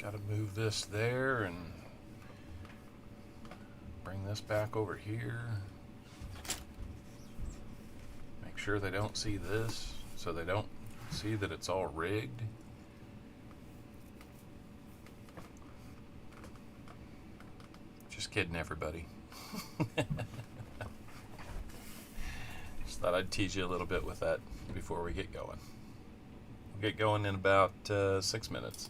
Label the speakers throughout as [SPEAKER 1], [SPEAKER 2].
[SPEAKER 1] Got to move this there and bring this back over here. Make sure they don't see this, so they don't see that it's all rigged. Just kidding, everybody. Just thought I'd tease you a little bit with that before we get going. We'll get going in about 6 minutes.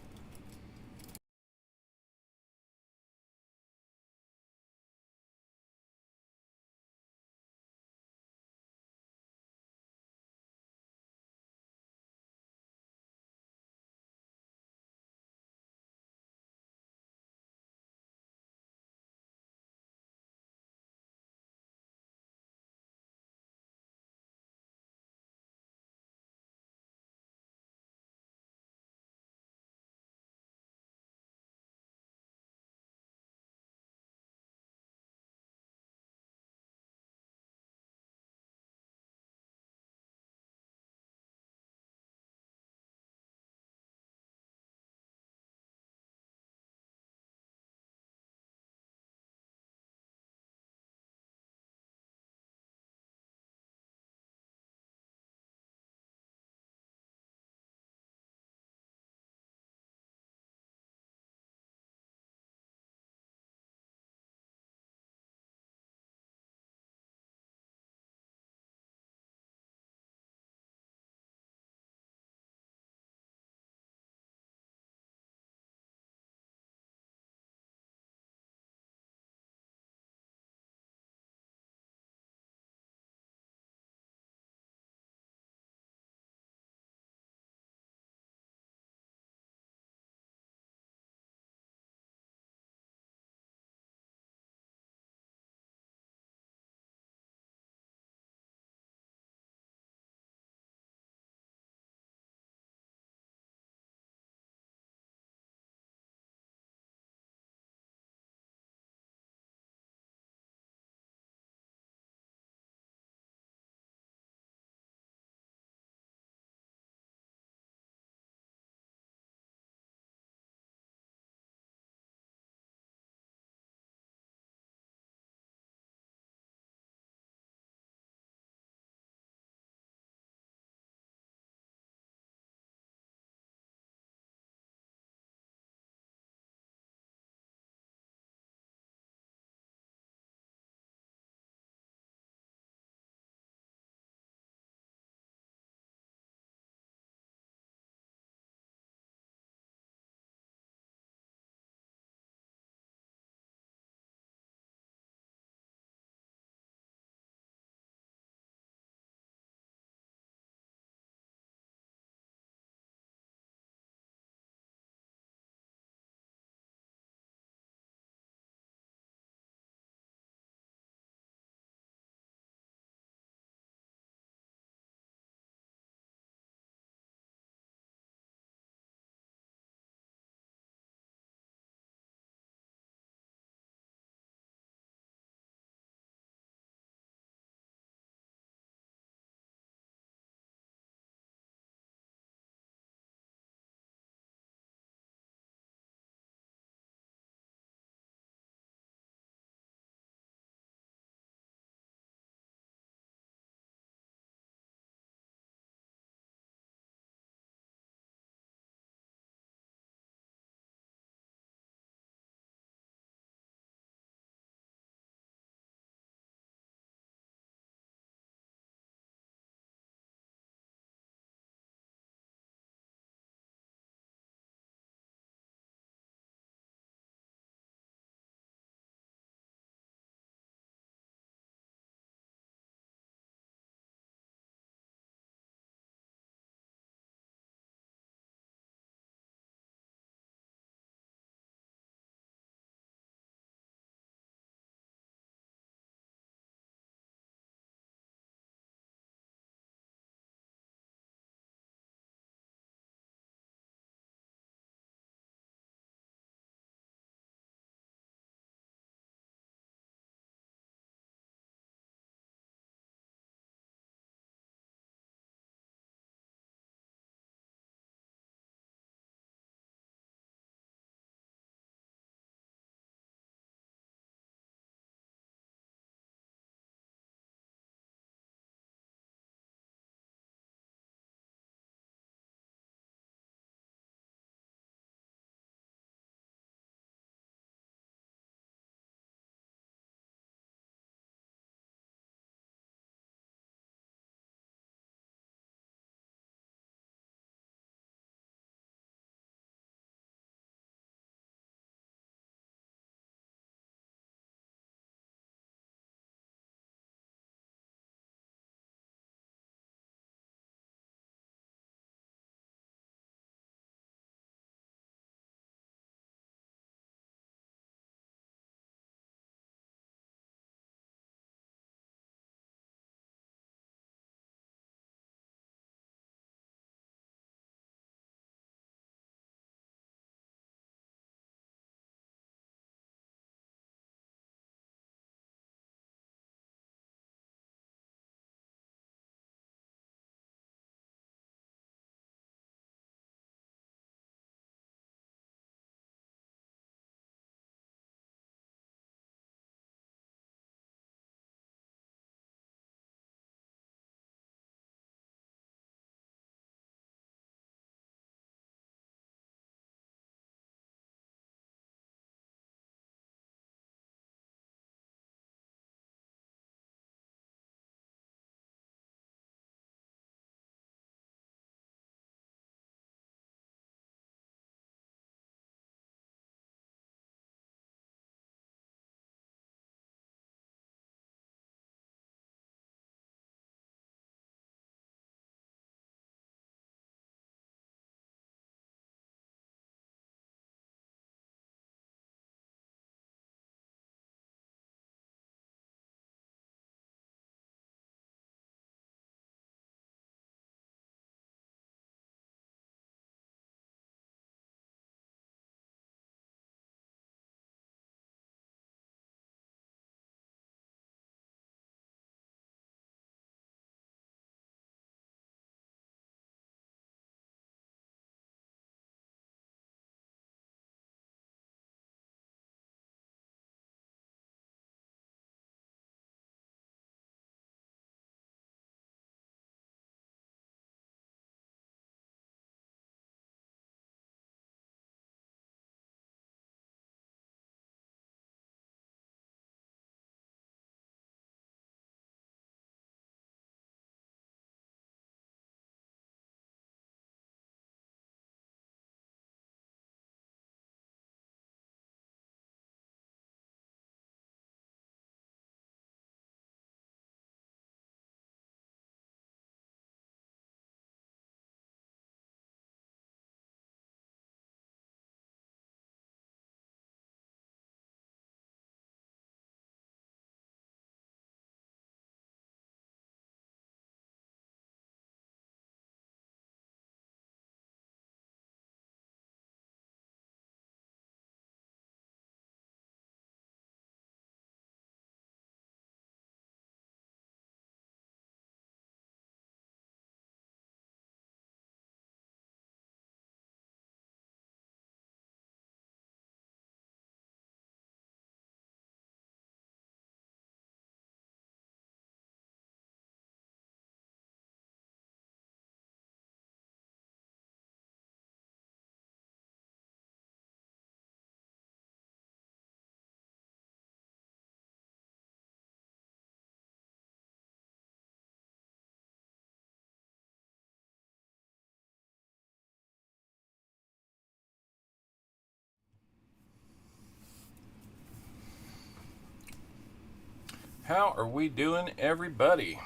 [SPEAKER 1] How are we doing, everybody?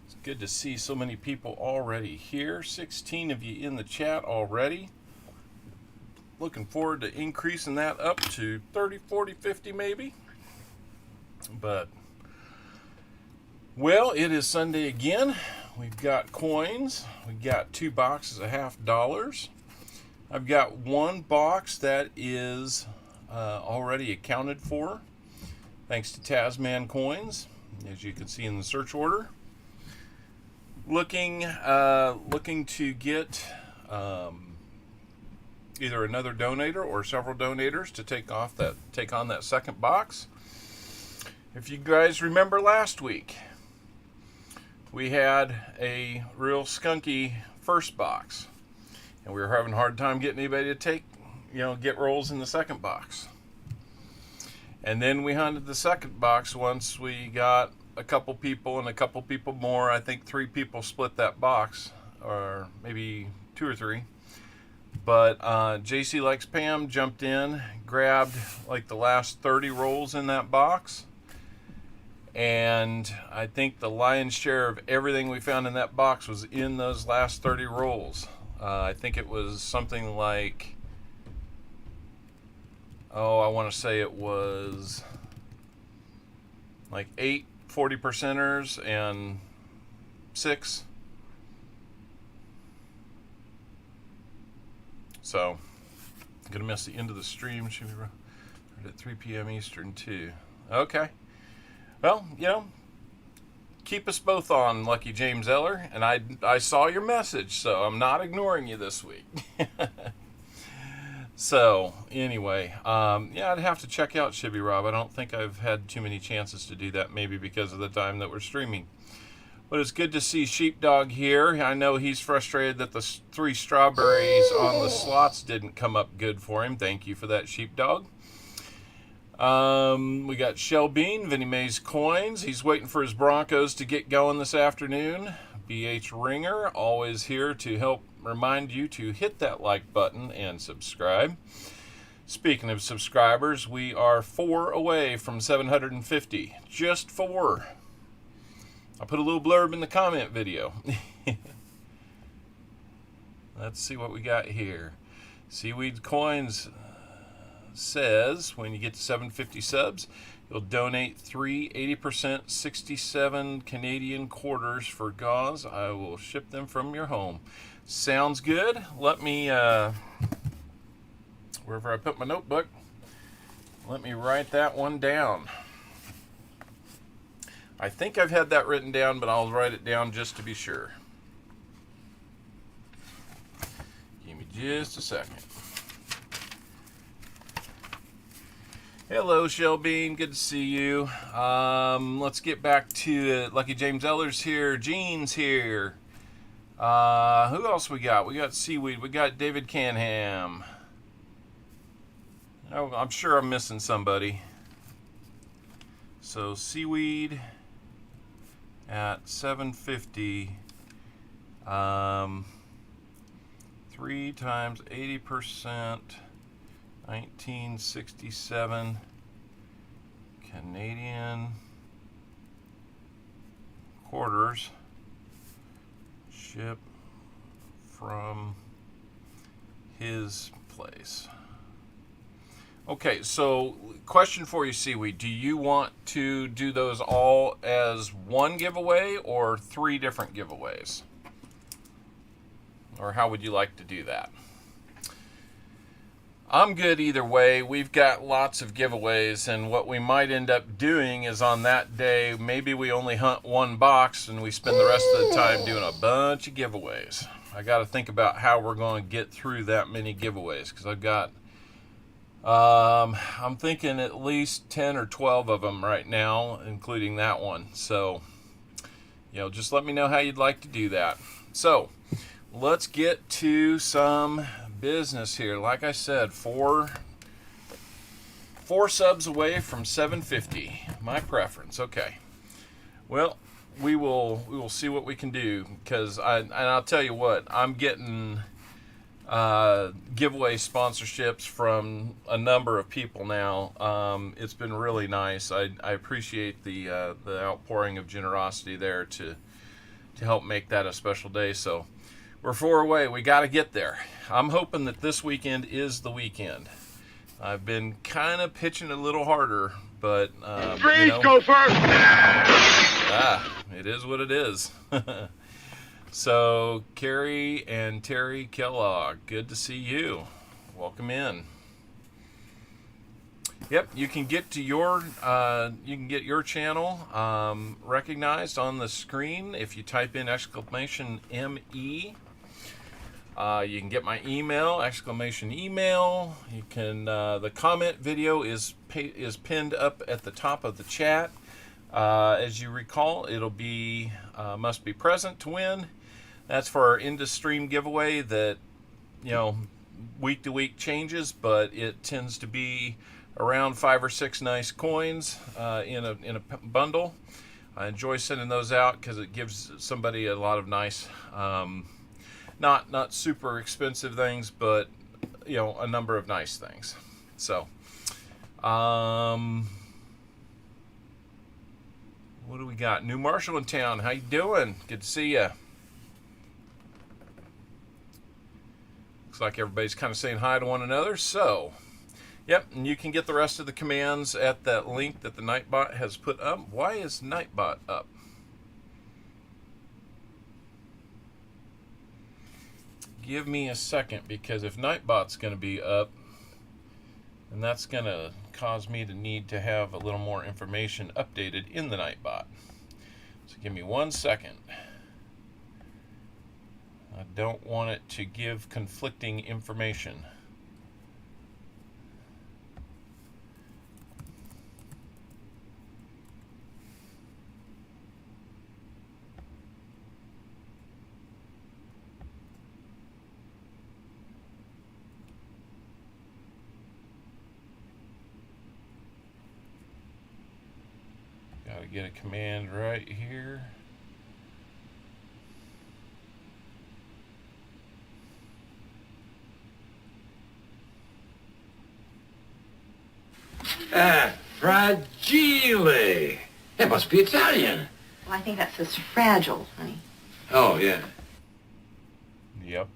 [SPEAKER 1] It's good to see so many people already here. 16 of you in the chat already. Looking forward to increasing that up to 30, 40, 50 maybe. But, well, it is Sunday again. We've got coins. We've got 2 boxes of $50. I've got 1 box that is already accounted for, thanks to Tasman Coins, as you can see in the search order. Looking to get either another donator or several donators to take on that second box. If you guys remember last week, we had a real skunky first box, and we were having a hard time getting anybody to get rolls in the second box. And then we hunted the second box once we got a couple people and a couple people more. I think 3 people split that box, or maybe 2 or 3. But JC Likes Pam jumped in, grabbed like the last 30 rolls in that box. And I think the lion's share of everything we found in that box was in those last 30 rolls. I think it was something like, I want to say it was like 8 40%ers and 6. So, I'm going to miss the end of the stream. Should be right at 3 p.m. Eastern too. Okay. Well, keep us both on, Lucky James Eller, and I saw your message, so I'm not ignoring you this week. So, anyway, I'd have to check out Shibby Rob. I don't think I've had too many chances to do that, maybe because of the time that we're streaming. But it's good to see Sheepdog here. I know he's frustrated that the 3 strawberries on the slots didn't come up good for him. Thank you for that, Sheepdog. We got Shell Bean, Vinnie Mae's Coins. He's waiting for his Broncos to get going this afternoon. BH Ringer, always here to help remind you to hit that like button and subscribe. Speaking of subscribers, we are 4 away from 750. Just 4. I'll put a little blurb in the comment video. Let's see what we got here. Seaweed Coins says when you get to 750 subs, you'll donate 3 80% 67 Canadian quarters for gauze. I will ship them from your home. Sounds good. Let me, wherever I put my notebook, let me write that one down. I think I've had that written down, but I'll write it down just to be sure. Give me just a second. Hello, Shelby. Good to see you. Let's get back to Lucky James Eller's here. Gene's here. Who else we got? We got Seaweed. We got David Canham. Oh, I'm sure I'm missing somebody. So Seaweed at 750. 3 times 80%. 1967 Canadian quarters, ship from his place. Okay, so question for you, Seaweed. Do you want to do those all as one giveaway or 3 different giveaways? Or how would you like to do that? I'm good either way. We've got lots of giveaways, and what we might end up doing is on that day, maybe we only hunt 1 box and we spend the rest of the time doing a bunch of giveaways. I got to think about how we're going to get through that many giveaways, because I've got, I'm thinking at least 10 or 12 of them right now, including that one. So, just let me know how you'd like to do that. So, let's get to some business here. Like I said, 4 subs away from 750. My preference. Okay. Well, we will see what we can do, because I'll tell you what, I'm getting giveaway sponsorships from a number of people now. It's been really nice. I appreciate the outpouring of generosity there to help make that a special day. So we're 4 away. We got to get there. I'm hoping that this weekend is the weekend. I've been kind of pitching a little harder, but
[SPEAKER 2] Freeze, Gopher!
[SPEAKER 1] It is what it is. So, Carrie and Terry Kellogg, good to see you. Welcome in. Yep, you can get to your channel recognized on the screen if you type in exclamation ME. You can get my email, exclamation email. You can the comment video is pinned up at the top of the chat. As you recall, it'll be must be present to win. That's for our end of stream giveaway that, you know, week to week changes, but it tends to be around 5 or 6 nice coins in a bundle. I enjoy sending those out because it gives somebody a lot of nice, not super expensive things, but you know, a number of nice things. So, what do we got? New Marshall in town. How you doing? Good to see you. Looks like everybody's kind of saying hi to one another. So, yep, and you can get the rest of the commands at that link that the Nightbot has put up. Why is Nightbot up? Give me a second, because if Nightbot's going to be up, then that's going to cause me to need to have a little more information updated in the Nightbot. So give me 1 second. I don't want it to give conflicting information. Got to get a command right here.
[SPEAKER 3] Fragile. That must be Italian.
[SPEAKER 4] Well, I think that says fragile, honey.
[SPEAKER 3] Oh, yeah.
[SPEAKER 1] Yep.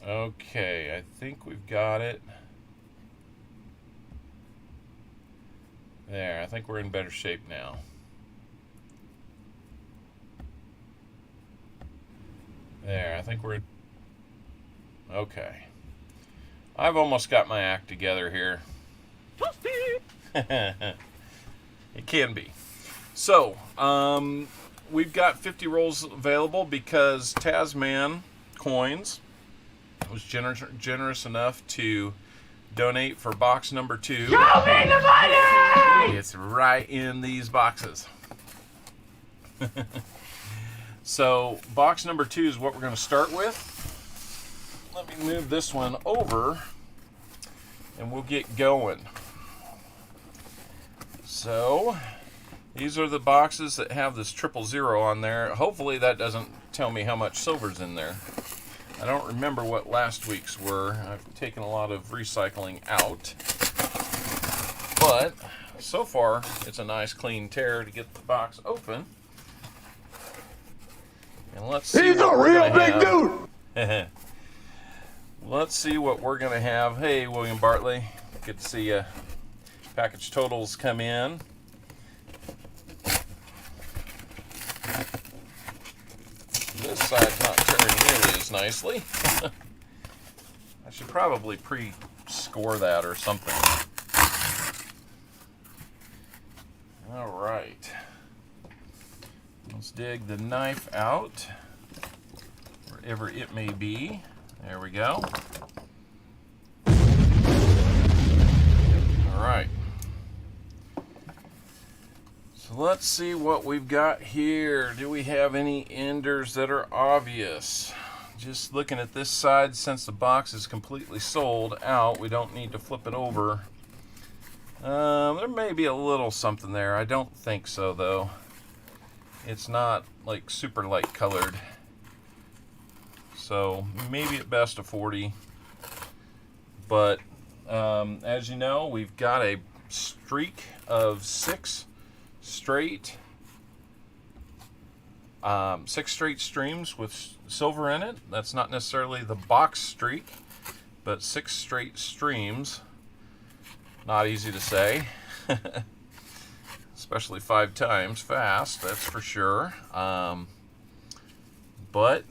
[SPEAKER 1] Okay, I think we've got it. There, I think we're in better shape now. There, I think we're... Okay. I've almost got my act together here. It can be. So, we've got 50 rolls available because Tasman Coins was generous enough to donate for box number 2.
[SPEAKER 2] Show me the money!
[SPEAKER 1] It's right in these boxes. So, box number 2 is what we're going to start with. Let me move this one over and we'll get going. So, these are the boxes that have this 000 on there. Hopefully that doesn't tell me how much silver's in there. I don't remember what last week's were. I've taken a lot of recycling out. But, so far, it's a nice clean tear to get the box open. And let's see.
[SPEAKER 2] He's a real big dude!
[SPEAKER 1] Let's see what we're going to have. Hey, William Bartley. Good to see you. Package totals come in. This side's not tearing nearly as nicely. I should probably pre-score that or something. All right. Let's dig the knife out, wherever it may be. There we go. All right. So let's see what we've got here. Do we have any enders that are obvious? Just looking at this side, since the box is completely sold out, we don't need to flip it over. There may be a little something there. I don't think so, though. It's not like super light colored. So maybe at best a 40. But as you know, we've got a streak of 6 straight streams with silver in it. That's not necessarily the box streak, but 6 straight streams. Not easy to say. Especially 5 times fast, that's for sure. But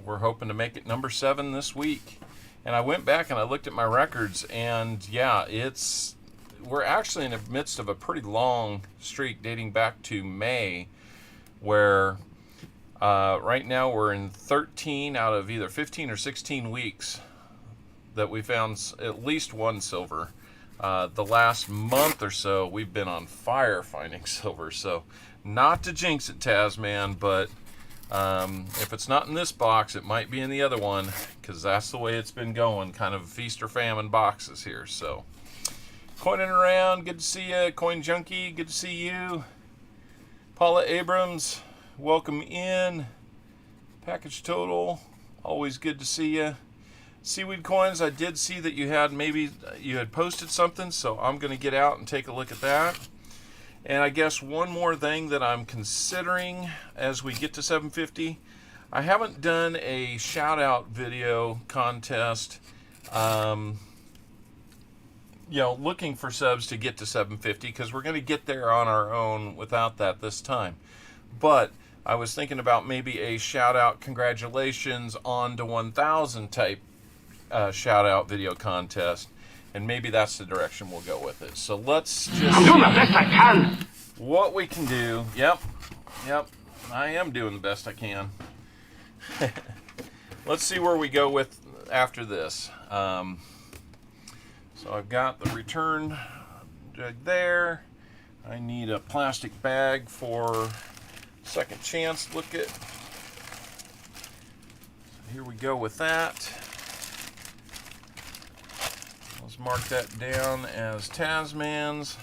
[SPEAKER 1] we're hoping to make it number 7 this week. And I went back and I looked at my records, and yeah, we're actually in the midst of a pretty long streak dating back to May, where right now we're in 13 out of either 15 or 16 weeks that we found at least 1 silver. The last month or so, we've been on fire finding silver. So, not to jinx it, Tasman, but if it's not in this box, it might be in the other one, because that's the way it's been going, kind of feast or famine boxes here. So, coining around, good to see you. Coin Junkie, good to see you. Paula Abrams, welcome in. Package Total, always good to see you. Seaweed Coins, I did see that you had posted something, so I'm going to get out and take a look at that. And I guess one more thing that I'm considering as we get to 750, I haven't done a shout out video contest, looking for subs to get to 750, because we're going to get there on our own without that this time. But I was thinking about maybe a shout out congratulations on to 1,000 type shout out video contest, and maybe that's the direction we'll go with it. So let's just
[SPEAKER 2] I'm doing the best I can.
[SPEAKER 1] What we can do. Yep, I am doing the best I can. Let's see where we go with after this. So I've got the return jug there. I need a plastic bag for second chance. Look at. So here we go with that. Let's mark that down as Tasman's.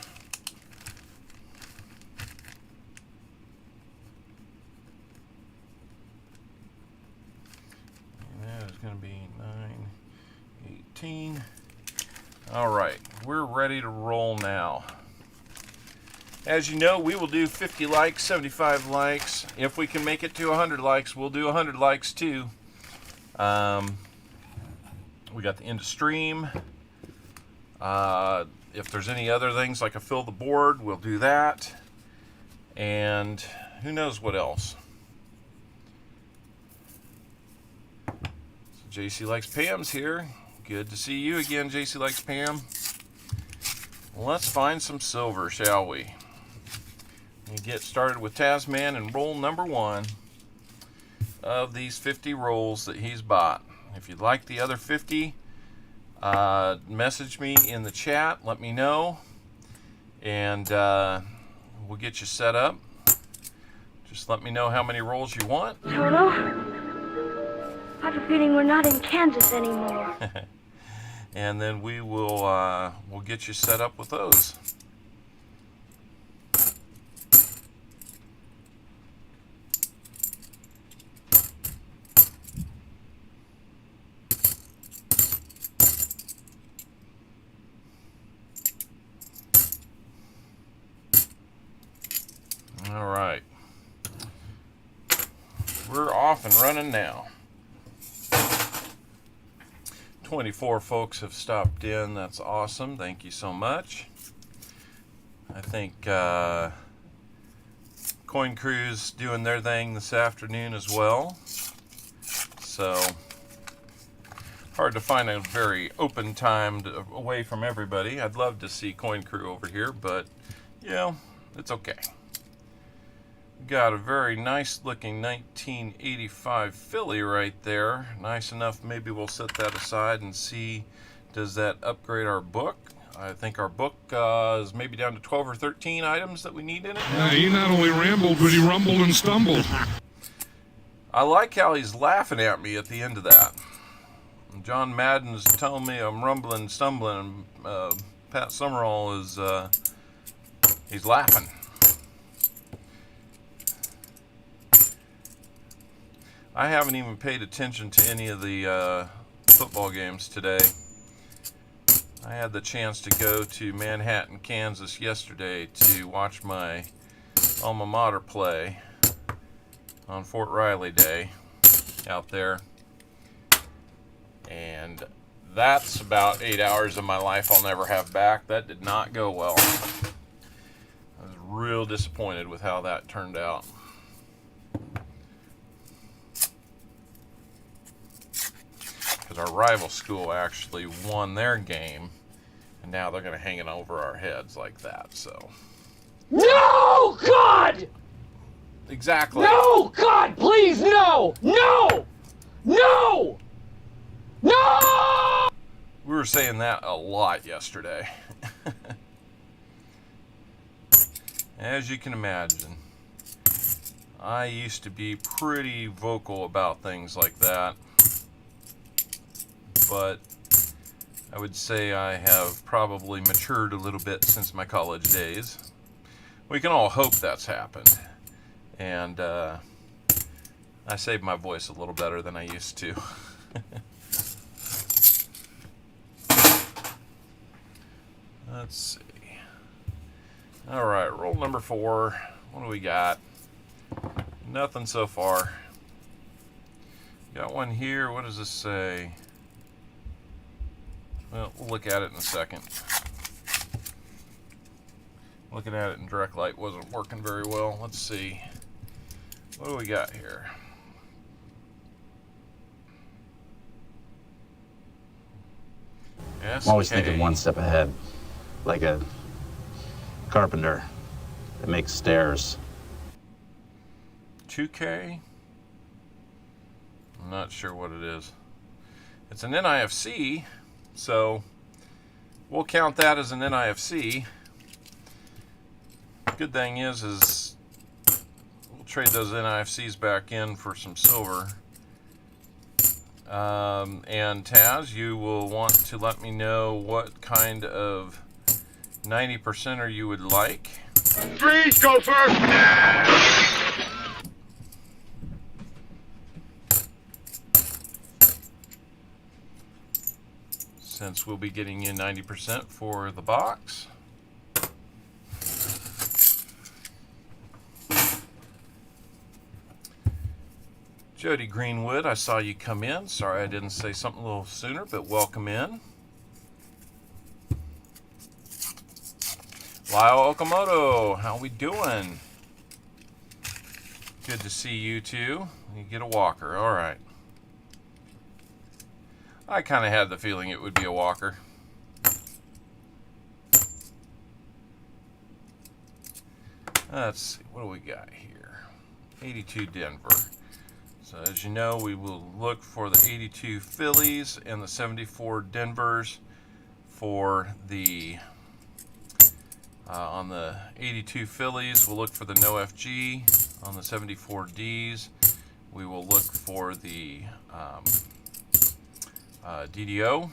[SPEAKER 1] And that is going to be 918. All right, we're ready to roll now. As you know, we will do 50 likes, 75 likes. If we can make it to 100 likes, we'll do 100 likes too. We got the end of stream. If there's any other things like a fill the board, we'll do that. And who knows what else. So JC Likes Pam's here. Good to see you again, JC Likes Pam. Let's find some silver, shall we? And get started with Tasman and roll number 1 of these 50 rolls that he's bought. If you'd like the other 50, message me in the chat, let me know, and we'll get you set up. Just let me know how many rolls you want.
[SPEAKER 5] Toto, I have a feeling we're not in Kansas anymore.
[SPEAKER 1] And then we will we'll get you set up with those. All right, we're off and running now. 24 folks have stopped in. That's awesome. Thank you so much. I think Coin Crew's doing their thing this afternoon as well. So hard to find a very open time away from everybody. I'd love to see Coin Crew over here, but you know, it's okay. Got a very nice looking 1985 Philly right there. Nice enough. Maybe we'll set that aside and see, does that upgrade our book? I think our book is maybe down to 12 or 13 items that we need in it.
[SPEAKER 6] Yeah, he not only rambled, but he rumbled and stumbled.
[SPEAKER 1] I like how he's laughing at me at the end of that. John Madden's telling me I'm rumbling and stumbling, and Pat Summerall is he's laughing. I haven't even paid attention to any of the football games today. I had the chance to go to Manhattan, Kansas yesterday to watch my alma mater play on Fort Riley Day out there. And that's about 8 hours of my life I'll never have back. That did not go well. I was real disappointed with how that turned out. Because our rival school actually won their game, and now they're going to hang it over our heads like that, so.
[SPEAKER 2] No, God!
[SPEAKER 1] Exactly.
[SPEAKER 2] No, God, please, no! No! No! No!
[SPEAKER 1] We were saying that a lot yesterday. As you can imagine, I used to be pretty vocal about things like that, but I would say I have probably matured a little bit since my college days. We can all hope that's happened, and I saved my voice a little better than I used to. Let's see. All right, roll number 4. What do we got? Nothing so far. Got one here. What does this say? Well, we'll look at it in a second. Looking at it in direct light wasn't working very well. Let's see. What do we got here?
[SPEAKER 7] I'm always thinking one step ahead, like a carpenter that makes stairs.
[SPEAKER 1] 2K? I'm not sure what it is. It's an NIFC, so we'll count that as an NIFC. Good thing is we'll trade those NIFCs back in for some silver. And Taz, you will want to let me know what kind of 90%er you would like.
[SPEAKER 2] Freeze, go first!
[SPEAKER 1] Since we'll be getting you 90% for the box. Jody Greenwood, I saw you come in. Sorry I didn't say something a little sooner, but welcome in. Lyle Okamoto, how we doing? Good to see you too. You get a walker, all right. I kind of had the feeling it would be a walker. Let's see, what do we got here? 82 Denver. So as you know, we will look for the 82 Phillies and the 74 Denvers for the on the 82 Phillies, we'll look for the no FG. On the 74 Ds, we will look for the DDO.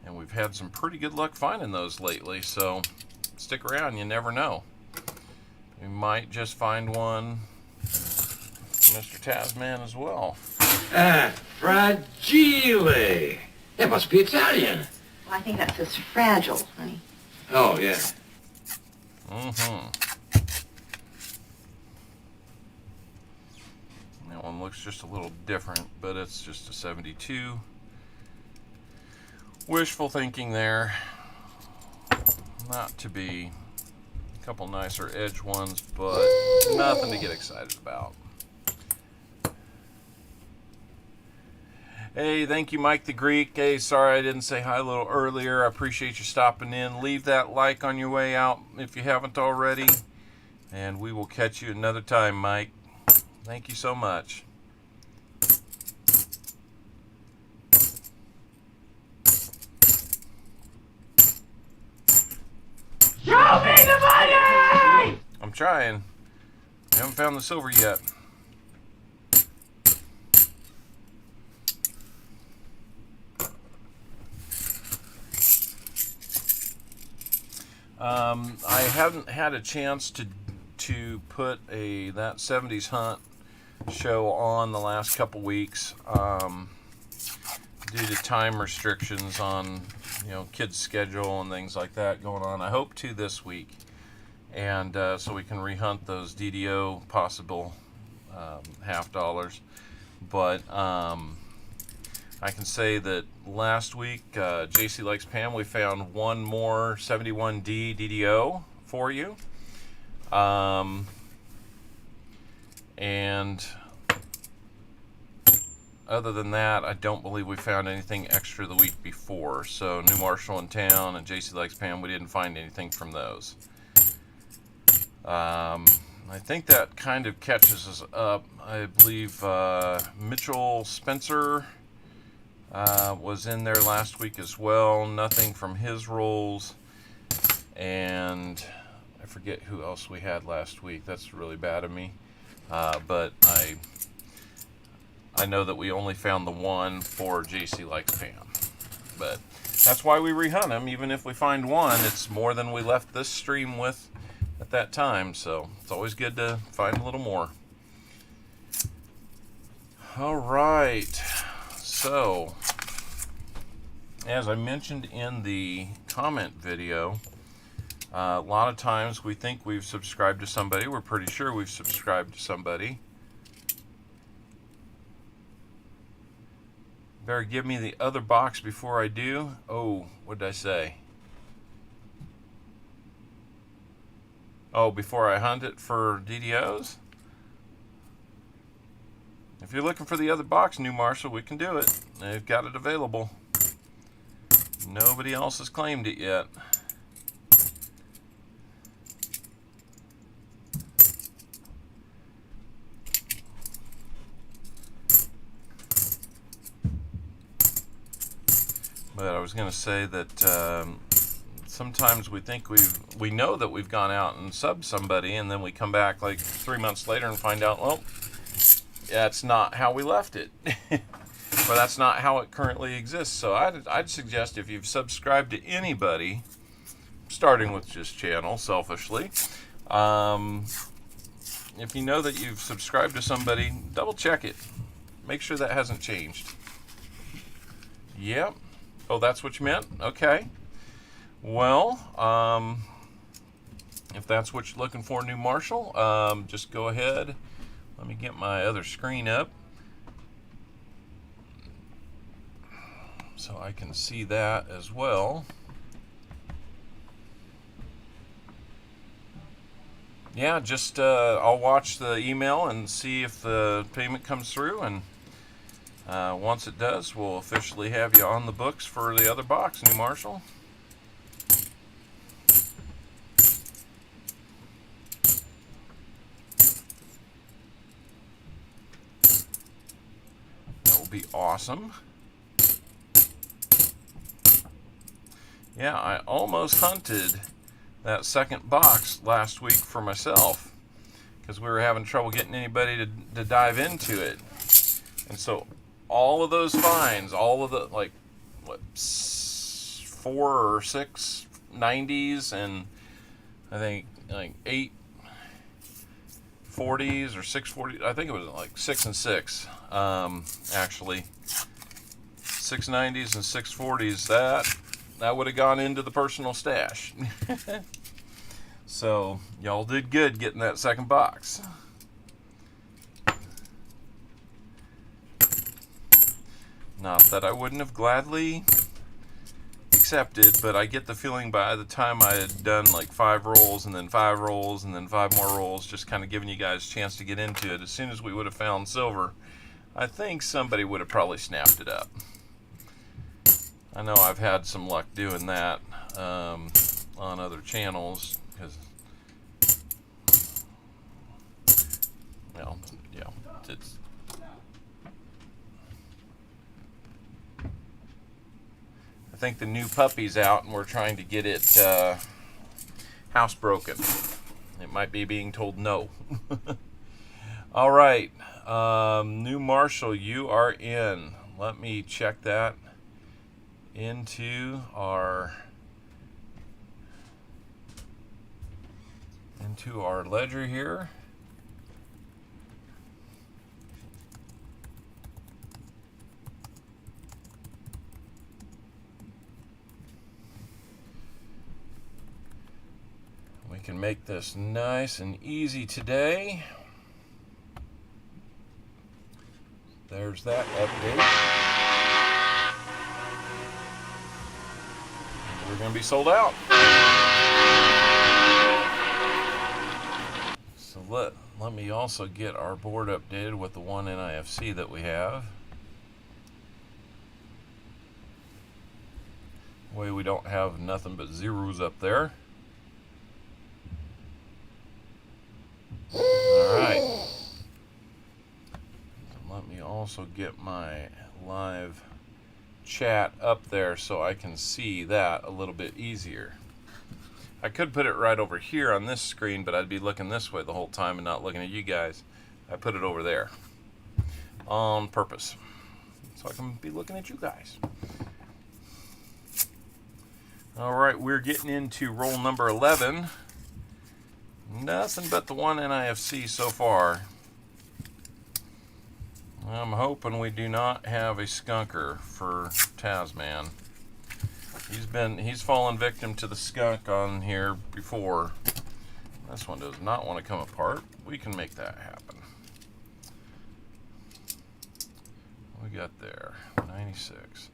[SPEAKER 1] And we've had some pretty good luck finding those lately, so stick around, you never know. We might just find one for Mr. Tasman as well.
[SPEAKER 3] Ah, fragile. It must be Italian.
[SPEAKER 4] Well, I think that says fragile, honey.
[SPEAKER 3] Oh, yeah.
[SPEAKER 1] Mm-hmm. That one looks just a little different, but it's just a 72. Wishful thinking there. Not to be. A couple nicer edge ones, but nothing to get excited about. Hey, thank you, Mike the Greek. Hey, sorry I didn't say hi a little earlier. I appreciate you stopping in. Leave that like on your way out if you haven't already. And we will catch you another time, Mike. Thank you so much.
[SPEAKER 2] Show me the money!
[SPEAKER 1] I'm trying. I haven't found the silver yet. I haven't had a chance to put that 70s hunt show on the last couple weeks due to time restrictions on kids' schedule and things like that going on. I hope to this week, and so we can rehunt those DDO possible half dollars. But I can say that last week, JC Likes Pam, we found one more 71D DDO for you. And other than that, I don't believe we found anything extra the week before. So New Marshall in Town and JC Likes Pam, we didn't find anything from those. I think that kind of catches us up. I believe Mitchell Spencer was in there last week as well. Nothing from his rolls. And I forget who else we had last week. That's really bad of me. But I know that we only found the one for JC Likes Pam. But that's why we rehunt them. Even if we find one, it's more than we left this stream with at that time. So it's always good to find a little more. All right. So, as I mentioned in the comment video, a lot of times we think we've subscribed to somebody. We're pretty sure we've subscribed to somebody. Better give me the other box before I do. Oh, what did I say? Oh, before I hunt it for DDOs? If you're looking for the other box, New Marshall, we can do it. They've got it available. Nobody else has claimed it yet. But I was going to say that sometimes we think we know that we've gone out and subbed somebody, and then we come back like 3 months later and find out, well, that's not how we left it. Or that's not how it currently exists. So I'd suggest if you've subscribed to anybody, starting with this channel, selfishly, if you know that you've subscribed to somebody, double check it. Make sure that hasn't changed. Yep. Oh, that's what you meant? Okay. Well, if that's what you're looking for, New Marshall, just go ahead. Let me get my other screen up so I can see that as well. Yeah, just I'll watch the email and see if the payment comes through, and once it does, we'll officially have you on the books for the other box, New Marshall. That will be awesome. Yeah, I almost hunted that second box last week for myself because we were having trouble getting anybody to dive into it. And so all of those finds, all of the, like, what, 4 or 6 90s, and I think like 8 40s or 6 40s. I think it was like 6 and 6, actually. 6 90s and 6 40s. That would have gone into the personal stash. So y'all did good getting that second box. Not that I wouldn't have gladly accepted, but I get the feeling by the time I had done like 5 rolls and then 5 rolls and then 5 more rolls, just kind of giving you guys a chance to get into it, as soon as we would have found silver, I think somebody would have probably snapped it up. I know I've had some luck doing that on other channels, because, well, yeah, it's... I think the new puppy's out and we're trying to get it housebroken. It might be being told no. All right, New Marshall, you are in. Let me check that into our ledger here. can make this nice and easy today. There's that update. We're going to be sold out. So let me also get our board updated with the one NIFC that we have. Way we don't have nothing but zeros up there. Alright. Let me also get my live chat up there so I can see that a little bit easier. I could put it right over here on this screen, but I'd be looking this way the whole time and not looking at you guys. I put it over there on purpose so I can be looking at you guys. Alright, we're getting into roll number 11. Nothing but the one NIFC so far. I'm hoping we do not have a skunker for Tasman. He's fallen victim to the skunk on here before. This one does not want to come apart. We can make that happen. What we got there? 96.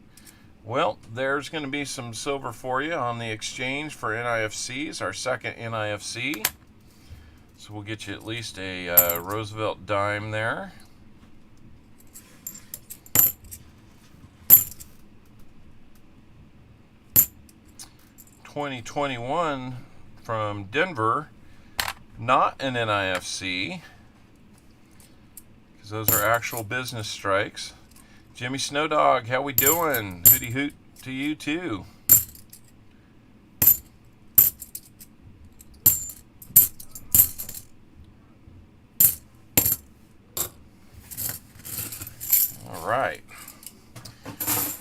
[SPEAKER 1] Well, there's going to be some silver for you on the exchange for NIFCs, our second NIFC. So we'll get you at least a Roosevelt dime there. $2021 from Denver, not an NIFC, because those are actual business strikes. Jimmy Snowdog, how we doing? Hooty hoot to you too. All right.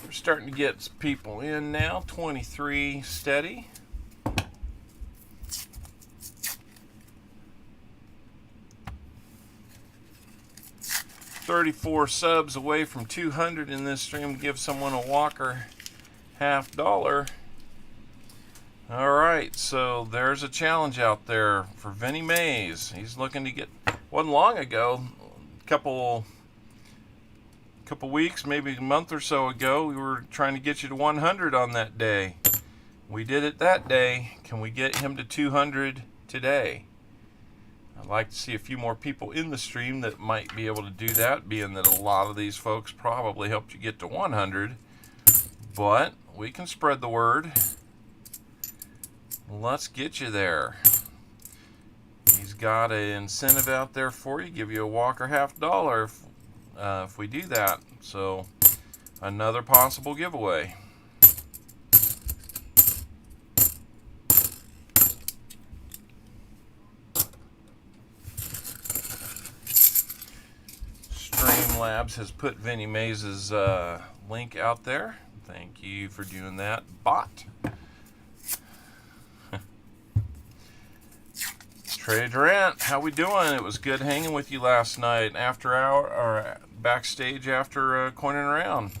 [SPEAKER 1] We're starting to get people in now. 23 steady. $34 subs away from 200 in this stream. Give someone a Walker $50. All right, so there's a challenge out there for Vinny Mays. He's looking to get. Wasn't long ago, a couple weeks, maybe a month or so ago, we were trying to get you to 100 on that day. We did it that day. Can we get him to 200 today? I'd like to see a few more people in the stream that might be able to do that, being that a lot of these folks probably helped you get to 100. But we can spread the word. Let's get you there. He's got an incentive out there for you. Give you a Walker $50 if we do that. So another possible giveaway. Streamlabs has put Vinny Mays' link out there. Thank you for doing that, bot. Trey Durant, how we doing? It was good hanging with you last night after hour or backstage after coining around.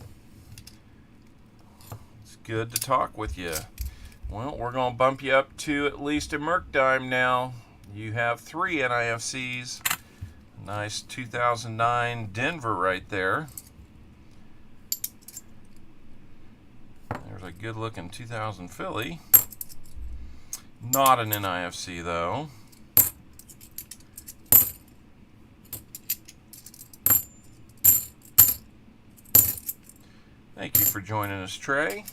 [SPEAKER 1] It's good to talk with you. Well, we're going to bump you up to at least a Merc dime now. You have 3 NIFCs. Nice 2009 Denver right there. There's a good looking 2000 Philly. Not an NIFC though. Thank you for joining us, Trey.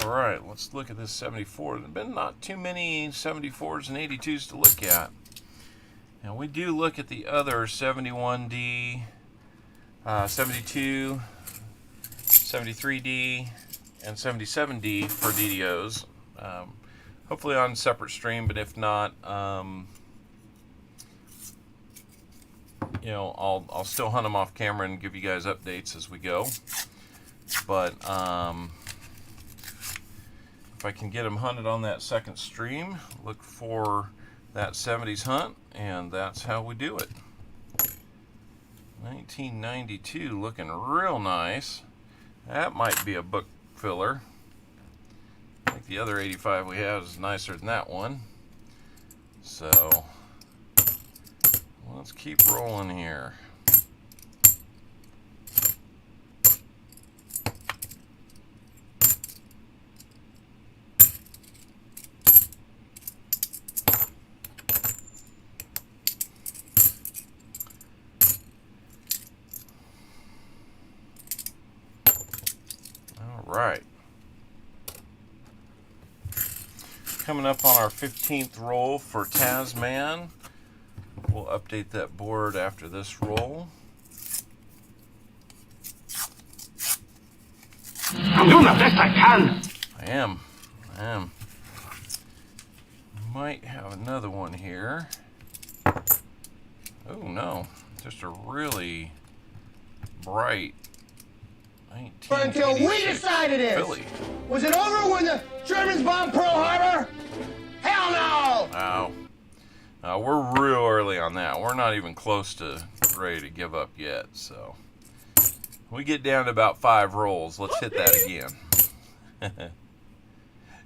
[SPEAKER 1] All right, let's look at this 74. There's been not too many 74s and 82s to look at. Now we do look at the other 71D, 72, 73D, and 77D for DDOs. Hopefully on separate stream, but if not, you know, I'll still hunt them off camera and give you guys updates as we go. But if I can get them hunted on that second stream, look for that 70s hunt, and that's how we do it. 1992 looking real nice. That might be a book filler. I think the other 85 we have is nicer than that one. So let's keep rolling here. All right. Coming up on our 15th roll for Tasman. We'll update that board after this roll.
[SPEAKER 3] I'm doing the best I can.
[SPEAKER 1] I am. Might have another one here. Oh no, just a really bright 1986
[SPEAKER 2] Until we decided it.
[SPEAKER 1] Philly.
[SPEAKER 2] Was it over when the Germans bombed Pearl Harbor? Hell no!
[SPEAKER 1] Wow. We're real early on that. We're not even close to ready to give up yet. So we get down to about 5 rolls. Let's hit that again.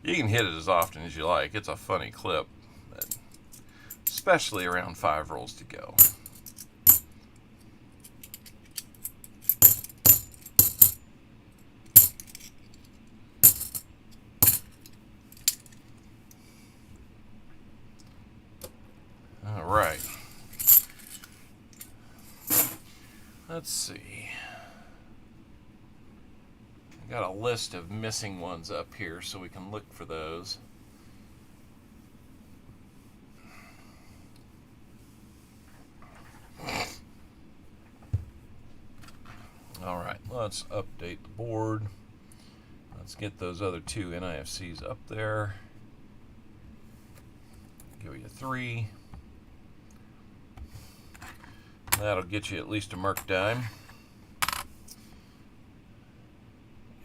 [SPEAKER 1] You can hit it as often as you like. It's a funny clip, but especially around 5 rolls to go. All right. Let's see. I got a list of missing ones up here so we can look for those. All right, let's update the board. Let's get those other 2 NIFCs up there. Give you 3. That'll get you at least a Merc dime.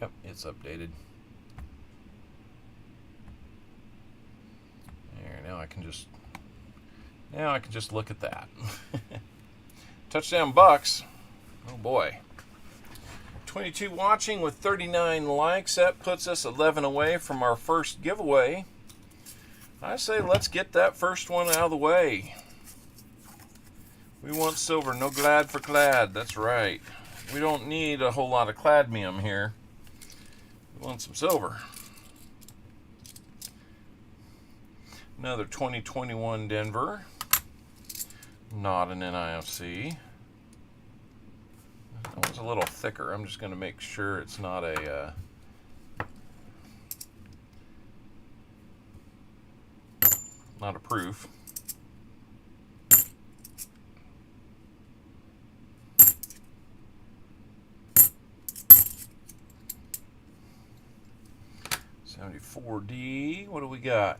[SPEAKER 1] Yep, it's updated. There, now I can just look at that. Touchdown Bucks. Oh boy. 22 watching with 39 likes. That puts us 11 away from our first giveaway. I say let's get that first one out of the way. We want silver, no glad for clad. That's right. We don't need a whole lot of cadmium here. We want some silver. Another 2021 Denver. Not an NIFC. That one's a little thicker. I'm just going to make sure it's not a... not a proof. $74D. What do we got?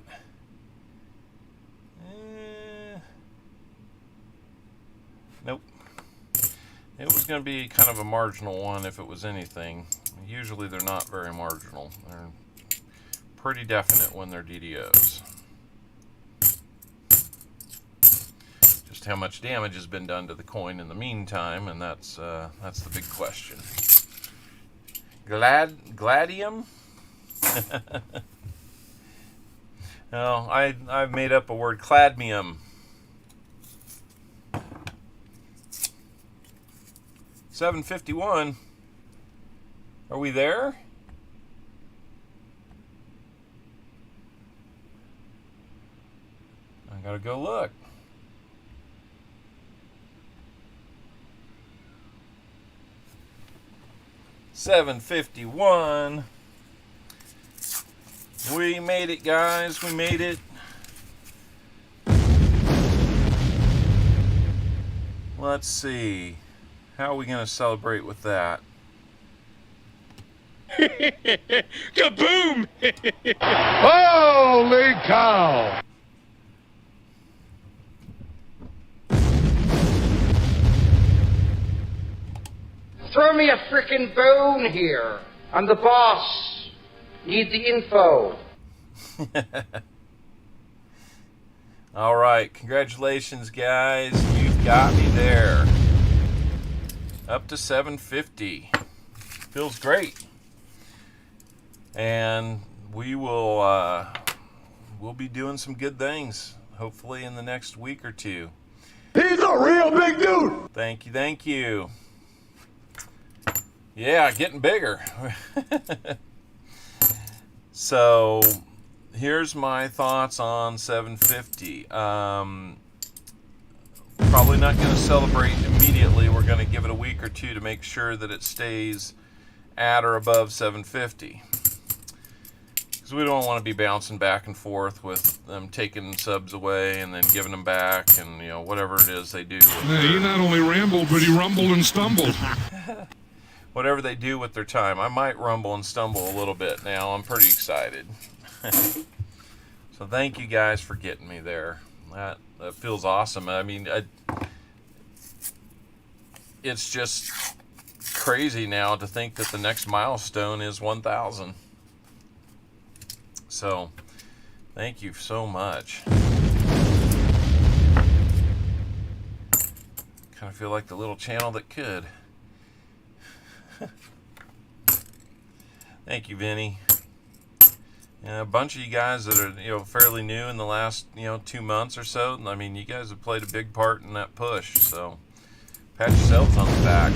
[SPEAKER 1] Nope. It was going to be kind of a marginal one if it was anything. Usually they're not very marginal. They're pretty definite when they're DDOs. Just how much damage has been done to the coin in the meantime, and that's the big question. Gladium? No, I've made up a word, cadmium. $7.51. Are we there? I gotta go look. $7.51. We made it, guys. We made it. Let's see. How are we going to celebrate with that?
[SPEAKER 2] Kaboom! Holy cow!
[SPEAKER 8] Throw me a frickin' bone here. I'm the boss. Need the info.
[SPEAKER 1] All right. Congratulations, guys. You've got me there. Up to $7.50. Feels great. and we will we'll be doing some good things hopefully in the next week or two.
[SPEAKER 2] He's a real big dude.
[SPEAKER 1] Thank you, thank you. Yeah, getting bigger. So here's my thoughts on 750. Probably not going to celebrate immediately. We're going to give it a week or two to make sure that it stays at or above 750. Because we don't want to be bouncing back and forth with them taking subs away and then giving them back and, you know, whatever it is they do.
[SPEAKER 6] He not only rambled, but he rumbled and stumbled.
[SPEAKER 1] Whatever they do with their time. I might rumble and stumble a little bit now. I'm pretty excited. So thank you guys for getting me there. That feels awesome. I mean, it's just crazy now to think that the next milestone is 1,000. So thank you so much. Kind of feel like the little channel that could. Thank you, Vinny. Yeah, a bunch of you guys that are, you know, fairly new in the last, you know, 2 months or so. I mean, you guys have played a big part in that push, so pat yourselves on the back.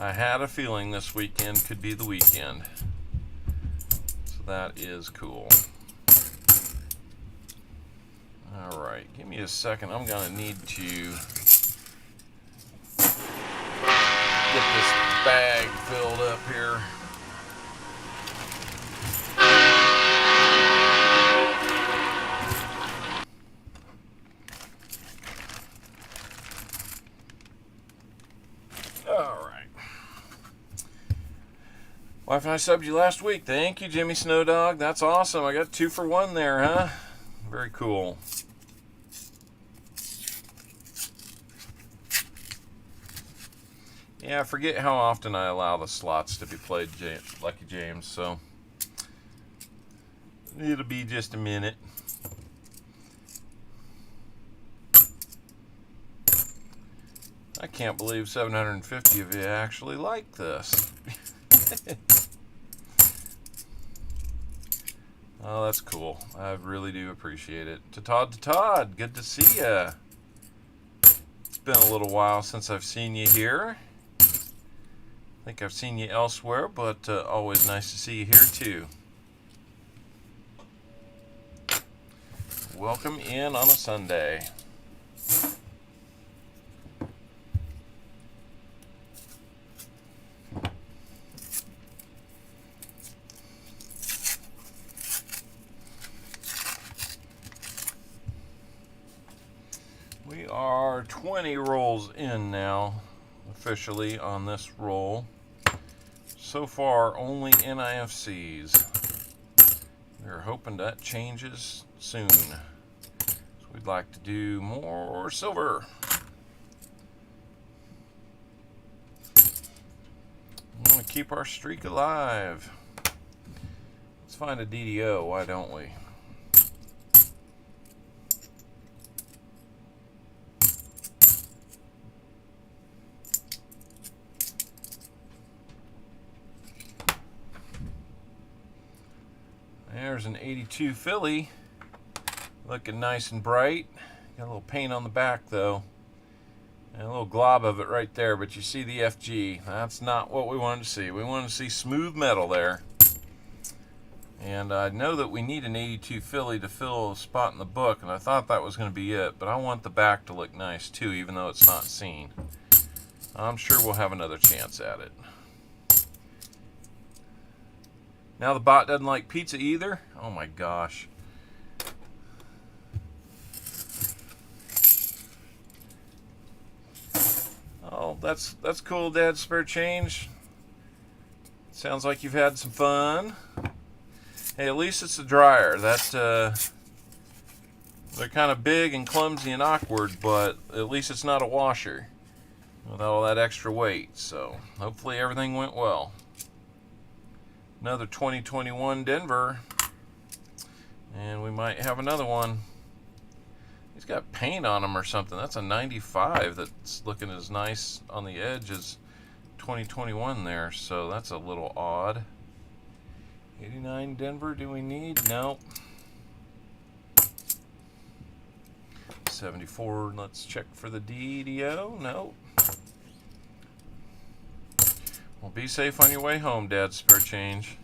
[SPEAKER 1] I had a feeling this weekend could be the weekend, so that is cool. All right, give me a second. I'm gonna need to get this bag filled up here. All right. Wife and I subbed you last week. Thank you, Jimmy Snowdog. That's awesome. I got 2 for 1 there, huh? Very cool. Yeah, I forget how often I allow the slots to be played, Lucky James, so it'll be just a minute. I can't believe 750 of you actually like this. Oh, that's cool. I really do appreciate it. To Todd, good to see ya. It's been a little while since I've seen you here. I think I've seen you elsewhere, but always nice to see you here too. Welcome in on a Sunday. We are 20 rolls in now, officially on this roll. So far, only NIFCs. We're hoping that changes soon. So we'd like to do more silver. We want to keep our streak alive. Let's find a DDO, why don't we? There's an 82 Philly, looking nice and bright. Got a little paint on the back though, and a little glob of it right there, but you see the FG. That's not what we wanted to see. We wanted to see smooth metal there. And I know that we need an 82 Philly to fill a spot in the book, and I thought that was going to be it, but I want the back to look nice too, even though it's not seen. I'm sure we'll have another chance at it. Now the bot doesn't like pizza either? Oh my gosh. Oh, that's cool, Dad. Spare change. Sounds like you've had some fun. Hey, at least it's a dryer. They're kind of big and clumsy and awkward, but at least it's not a washer with all that extra weight. So hopefully everything went well. Another 2021 Denver, and we might have another one. He's got paint on him or something. That's a 95 that's looking as nice on the edge as 2021 there, so that's a little odd. 89 Denver, do we need? Nope. 74, let's check for the DDO. Nope. Well, be safe on your way home, Dad. Spare change.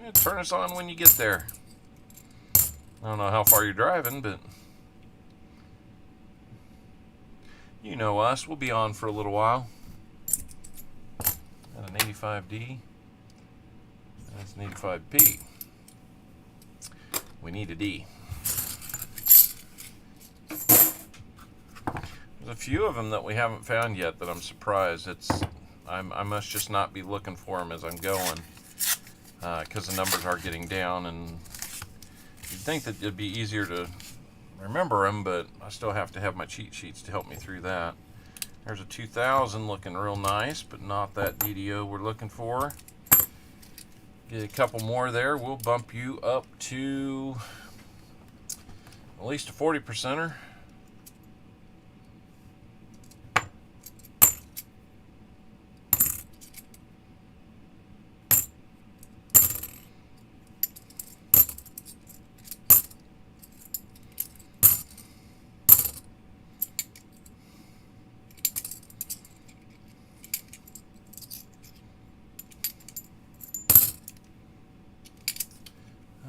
[SPEAKER 1] Yeah, turn us on when you get there. I don't know how far you're driving, but you know us. We'll be on for a little while. Got an 85D. That's an 85P. We need a D. There's a few of them that we haven't found yet that I'm surprised. I must just not be looking for them as I'm going, because the numbers are getting down, and you'd think that it'd be easier to remember them, but I still have to have my cheat sheets to help me through that. There's a 2000 looking real nice, but not that DDO we're looking for. Get a couple more there. We'll bump you up to at least a 40%er.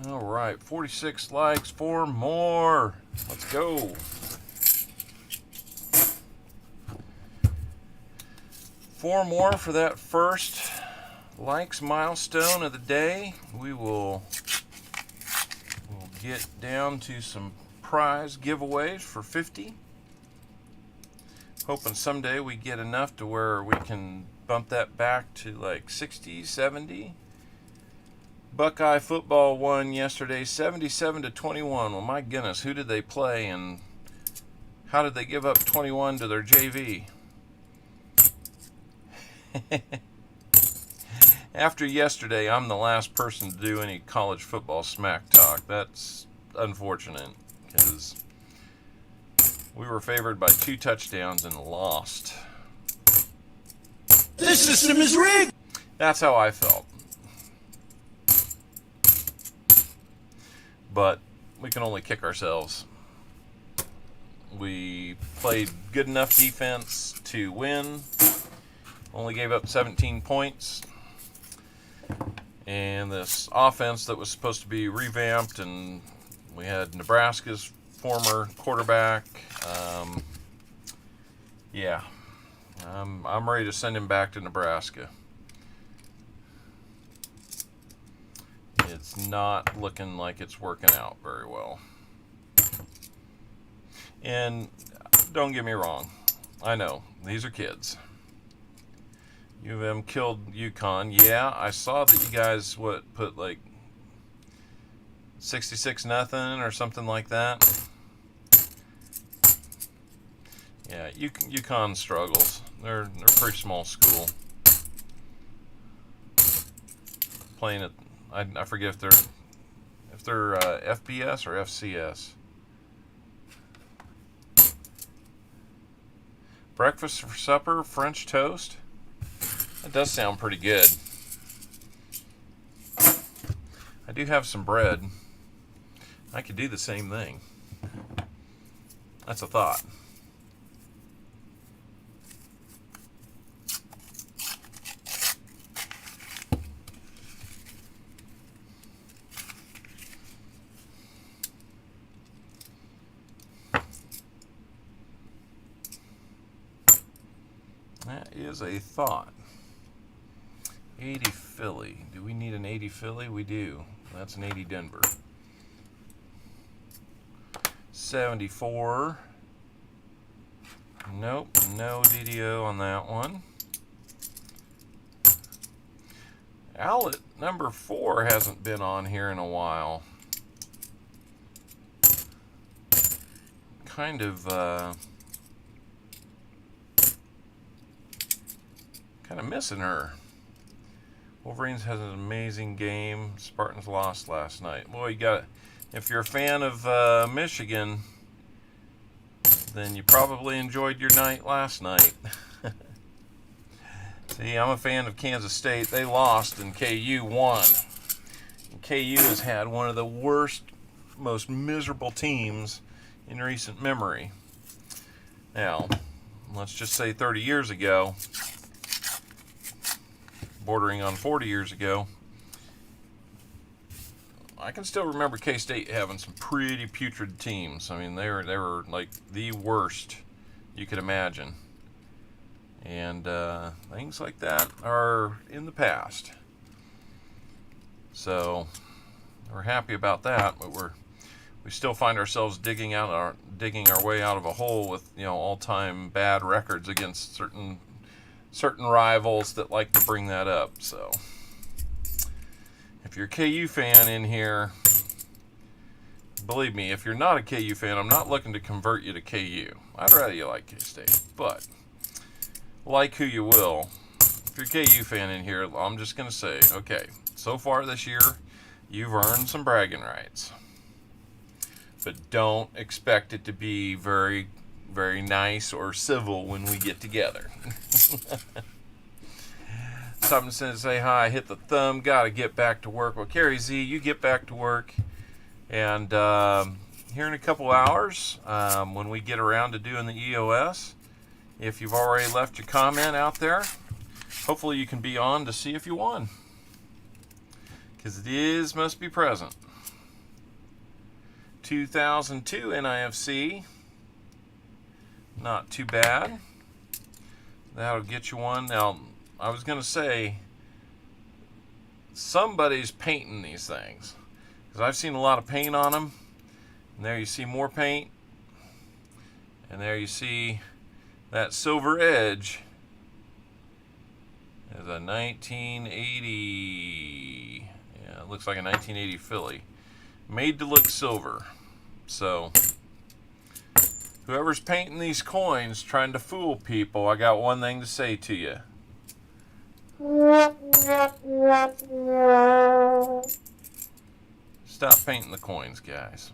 [SPEAKER 1] All right, 46 likes, 4 more. Let's go. 4 more for that first likes milestone of the day. We'll get down to some prize giveaways for 50. Hoping someday we get enough to where we can bump that back to like 60, 70. Buckeye football won yesterday 77-21. Well, my goodness, who did they play and how did they give up 21 to their JV? After yesterday, I'm the last person to do any college football smack talk. That's unfortunate because we were favored by 2 touchdowns and lost.
[SPEAKER 2] This system is rigged!
[SPEAKER 1] That's how I felt. But we can only kick ourselves. We played good enough defense to win. Only gave up 17 points. And this offense that was supposed to be revamped, and we had Nebraska's former quarterback. Yeah, I'm ready to send him back to Nebraska. It's not looking like it's working out very well. And don't get me wrong, I know, these are kids. U of M killed UConn. Yeah, I saw that you guys, put like 66-0 or something like that. Yeah, UConn struggles. They're a pretty small school. Playing at, I forget if they're FBS or FCS. Breakfast for supper, French toast. That does sound pretty good. I do have some bread. I could do the same thing. That's a thought. That is a thought. 80 Philly. Do we need an 80 Philly? We do. That's an 80 Denver. 74. Nope, no DDO on that one. Outlet number 4 hasn't been on here in a while. Kind of missing her. Wolverines has an amazing game. Spartans lost last night. Boy, if you're a fan of Michigan, then you probably enjoyed your night last night. See, I'm a fan of Kansas State. They lost and KU won. And KU has had one of the worst, most miserable teams in recent memory. Now, let's just say 30 years ago, bordering on 40 years ago, I can still remember K-State having some pretty putrid teams. I mean, they were like the worst you could imagine. And things like that are in the past. So we're happy about that, but we still find ourselves digging our way out of a hole with, you know, all-time bad records against certain rivals that like to bring that up. So if you're a KU fan in here, believe me, if you're not a KU fan, I'm not looking to convert you to KU. I'd rather you like K-State, but like who you will. If you're a KU fan in here, I'm just going to say, okay, so far this year, you've earned some bragging rights. But don't expect it to be very, very nice or civil when we get together. Something says, say hi, hit the thumb, gotta get back to work. Well, Carrie Z, you get back to work. And here in a couple hours, when we get around to doing the EOS, if you've already left your comment out there, hopefully you can be on to see if you won. Because it must be present. 2002 NIFC. Not too bad. That'll get you one. Now, I was going to say, somebody's painting these things. Because I've seen a lot of paint on them. And there you see more paint. And there you see that silver edge is a 1980. Yeah, it looks like a 1980 Philly. Made to look silver. So, whoever's painting these coins trying to fool people, I got one thing to say to you. Stop painting the coins, guys.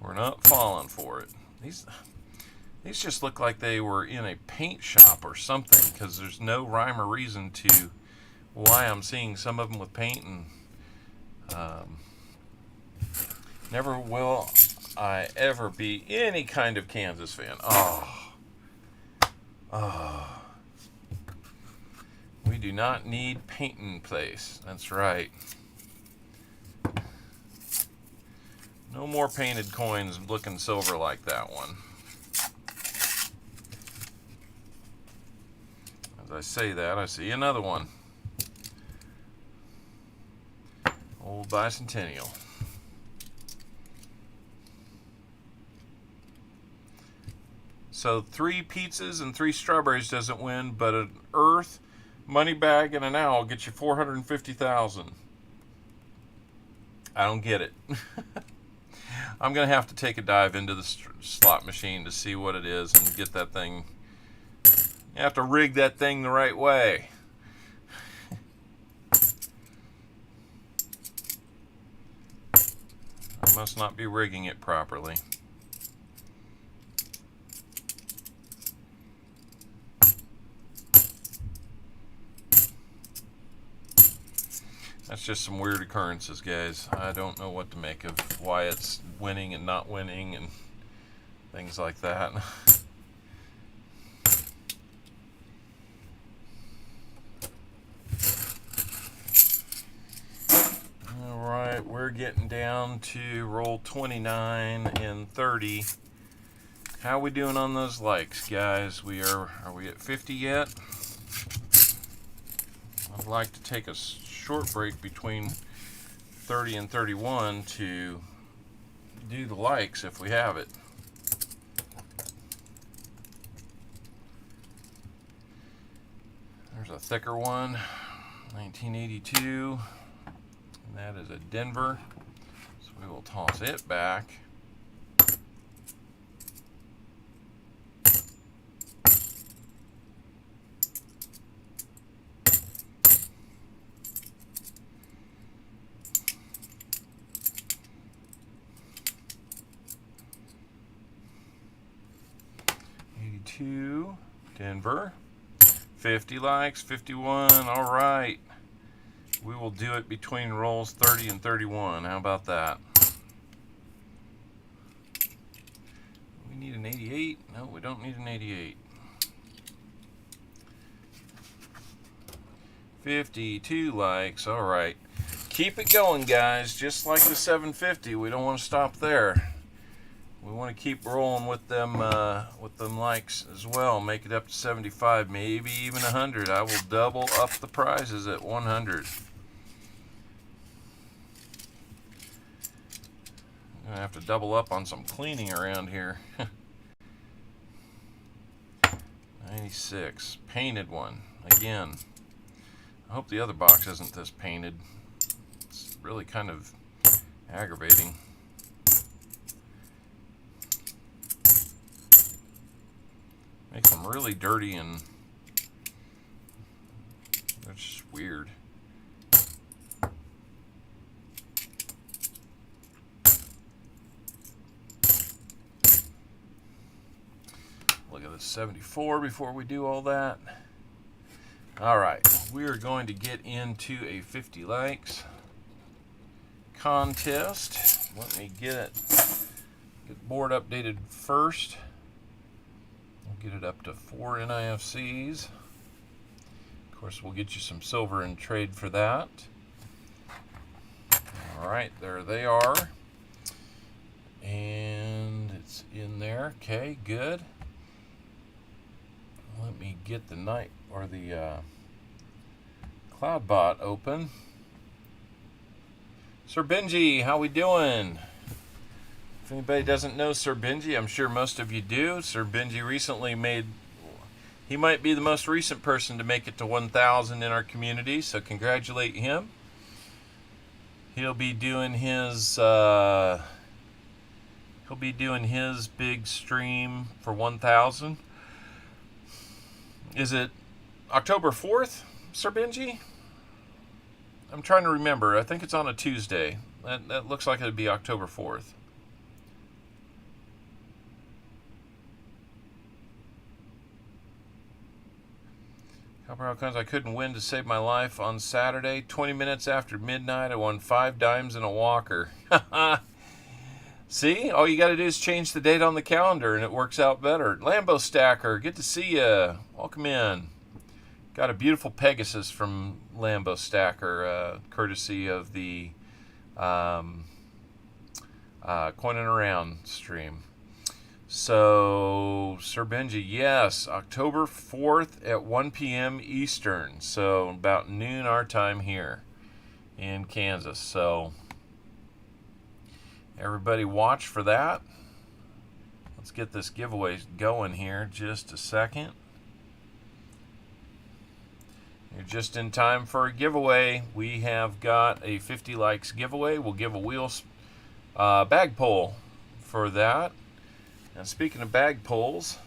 [SPEAKER 1] We're not falling for it. These just look like they were in a paint shop or something, because there's no rhyme or reason to why I'm seeing some of them with paint, and never will I ever be any kind of Kansas fan. We do not need paint in place. That's right. No more painted coins looking silver like that one. As I say that, I see another one. Old Bicentennial. So 3 pizzas and 3 strawberries doesn't win, but an earth, money bag, and an owl get you $450,000. I don't get it. I'm going to have to take a dive into the slot machine to see what it is and get that thing. You have to rig that thing the right way. I must not be rigging it properly. That's just some weird occurrences, guys. I don't know what to make of why it's winning and not winning and things like that. Alright, we're getting down to roll 29 and 30. How are we doing on those likes, guys? Are we at 50 yet? I'd like to take a short break between 30 and 31 to do the likes if we have it. There's a thicker one, 1982, and that is a Denver, so we will toss it back. 52, Denver. 50 likes, 51. All right. We will do it between rolls 30 and 31. How about that? We need an 88. No, we don't need an 88. 52 likes. All right. Keep it going, guys. Just like the 750. We don't want to stop there. We want to keep rolling with them likes as well. Make it up to 75, maybe even 100. I will double up the prizes at 100. I'm gonna have to double up on some cleaning around here. 96, painted one again. I hope the other box isn't this painted. It's really kind of aggravating. Makes them really dirty and they're just weird. Look at the 74 before we do all that. Alright, we are going to get into a 50 likes contest. Let me get board updated first. We'll get it up to 4 NIFCs. Of course, we'll get you some silver in trade for that. Alright, there they are. And it's in there. Okay, good. Let me get the night or the CloudBot open. Sir Benji, how we doing? If anybody doesn't know Sir Benji, I'm sure most of you do. Sir Benji recently he might be the most recent person to make it to 1,000 in our community, so congratulate him. He'll be doing his big stream for 1,000. Is it October 4th, Sir Benji? I'm trying to remember. I think it's on a Tuesday. That looks like it would be October 4th. CopperOwlCoins, I couldn't win to save my life on Saturday. 20 minutes after midnight, I won 5 dimes and a walker. See? All you got to do is change the date on the calendar and it works out better. Lambo Stacker, good to see you. Welcome in. Got a beautiful Pegasus from Lambo Stacker, courtesy of the Coin and Around stream. So, Sir Benji, yes, October 4th at 1 p.m. Eastern. So, about noon our time here in Kansas. So, everybody watch for that. Let's get this giveaway going here just a second. You're just in time for a giveaway. We have got a 50 likes giveaway. We'll give a wheel bag pull for that. And speaking of bag pulls,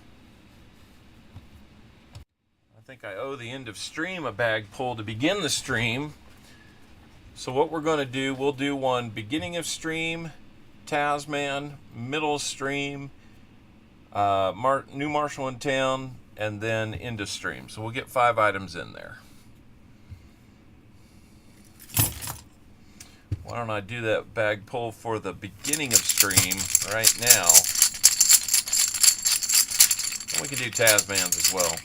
[SPEAKER 1] I think I owe the end of stream a bag pull to begin the stream. So what we're going to do, we'll do one beginning of stream, Tasman, middle stream, new Marshall in town, and then end of stream. So we'll get 5 items in there. Why don't I do that bag pull for the beginning of stream right now? And we can do Tasmans as well.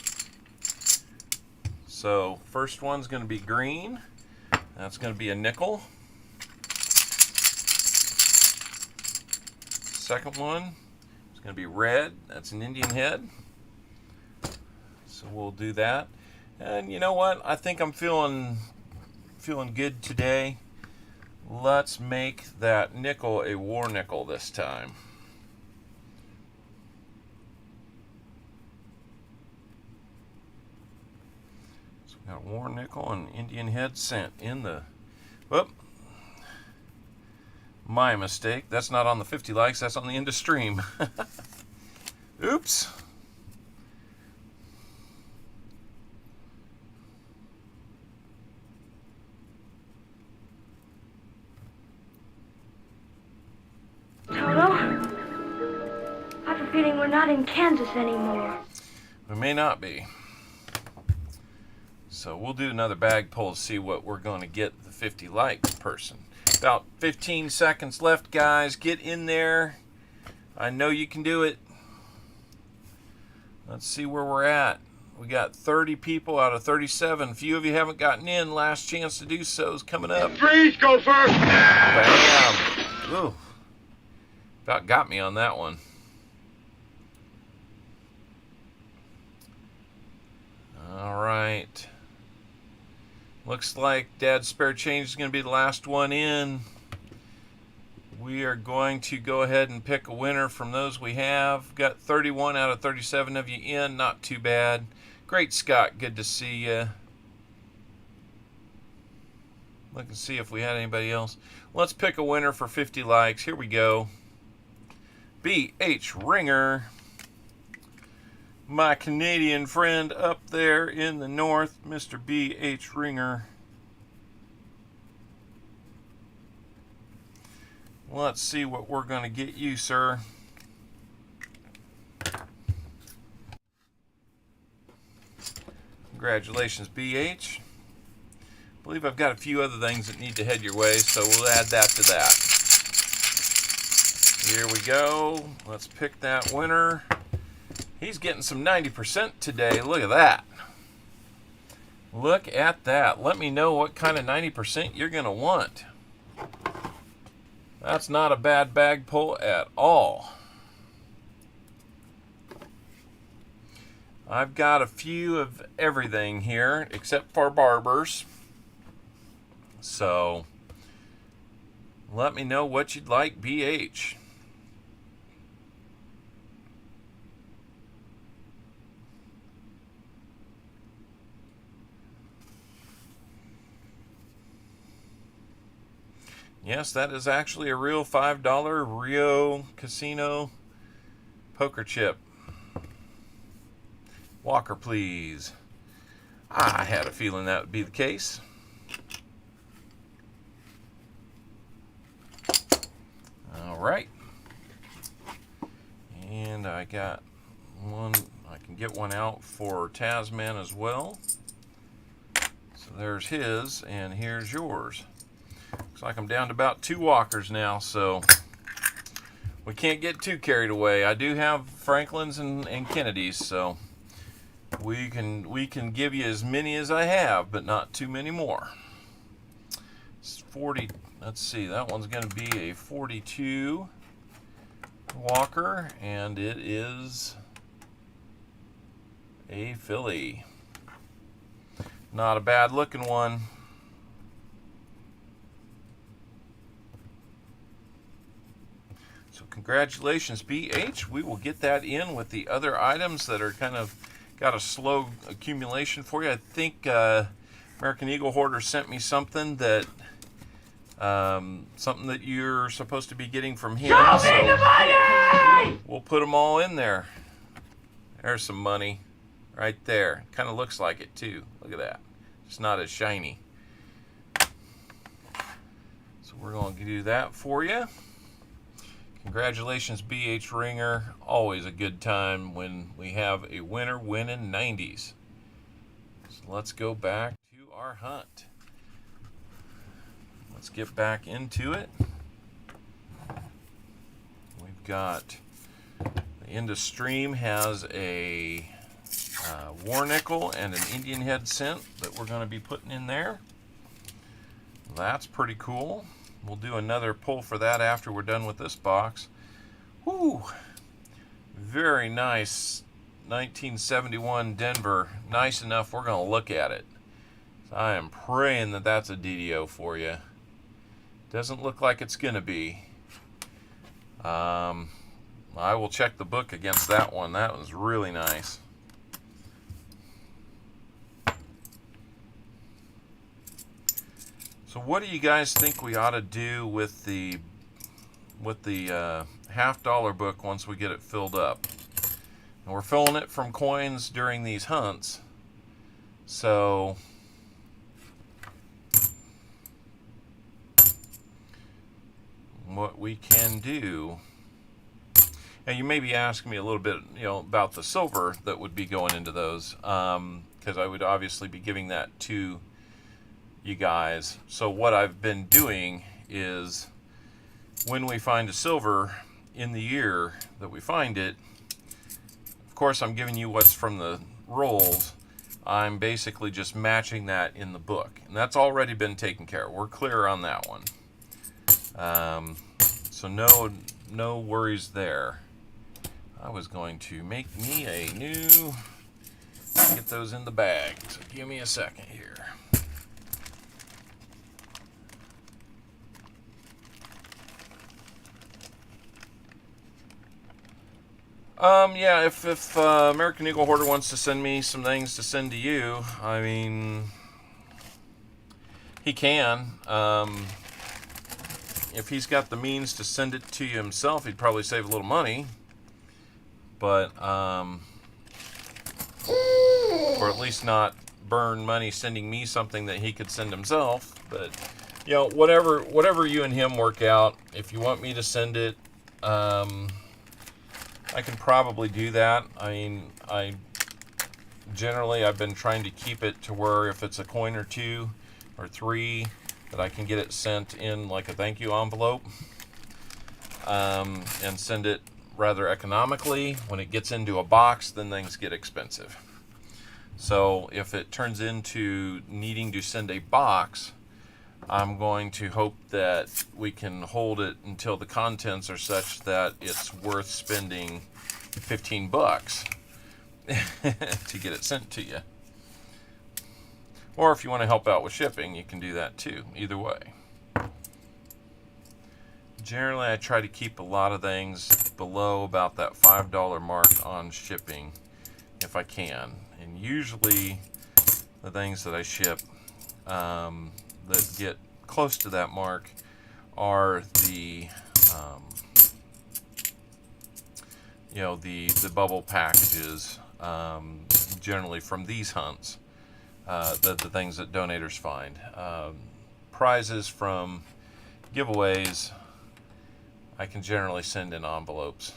[SPEAKER 1] So first one's going to be green. That's going to be a nickel. Second one is going to be red. That's an Indian head. So we'll do that. And you know what? I think I'm feeling good today. Let's make that nickel a war nickel this time. So we got war nickel and Indian head sent in the... Whoop. My mistake. That's not on the 50 likes. That's on the end of stream. Oops.
[SPEAKER 5] Toto, I have a feeling we're not in Kansas anymore.
[SPEAKER 1] We may not be. So we'll do another bag pull to see what we're going to get the 50 likes person. About 15 seconds left, guys. Get in there. I know you can do it. Let's see where we're at. We got 30 people out of 37. A few of you haven't gotten in. Last chance to do so is coming up.
[SPEAKER 3] Freeze, go first!
[SPEAKER 1] Bam! Ooh. About got me on that one. All right. Looks like Dad's Spare Change is going to be the last one in. We are going to go ahead and pick a winner from those we have. Got 31 out of 37 of you in. Not too bad. Great, Scott. Good to see you. Look and see if we had anybody else. Let's pick a winner for 50 likes. Here we go. B.H. Ringer. My Canadian friend up there in the north, Mr. B.H. Ringer. Let's see what we're going to get you, sir. Congratulations, BH. I believe I've got a few other things that need to head your way, so we'll add that to that. Here we go. Let's pick that winner. He's getting some 90% today. Look at that. Look at that. Let me know what kind of 90% you're going to want. That's not a bad bag pull at all. I've got a few of everything here except for barbers. So let me know what you'd like, BH. Yes, that is actually a real $5 Rio Casino poker chip. Walker, please. I had a feeling that would be the case. All right. And I got one. I can get one out for Tasman as well. So there's his, and here's yours. Looks like I'm down to about 2 walkers now, so we can't get too carried away. I do have Franklin's and Kennedy's, so we can give you as many as I have, but not too many more. It's 40. Let's see, that one's going to be a 42 walker, and it is a filly. Not a bad looking one. So congratulations, BH. We will get that in with the other items that are kind of got a slow accumulation for you. I think American Eagle Hoarder sent me something that you're supposed to be getting from him. So we'll put them all in there. There's some money right there. Kind of looks like it too. Look at that. It's not as shiny. So we're going to do that for you. Congratulations, BH Ringer. Always a good time when we have a winner winning 90s. So let's go back to our hunt. Let's get back into it. We've got the end of stream has a war nickel and an Indian head cent that we're going to be putting in there. That's pretty cool. We'll do another pull for that after we're done with this box. Woo! Very nice 1971 Denver. Nice enough we're going to look at it. So I am praying that that's a DDO for you. Doesn't look like it's going to be. I will check the book against that one. That was really nice. So what do you guys think we ought to do with the $50 book once we get it filled up? And we're filling it from coins during these hunts. So what we can do, Now you may be asking me a little bit, about the silver that would be going into those, because I would obviously be giving that to you guys. So what I've been doing is, when we find a silver in the year that we find it, of course I'm giving you what's from the rolls. I'm basically just matching that in the book, and that's already been taken care of. We're clear on that one. So no worries there. I was going to make me a new, get those in the bag, so give me a second here. Yeah, if American Eagle Hoarder wants to send me some things to send to you, I mean, he can. If he's got the means to send it to you himself, he'd probably save a little money. But, or at least not burn money sending me something that he could send himself. But, whatever you and him work out, if you want me to send it, I can probably do that. I mean, I've been trying to keep it to where if it's a coin or 2 or 3, that I can get it sent in like a thank you envelope, and send it rather economically. When it gets into a box, then things get expensive. So if it turns into needing to send a box, I'm going to hope that we can hold it until the contents are such that it's worth spending $15 to get it sent to you. Or if you want to help out with shipping, you can do that too. Either way. Generally, I try to keep a lot of things below about that $5 mark on shipping if I can. And usually the things that I ship that get close to that mark are the the bubble packages, generally from these hunts, the things that donators find. Prizes from giveaways I can generally send in envelopes.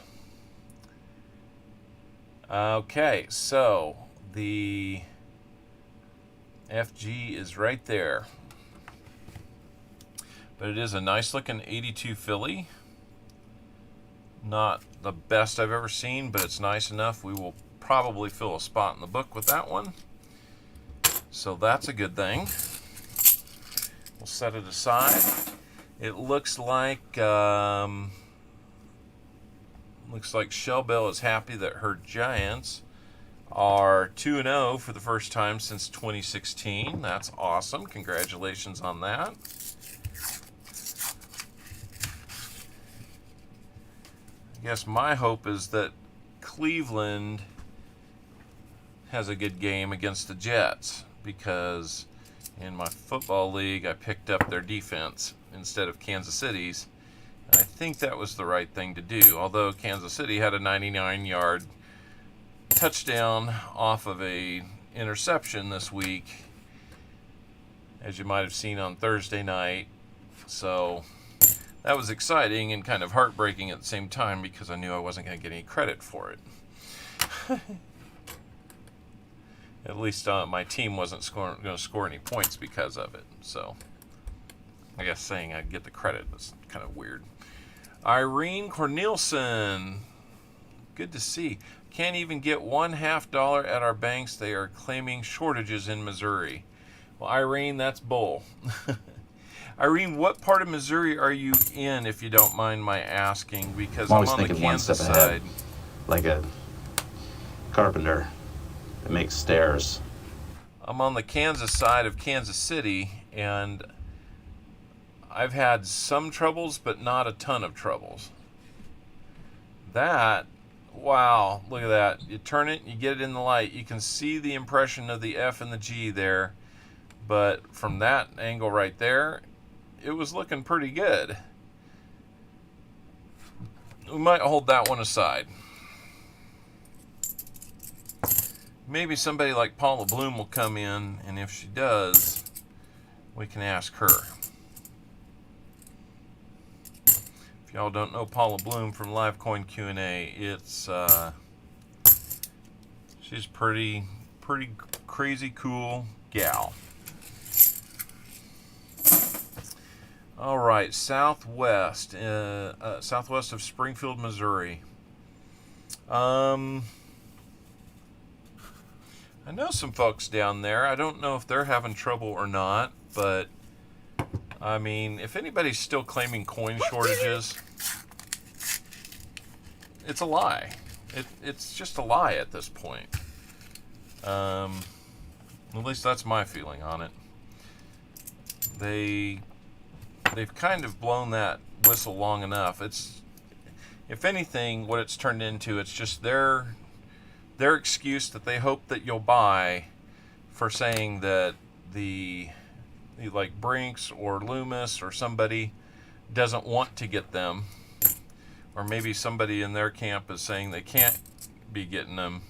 [SPEAKER 1] Okay, so the FG is right there. But it is a nice looking 82 Philly. Not the best I've ever seen, but it's nice enough. We will probably fill a spot in the book with that one. So that's a good thing. We'll set it aside. It looks like Shell Bell is happy that her Giants are 2-0 for the first time since 2016. That's awesome. Congratulations on that. I guess my hope is that Cleveland has a good game against the Jets, because in my football league I picked up their defense instead of Kansas City's. And I think that was the right thing to do, although Kansas City had a 99-yard touchdown off of a interception this week, as you might have seen on Thursday night. So that was exciting and kind of heartbreaking at the same time, because I knew I wasn't going to get any credit for it. At least my team wasn't going to score any points because of it. So I guess saying I'd get the credit is kind of weird. Irene Cornelison, good to see. Can't even get $0.50 at our banks. They are claiming shortages in Missouri. Well, Irene, that's bull. Irene, what part of Missouri are you in, if you don't mind my asking? Because I'm on the Kansas side.
[SPEAKER 7] Like a carpenter that makes stairs.
[SPEAKER 1] I'm on the Kansas side of Kansas City, and I've had some troubles, but not a ton of troubles. That, wow, look at that. You turn it, you get it in the light. You can see the impression of the F and the G there, but from that angle right there, it was looking pretty good. We might hold that one aside. Maybe somebody like Paula Bloom will come in, and if she does, we can ask her. If If y'all don't know Paula Bloom from Live Coin Q&A, it's she's pretty crazy cool gal. All right, southwest of Springfield, Missouri. I know some folks down there. I don't know if they're having trouble or not, but I mean, if anybody's still claiming coin shortages, it's a lie. It's just a lie at this point. At least that's my feeling on it. They've kind of blown that whistle long enough. It's, if anything, what it's turned into, it's just their excuse that they hope that you'll buy for saying that like Brinks or Loomis or somebody doesn't want to get them, or maybe somebody in their camp is saying they can't be getting them.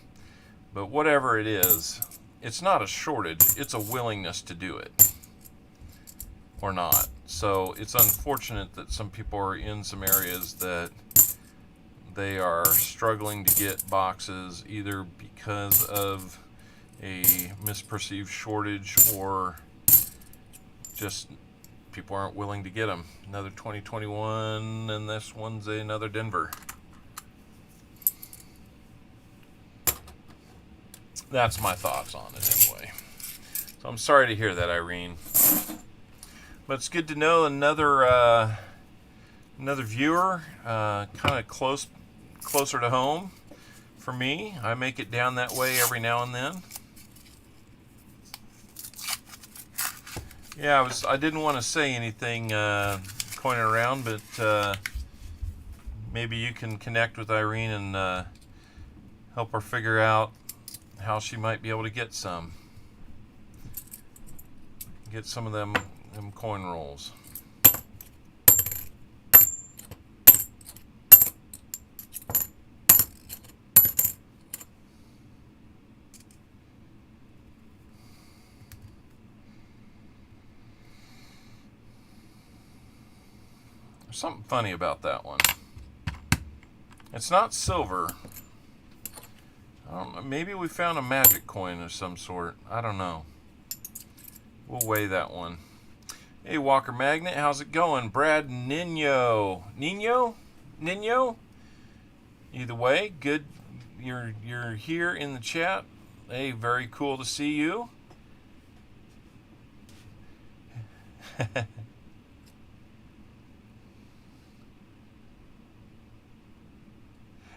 [SPEAKER 1] But whatever it is, it's not a shortage, it's a willingness to do it or not. So it's unfortunate that some people are in some areas that they are struggling to get boxes, either because of a misperceived shortage or just people aren't willing to get them. Another 2021, and this one's another Denver. That's my thoughts on it anyway. So I'm sorry to hear that, Irene. But it's good to know another viewer, kind of closer to home for me. I make it down that way every now and then. Yeah, I didn't want to say anything coining around, but maybe you can connect with Irene and help her figure out how she might be able to get some of them coin rolls. There's something funny about that one. It's not silver. I don't know, maybe we found a magic coin of some sort. I don't know. We'll weigh that one. Hey, Walker Magnet, how's it going? Brad Nino. Either way, good. You're here in the chat. Hey, very cool to see you.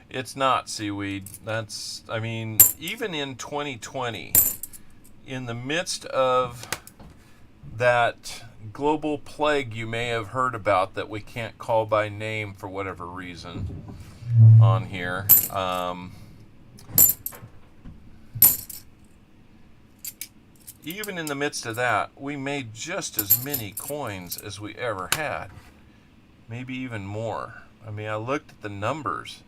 [SPEAKER 1] It's not seaweed. I mean, even in 2020, in the midst of that global plague you may have heard about that we can't call by name for whatever reason on here, even in the midst of that, we made just as many coins as we ever had. Maybe even more. I mean, I looked at the numbers.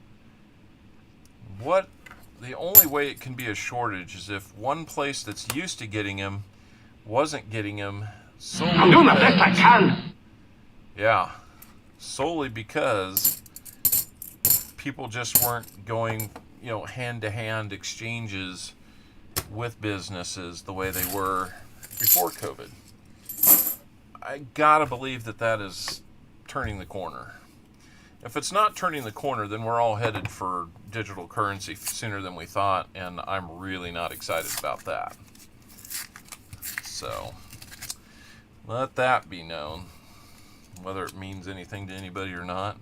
[SPEAKER 1] The only way it can be a shortage is if one place that's used to getting them wasn't getting them solely
[SPEAKER 3] I'm doing the best I can.
[SPEAKER 1] Yeah, solely because people just weren't going, hand-to-hand exchanges with businesses the way they were before COVID. I gotta believe that is turning the corner. If it's not turning the corner, then we're all headed for digital currency sooner than we thought, and I'm really not excited about that. So, let that be known, whether it means anything to anybody or not.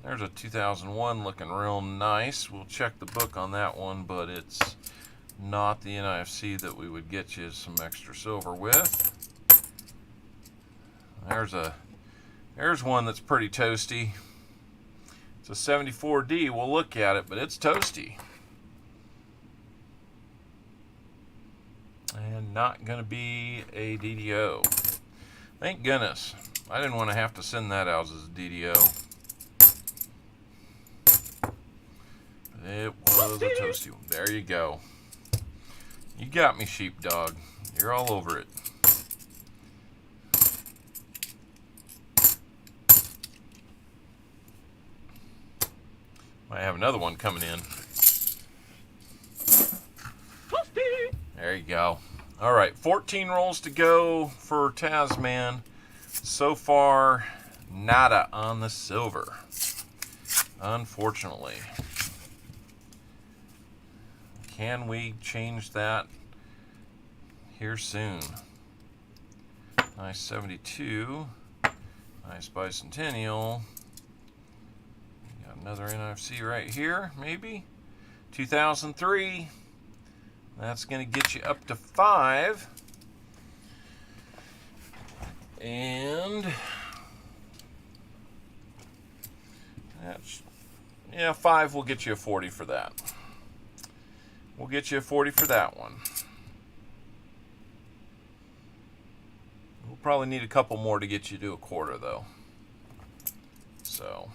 [SPEAKER 1] There's a 2001 looking real nice. We'll check the book on that one, but it's not the NIFC that we would get you some extra silver with. There's one that's pretty toasty. It's a 74D. We'll look at it, but it's toasty. And not going to be a DDO. Thank goodness. I didn't want to have to send that out as a DDO. It was a toasty one. There you go. You got me, sheepdog. You're all over it. Might have another one coming in. There you go. All right, 14 rolls to go for Tasman. So far, nada on the silver, unfortunately. Can we change that here soon? Nice 72. Nice bicentennial. Got another NFC right here, maybe. 2003. That's going to get you up to 5. And that's, yeah, 5 will get you a 40 for that. We'll get you a 40 for that one. We'll probably need a couple more to get you to a quarter, though. So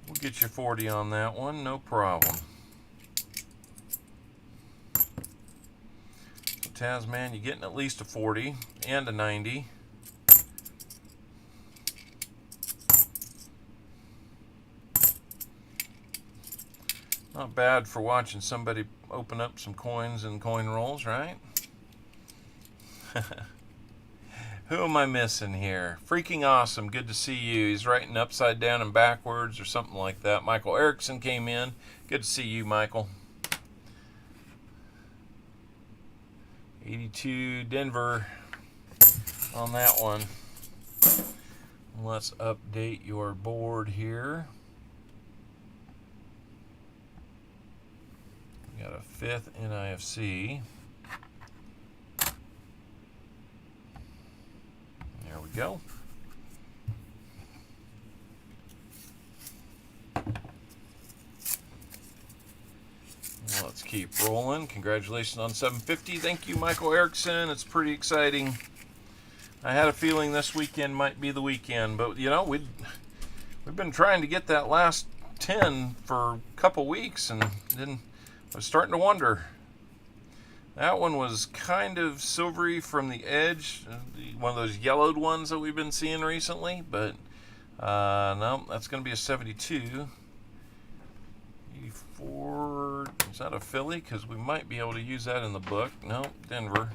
[SPEAKER 1] we'll get you 40 on that one, no problem. So Tasman, you're getting at least a 40 and a 90. Not bad for watching somebody open up some coins and coin rolls, right? Who am I missing here? Freaking awesome. Good to see you. He's writing upside down and backwards or something like that. Michael Erickson came in. Good to see you, Michael. 82 Denver on that one. Let's update your board here. We got a 5th NIFC. There we go. Let's keep rolling. Congratulations on 750. Thank you, Michael Erickson. It's pretty exciting. I had a feeling this weekend might be the weekend, but you know, we've been trying to get that last 10 for a couple weeks, and then I was starting to wonder. That one was kind of silvery from the edge, one of those yellowed ones that we've been seeing recently, but no, that's going to be a 72. 84, is that a Philly? Because we might be able to use that in the book. No, Denver.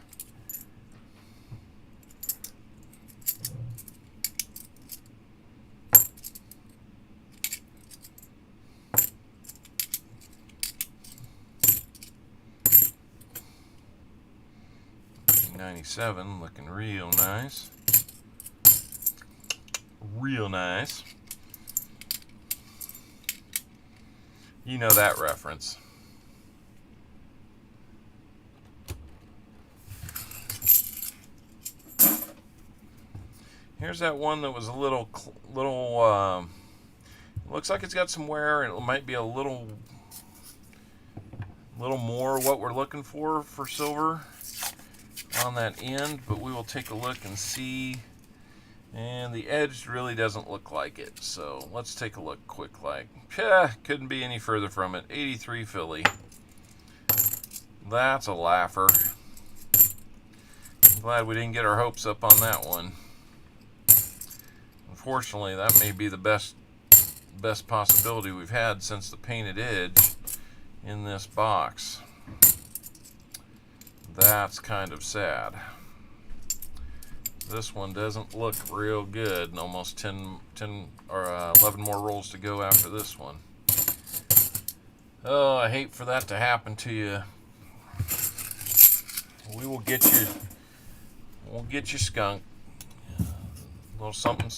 [SPEAKER 1] '97, looking real nice. Real nice. You know that reference. Here's that one that was a little looks like it's got some wear, and it might be a little more what we're looking for silver on that end, but we will take a look and see. And the edge really doesn't look like it, so let's take a look quick. Like, couldn't be any further from it. 83 Philly. That's a laugher. I'm glad we didn't get our hopes up on that one. Unfortunately, that may be the best possibility we've had since the painted edge in this box. That's kind of sad. This one doesn't look real good, and almost 10 or 11 more rolls to go after this one. Oh, I hate for that to happen to you. We will get you. We'll get you skunk. A little something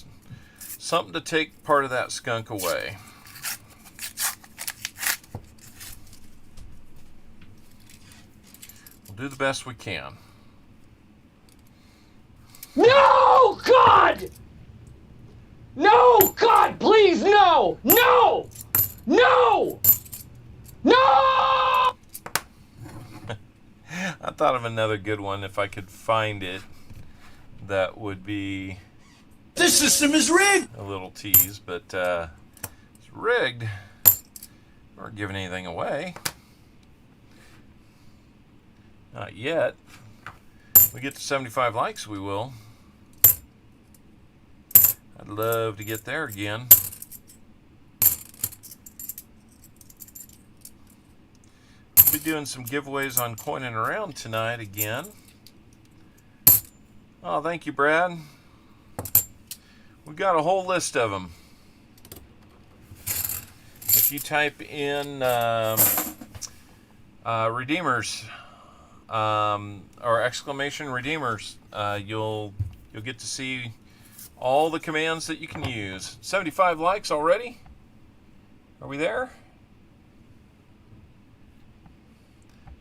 [SPEAKER 1] to take part of that skunk away. We'll do the best we can.
[SPEAKER 2] No, God! No, God, please, no! No! No! No!
[SPEAKER 1] I thought of another good one if I could find it. That would be...
[SPEAKER 2] This system is rigged!
[SPEAKER 1] A little tease, but it's rigged. We aren't giving anything away. Not yet. We get to 75 likes, we will. I'd love to get there again. Be doing some giveaways on Coining Around tonight again. Oh, thank you, Brad. We've got a whole list of them. If you type in redeemers or exclamation redeemers, you'll get to see all the commands that you can use. 75 likes already. Are we there?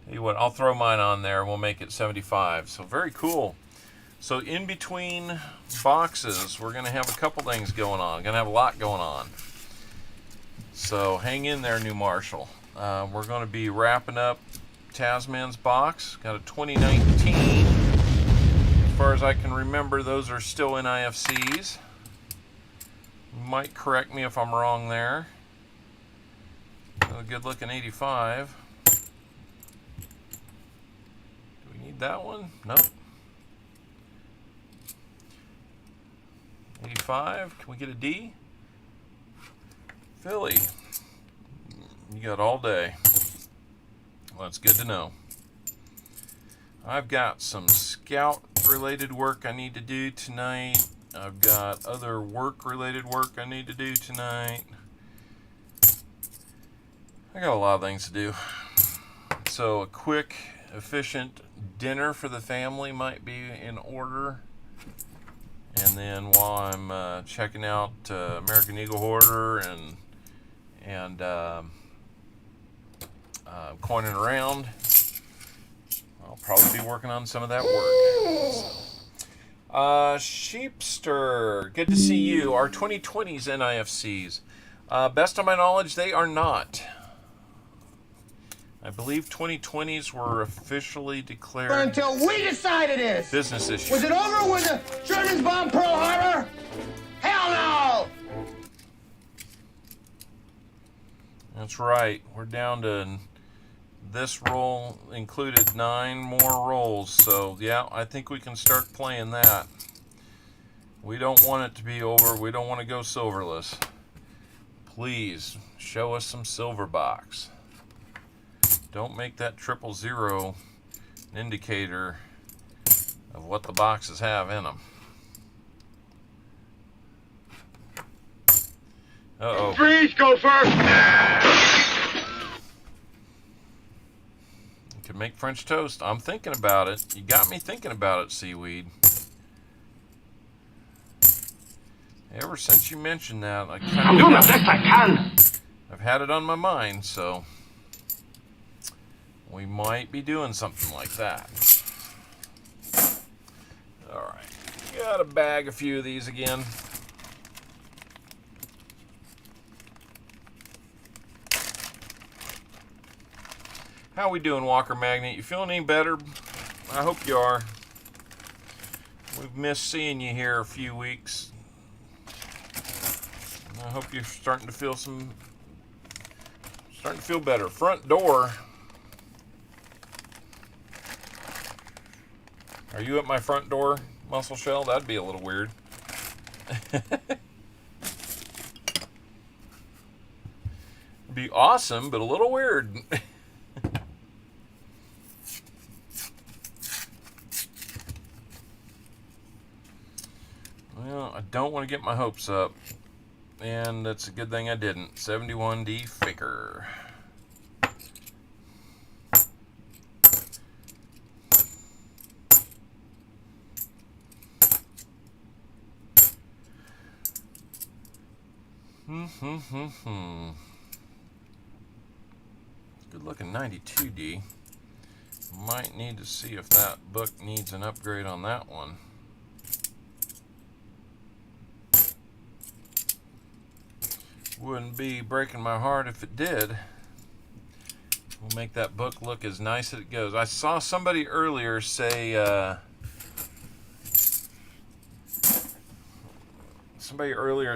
[SPEAKER 1] Tell you what, I'll throw mine on there. We'll make it 75. So very cool. So in between boxes, we're going to have a couple things going on. Going to have a lot going on. So hang in there, New Marshall. We're going to be wrapping up Tasman's box. Got a 2019. As far as I can remember, those are still NIFCs. You might correct me if I'm wrong there. A good looking 85. Do we need that one? Nope. 85. Can we get a D? Philly. You got all day. Well, that's good to know. I've got some scout related work I need to do tonight. I've got other work related work I need to do tonight. I got a lot of things to do. So a quick, efficient dinner for the family might be in order. And then while I'm checking out American Eagle Hoarder and coining around, I'll probably be working on some of that work. Sheepster, good to see you. Our 2020s NIFCs. Best of my knowledge, they are not. I believe 2020s were officially declared
[SPEAKER 2] Until we decide it is.
[SPEAKER 1] business issues.
[SPEAKER 2] Was it over when the Germans bombed Pearl Harbor? Hell no!
[SPEAKER 1] That's right. We're down to this roll included 9 more rolls. So yeah, I think we can start playing that. We don't want it to be over. We don't want to go silverless. Please show us some silver box. Don't make that 000 an indicator of what the boxes have in them. Uh-oh.
[SPEAKER 3] Freeze, Gopher!
[SPEAKER 1] You can make French toast. I'm thinking about it. You got me thinking about it, Seaweed. Ever since you mentioned that,
[SPEAKER 3] I'm doing the best I can.
[SPEAKER 1] I've had it on my mind, so we might be doing something like that. Alright, gotta bag a few of these again. How we doing, Walker Magnet? You feeling any better? I hope you are. We've missed seeing you here a few weeks. I hope you're starting to feel better. Front door. Are you at my front door, Muscle Shell? That'd be a little weird. Be awesome, but a little weird. Well, I don't want to get my hopes up. And that's a good thing I didn't. 71D Faker. Good looking 92D. Might need to see if that book needs an upgrade on that one. Wouldn't be breaking my heart if it did. We'll make that book look as nice as it goes. I saw somebody earlier say,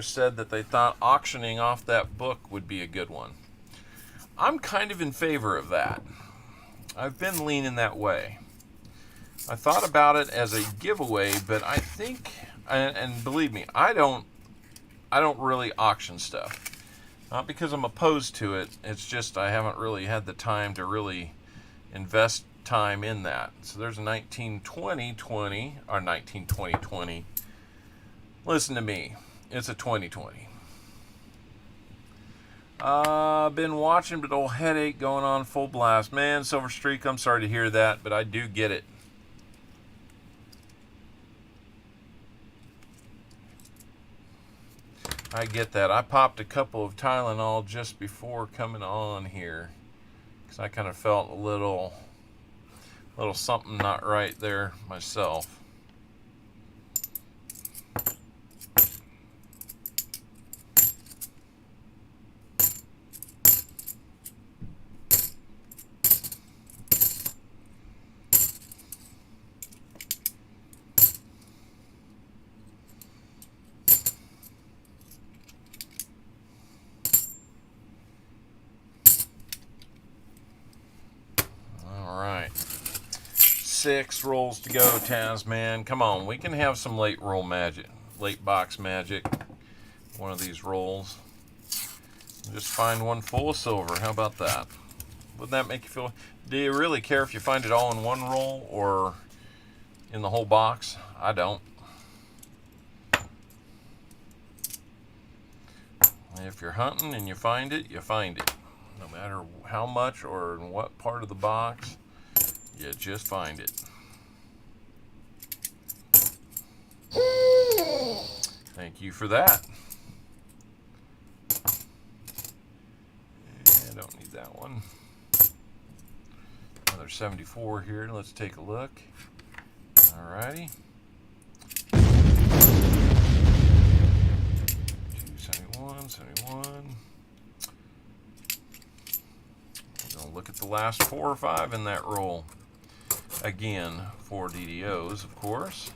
[SPEAKER 1] said that they thought auctioning off that book would be a good one. I'm kind of in favor of that. I've been leaning that way. I thought about it as a giveaway, but I think, and believe me, I don't really auction stuff. Not because I'm opposed to it. It's just I haven't really had the time to really invest time in that. So there's a 1920-20 or 1920-20. Listen to me, it's a 2020. Been watching, but old headache going on full blast. Man, Silver Streak, I'm sorry to hear that, but I do get it. I get that. I popped a couple of Tylenol just before coming on here because I kind of felt a little something not right there myself. Alright. 6 rolls to go, Tasman. Come on, we can have some late roll magic. Late box magic. One of these rolls. Just find one full of silver. How about that? Wouldn't that make you feel... Do you really care if you find it all in one roll or in the whole box? I don't. If you're hunting and you find it, you find it. No matter how much or in what part of the box, you just find it. Thank you for that. I don't need that one. Another 74 here. Let's take a look. Alrighty. 71, 71. We're going to look at the last 4 or 5 in that roll. Again, 4 DDOs, of course.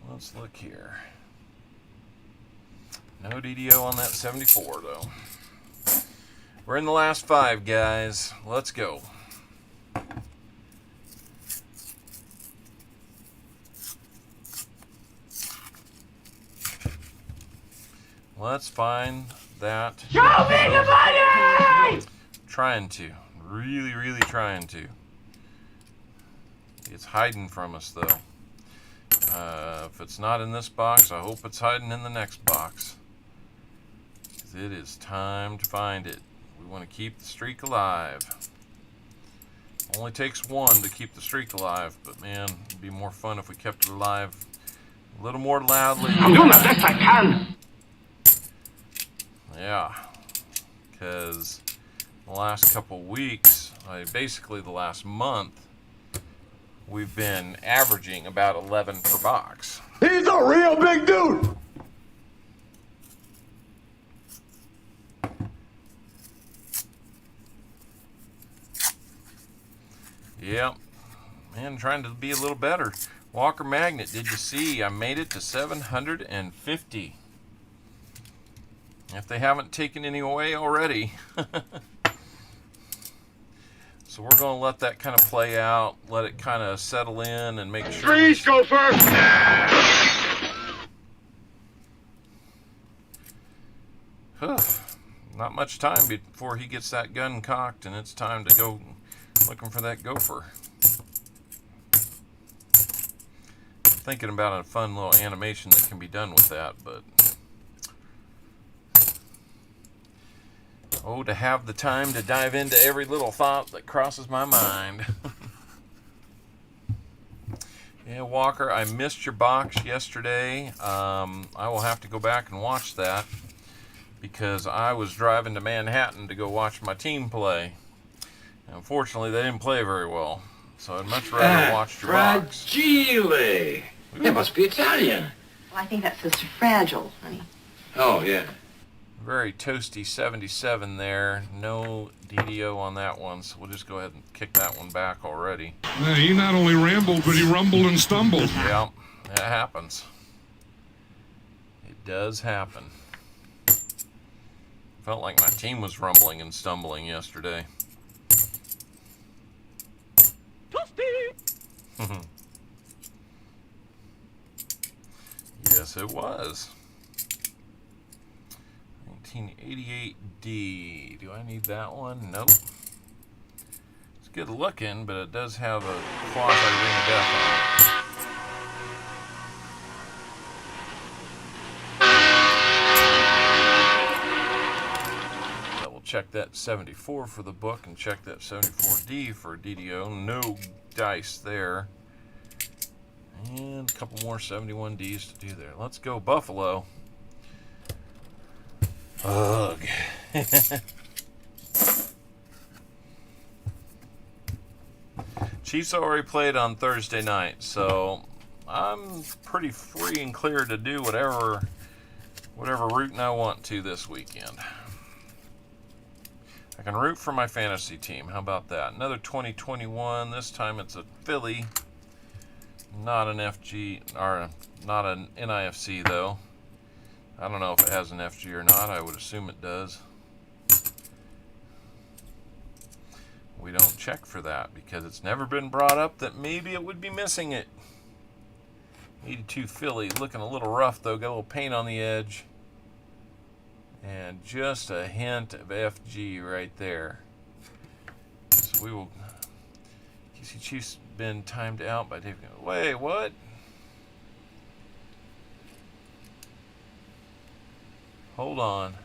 [SPEAKER 1] Let's look here. No DDO on that 74, though. We're in the last 5, guys. Let's go. Let's find that.
[SPEAKER 3] Show me the money!
[SPEAKER 1] Trying to. Really, really trying to. It's hiding from us, though. If it's not in this box, I hope it's hiding in the next box. 'Cause it is time to find it. We want to keep the streak alive. Only takes 1 to keep the streak alive, but man, it'd be more fun if we kept it alive a little more loudly.
[SPEAKER 3] I'm doing the best I can.
[SPEAKER 1] Yeah, because the last couple weeks, basically the last month, we've been averaging about 11 per box.
[SPEAKER 2] He's a real big dude.
[SPEAKER 1] Yep, man, trying to be a little better. Walker Magnet, did you see? I made it to 750. If they haven't taken any away already. So we're going to let that kind of play out, let it kind of settle in and make sure.
[SPEAKER 3] Please go first.
[SPEAKER 1] Not much time before he gets that gun cocked and it's time to go looking for that gopher. Thinking about a fun little animation that can be done with that, but oh, to have the time to dive into every little thought that crosses my mind. Yeah, Walker, I missed your box yesterday. I will have to go back and watch that because I was driving to Manhattan to go watch my team play. And unfortunately, they didn't play very well. So I'd much rather watch your box.
[SPEAKER 3] Fragile. It must be Italian.
[SPEAKER 4] Well, I think that says fragile, honey.
[SPEAKER 3] Oh, yeah.
[SPEAKER 1] Very toasty 77 there. No DDO on that one, so we'll just go ahead and kick that one back already.
[SPEAKER 6] He not only rambled, but he rumbled and stumbled.
[SPEAKER 1] Yeah, that happens. It does happen. Felt like my team was rumbling and stumbling yesterday. Yes, it was. 1988D. Do I need that one? Nope. It's good looking, but it does have a quasi ring of death on it. Check that 74 for the book and check that 74D for DDO. No dice there. And a couple more 71Ds to do there. Let's go Buffalo. Ugh. Chiefs already played on Thursday night, so I'm pretty free and clear to do whatever rooting I want to this weekend. I can root for my fantasy team. How about that? Another 2021. This time it's a Philly. Not an FG, or not an NIFC though. I don't know if it has an FG or not. I would assume it does. We don't check for that because it's never been brought up that maybe it would be missing it. 82 Philly. Looking a little rough though. Got a little paint on the edge. And just a hint of FG right there. So we will. KC Chiefs been timed out by David. Wait, what? Hold on.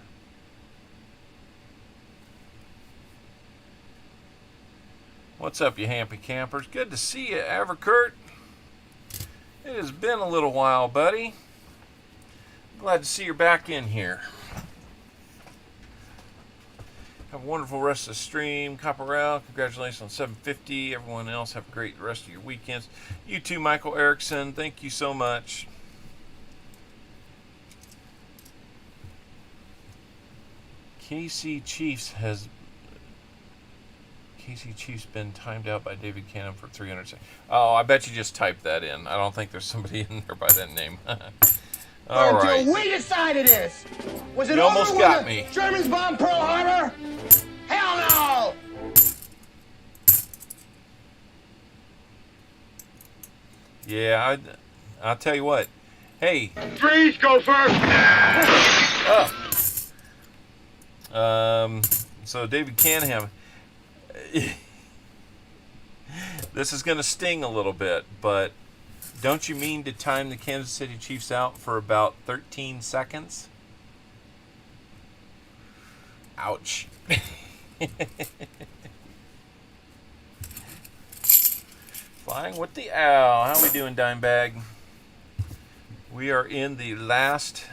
[SPEAKER 1] What's up, you happy campers? Good to see you, Averkurt. It has been a little while, buddy. Glad to see you're back in here. Have a wonderful rest of the stream. CopperOwl, congratulations on 750. Everyone else, have a great rest of your weekends. You too, Michael Erickson. Thank you so much. KC Chiefs been timed out by David Cannon for 300 seconds. Oh, I bet you just typed that in. I don't think there's somebody in there by that name. All right.
[SPEAKER 2] Until we decided this. Was it
[SPEAKER 1] You almost
[SPEAKER 2] over
[SPEAKER 1] got
[SPEAKER 2] when
[SPEAKER 1] me.
[SPEAKER 2] the Germans bombed Pearl Harbor? Hell no!
[SPEAKER 1] Yeah, I'll tell you what. Hey.
[SPEAKER 3] Freeze, go first!
[SPEAKER 1] So David Canham. This is going to sting a little bit, but don't you mean to time the Kansas City Chiefs out for about 13 seconds? Ouch. Flying with the owl. How we doing, Dimebag? We are in the last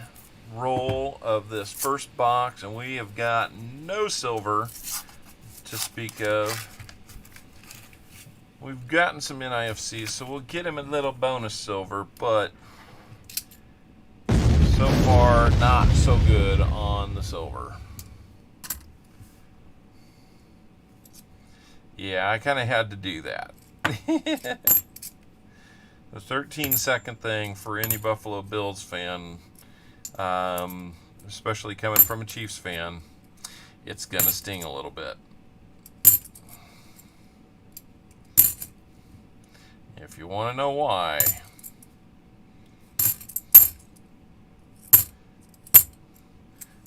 [SPEAKER 1] roll of this first box, and we have got no silver to speak of. We've gotten some NIFCs, so we'll get him a little bonus silver, but so far not so good on the silver. Yeah, I kind of had to do that. The 13-second thing for any Buffalo Bills fan, especially coming from a Chiefs fan, it's going to sting a little bit. If you want to know why,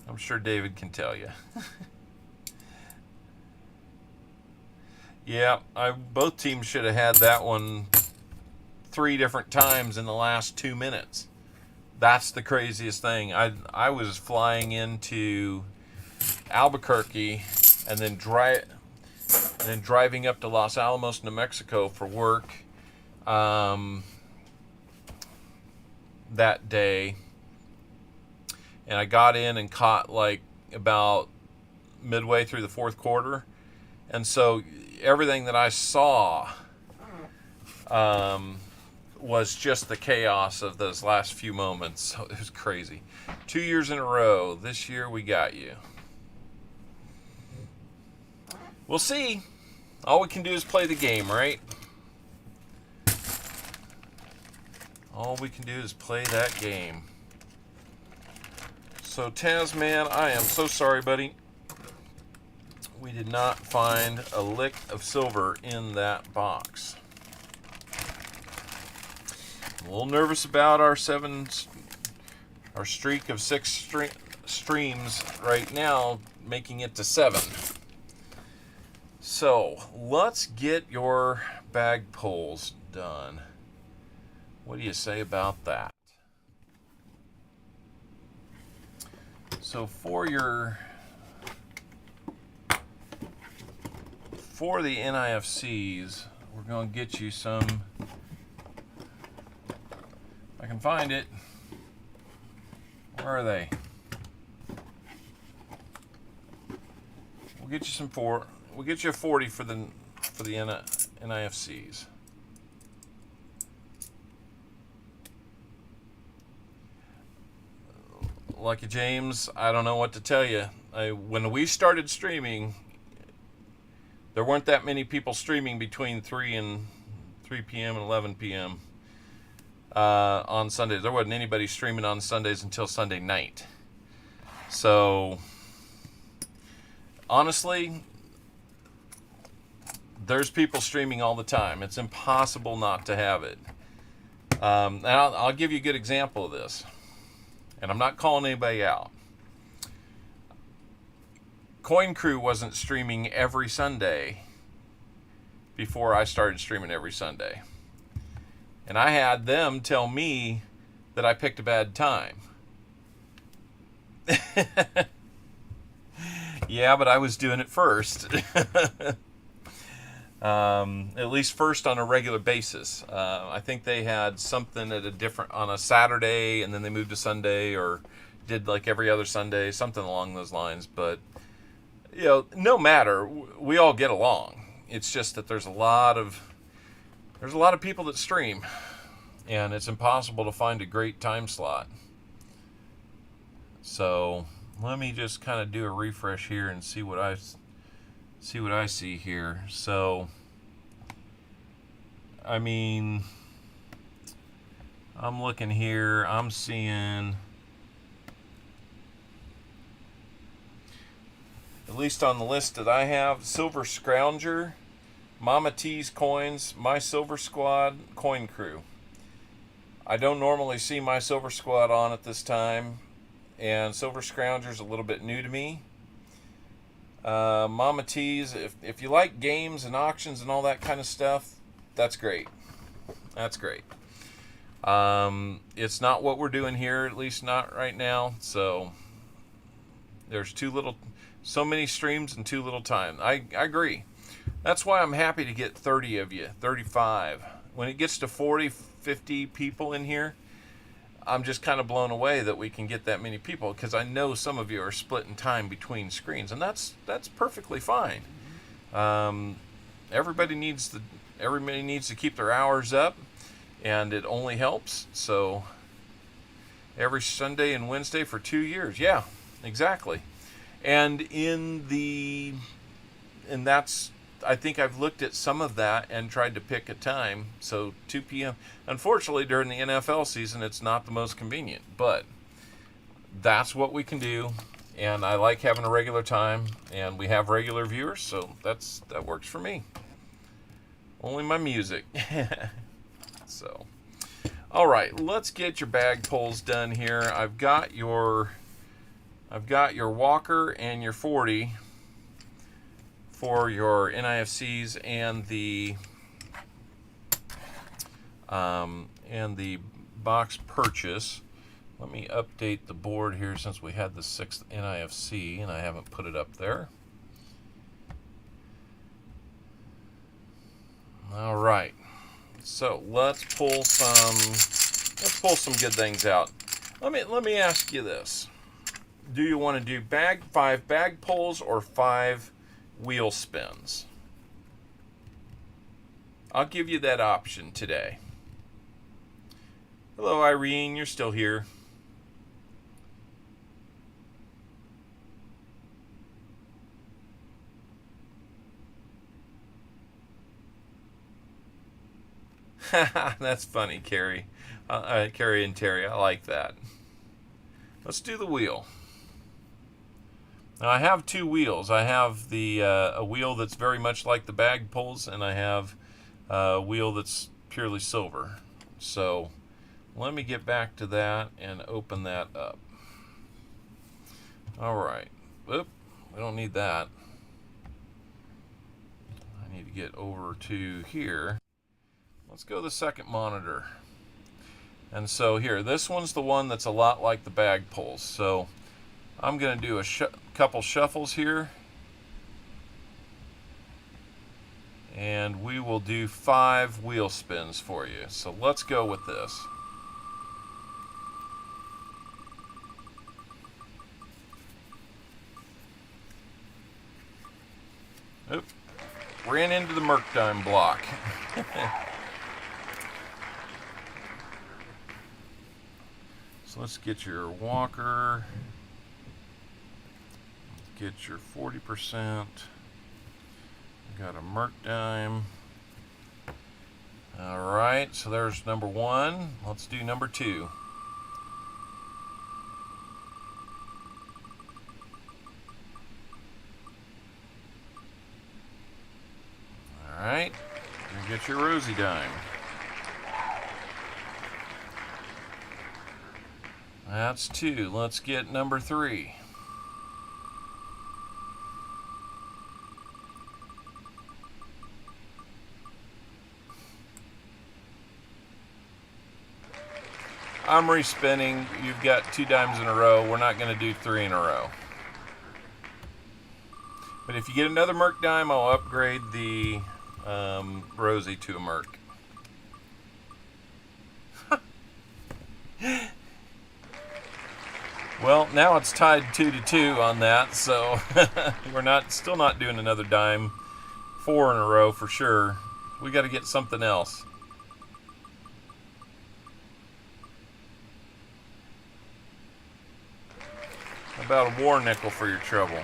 [SPEAKER 1] I'm sure David can tell you. Yeah, both teams should have had that one 3 different times in the last 2 minutes. That's the craziest thing. I was flying into Albuquerque and then driving up to Los Alamos, New Mexico for work that day, and I got in and caught like about midway through the fourth quarter, and so everything that I saw was just the chaos of those last few moments. So it was crazy. 2 years in a row. This year we got you. We'll see. All we can do is play the game, right? All we can do is play that game. So Tasman, I am so sorry, buddy. We did not find a lick of silver in that box. I'm a little nervous about our streak of streams right now, making it to 7. So let's get your bag pulls done. What do you say about that? So for the NIFCs, we're going to get you some, if I can find it. Where are they? We'll get you we'll get you a 40 for the NIFCs. Lucky James, I don't know what to tell you. When we started streaming, there weren't that many people streaming between 3 p.m. and 11 p.m. On Sundays. There wasn't anybody streaming on Sundays until Sunday night. So, honestly, there's people streaming all the time. It's impossible not to have it. Now, I'll give you a good example of this. And I'm not calling anybody out. Coin Crew wasn't streaming every Sunday before I started streaming every Sunday. And I had them tell me that I picked a bad time. Yeah, but I was doing it first. At least first on a regular basis. I think they had something on a Saturday, and then they moved to Sunday, or did like every other Sunday, something along those lines. But no matter, we all get along. It's just that there's a lot of people that stream, and it's impossible to find a great time slot. So let me just kind of do a refresh here and see what I see here. So, I mean, I'm looking here. I'm seeing, at least on the list that I have, Silver Scrounger, Mama T's Coins, My Silver Squad, Coin Crew. I don't normally see My Silver Squad on at this time, and Silver Scrounger's a little bit new to me. Mama T's, if you like games and auctions and all that kind of stuff, that's great. That's great. It's not what we're doing here, at least not right now. So there's so many streams and too little time. I agree. That's why I'm happy to get 30 of you, 35. When it gets to 40, 50 people in here, I'm just kind of blown away that we can get that many people, because I know some of you are splitting time between screens, and that's perfectly fine. Everybody needs to keep their hours up, and it only helps. So every Sunday and Wednesday for 2 years, yeah, exactly. And that's, I think I've looked at some of that and tried to pick a time. So 2 p.m. Unfortunately, during the NFL season, it's not the most convenient, but that's what we can do. And I like having a regular time, and we have regular viewers, so that works for me. Only my music. So, all right, let's get your bag pulls done here. I've got your Walker and your 40 for your NIFCs and the box purchase. Let me update the board here since we had the 6th NIFC and I haven't put it up there. All right, so let's pull some good things out. Let me ask you this: do you want to do 5 bag pulls or 5 wheel spins? I'll give you that option today. Hello, Irene, you're still here. That's funny, Carrie. Carrie and Terry, I like that. Let's do the wheel. Now I have 2 wheels. I have a wheel that's very much like the bag pulls, and I have a wheel that's purely silver. So let me get back to that and open that up. Alright. Oop, we don't need that. I need to get over to here. Let's go to the second monitor. And so here, this one's the one that's a lot like the bag pulls. So I'm going to do a couple shuffles here. And we will do 5 wheel spins for you. So let's go with this. Oop. Ran into the Merc Dime block. So let's get your walker. Get your 40%. Got a Merc Dime. Alright, so there's number 1. Let's do number 2. Alright, you get your Rosie Dime. That's 2. Let's get number 3. I'm respinning. You've got 2 dimes in a row. We're not going to do 3 in a row. But if you get another Merc Dime, I'll upgrade the Rosie to a Merc. Well, now it's tied 2-2 on that, so we're still not doing another dime 4 in a row for sure. We got to get something else. How about a war nickel for your trouble?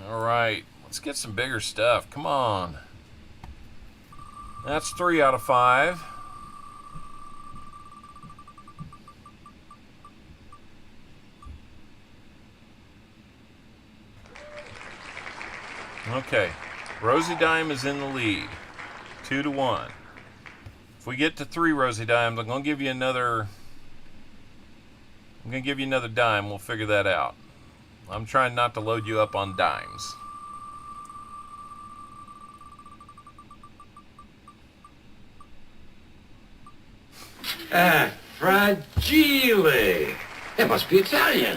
[SPEAKER 1] All right, let's get some bigger stuff. Come on. That's 3 out of 5. Okay, Rosie Dime is in the lead, 2-1. If we get to 3 Rosie Dimes, I'm gonna give you another dime. We'll figure that out. I'm trying not to load you up on dimes.
[SPEAKER 3] Ah, fragile. It must be Italian.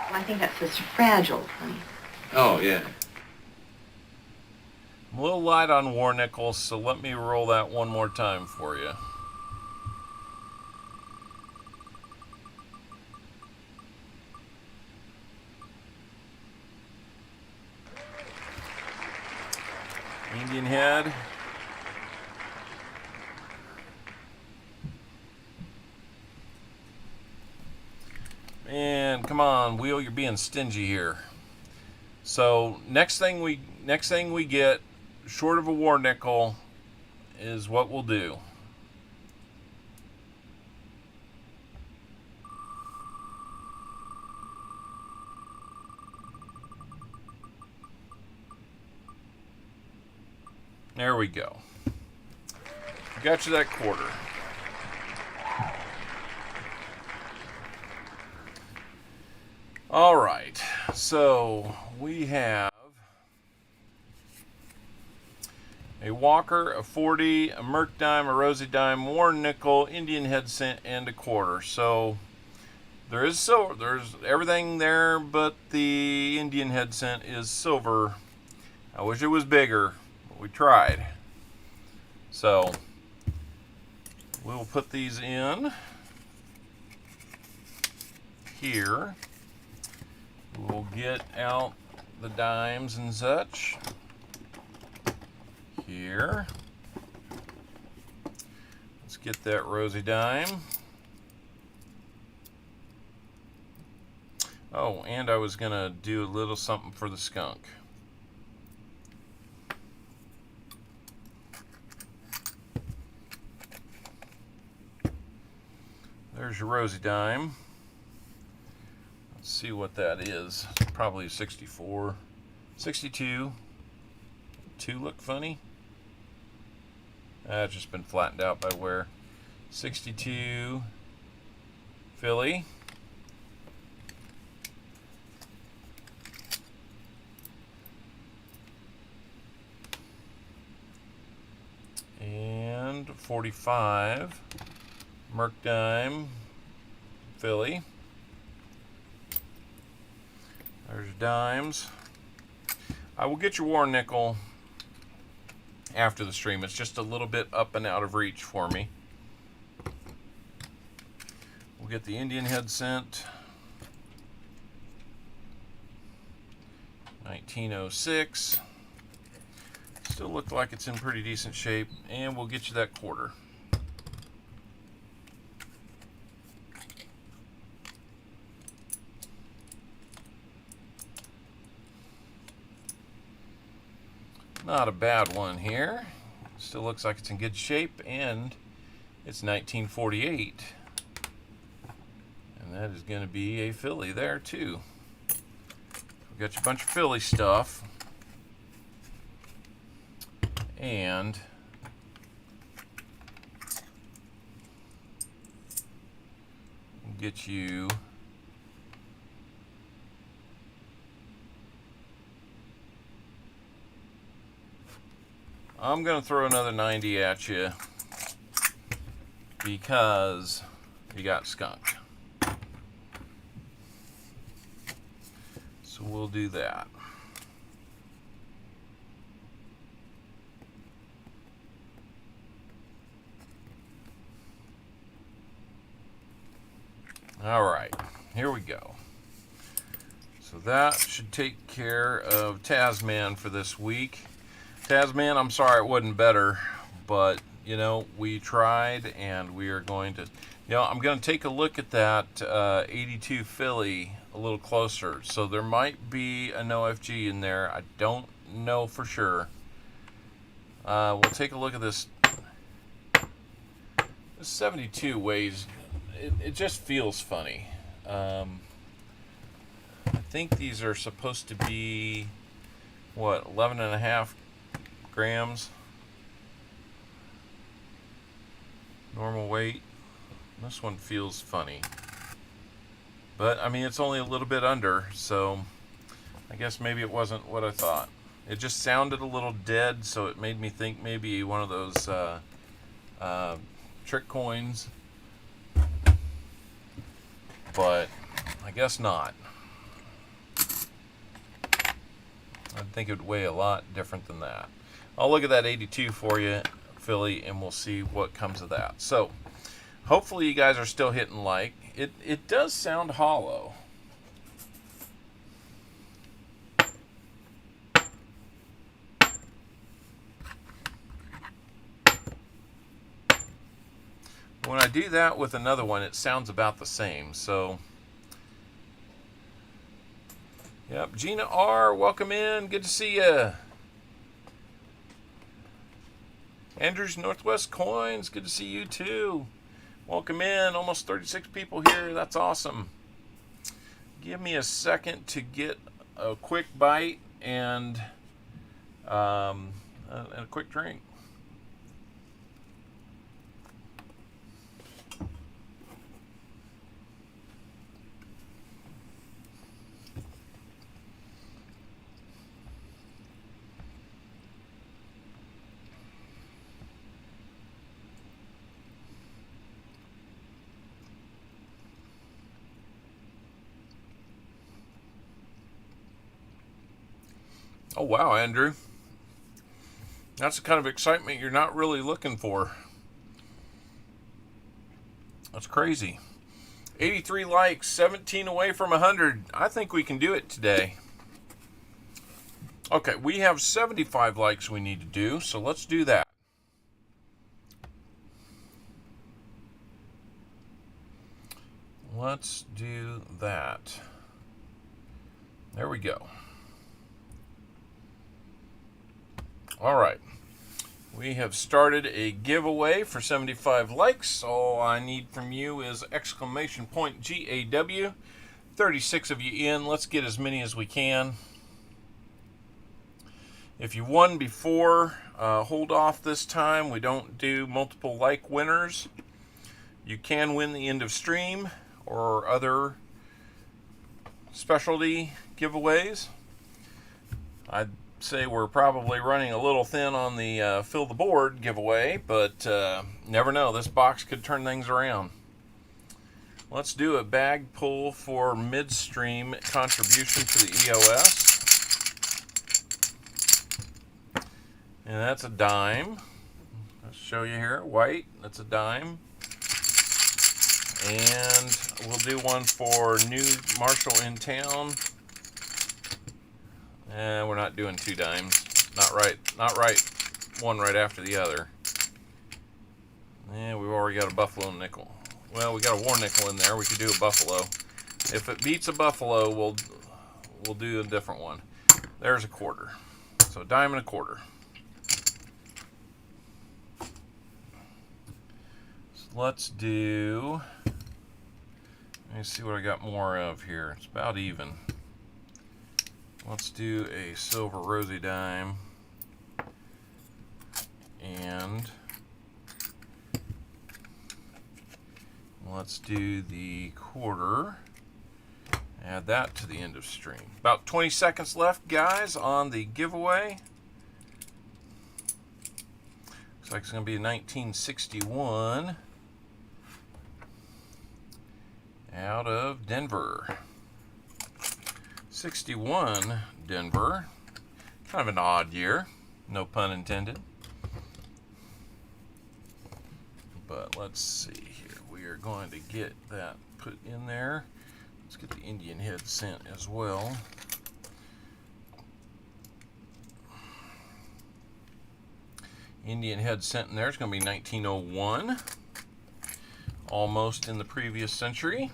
[SPEAKER 4] Well, I think that says fragile, honey.
[SPEAKER 3] Oh, yeah.
[SPEAKER 1] I'm a little light on war nickels, so let me roll that one more time for you. Indian head. Man, come on, wheel, you're being stingy here. So next thing we get, short of a war nickel, is what we'll do. There we go. Got you that quarter. All right, so we have a Walker, a 40, a Merc Dime, a Rosie Dime, war nickel, Indian head cent, and a quarter. So there's everything there, but the Indian head cent is silver. I wish it was bigger, but we tried. So we'll put these in here. We'll get out the dimes and such here. Let's get that Rosie Dime. Oh, and I was gonna do a little something for the skunk. There's your Rosie Dime. Let's see what that is. Probably 64. 62. 2 look funny. That's just been flattened out by wear. 62 filly. And 45 Merc Dime filly. There's dimes. I will get your war nickel after the stream. It's just a little bit up and out of reach for me. We'll get the Indian head sent. 1906. Still look like it's in pretty decent shape, and we'll get you that quarter. Not a bad one here. Still looks like it's in good shape, and it's 1948. And that is going to be a filly there too. We've got you a bunch of filly stuff. And we'll get you I'm going to throw another 90 at you because you got skunked. So we'll do that. All right, here we go. So that should take care of Tasman for this week. Tasman, I'm sorry it wasn't better, but you know, we tried, and we are going to, you know, I'm going to take a look at that 82 filly a little closer. So there might be an OFG in there. I don't know for sure. We'll take a look at this. This 72 weighs, it just feels funny. I think these are supposed to be, what, 11.5 grams normal weight. This one feels funny, but I mean, it's only a little bit under, so I guess maybe it wasn't what I thought. It just sounded a little dead, so it made me think maybe one of those trick coins, but I guess not. I think it would weigh a lot different than that. I'll look at that 82 for you, Philly, and we'll see what comes of that. So hopefully you guys are still hitting like. It does sound hollow. When I do that with another one, it sounds about the same. So, yep, Gina R, welcome in. Good to see you. Andrews Northwest Coins, good to see you too. Welcome in. Almost 36 people here. That's awesome. Give me a second to get a quick bite and a quick drink. Oh, wow, Andrew. That's the kind of excitement you're not really looking for. That's crazy. 83 likes, 17 away from 100. I think we can do it today. Okay, we have 75 likes we need to do, so let's do that. Let's do that. There we go. All right, we have started a giveaway for 75 likes. All I need from you is exclamation point GAW. 36 of you in. Let's get as many as we can. If you won before, hold off this time. We don't do multiple like winners. You can win the end of stream or other specialty giveaways. I'd say we're probably running a little thin on the fill the board giveaway, but never know. This box could turn things around. Let's do a bag pull for midstream contribution to the EOS. And that's a dime. I'll show you here, white, that's a dime. And we'll do one for new Marshall in town. And we're not doing 2 dimes. Not right. One right after the other. And we've already got a buffalo nickel. Well, we got a war nickel in there. We could do a buffalo. If it beats a buffalo, we'll do a different one. There's a quarter. So a dime and a quarter. Let's do, let me see what I got more of here. It's about even. Let's do a silver rosy dime. And let's do the quarter. Add that to the end of stream. About 20 seconds left, guys, on the giveaway. Looks like it's going to be a 1961. Out of Denver. 61 Denver. Kind of an odd year. No pun intended. But let's see here. We are going to get that put in there. Let's get the Indian head sent as well. Indian head sent in there is going to be 1901. Almost in the previous century.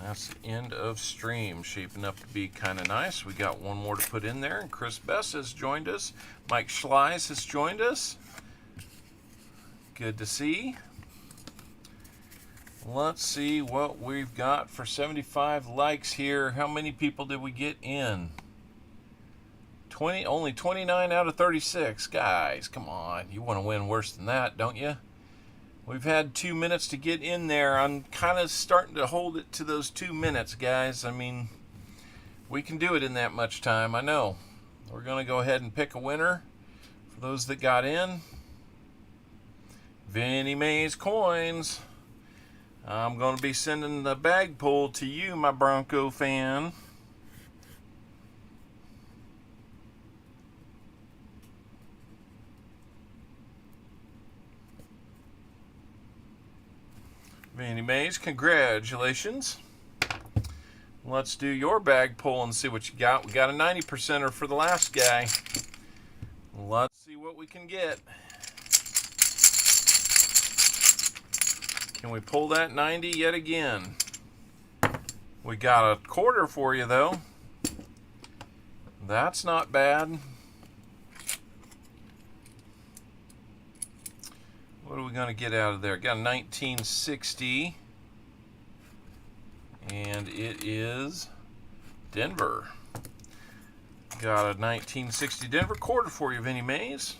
[SPEAKER 1] That's the end of stream. Shaping up to be kind of nice. We got one more to put in there. And Chris Bess has joined us. Mike Schleis has joined us. Good to see. Let's see what we've got for 75 likes here. How many people did we get in? Only 29 out of 36. Guys, come on. You want to win worse than that, don't you? We've had 2 minutes to get in there. I'm kind of starting to hold it to those 2 minutes, guys. I mean, we can do it in that much time, I know. We're going to go ahead and pick a winner for those that got in. Vinnie Mays Coins. I'm going to be sending the bag pull to you, my Bronco fan. Vinnie Mays, congratulations. Let's do your bag pull and see what you got. We got a 90%er for the last guy. Let's see what we can get. Can we pull that 90 yet again? We got a quarter for you, though. That's not bad. What are we going to get out of there? Got a 1960. And it is Denver. Got a 1960 Denver quarter for you, Vinnie Mays.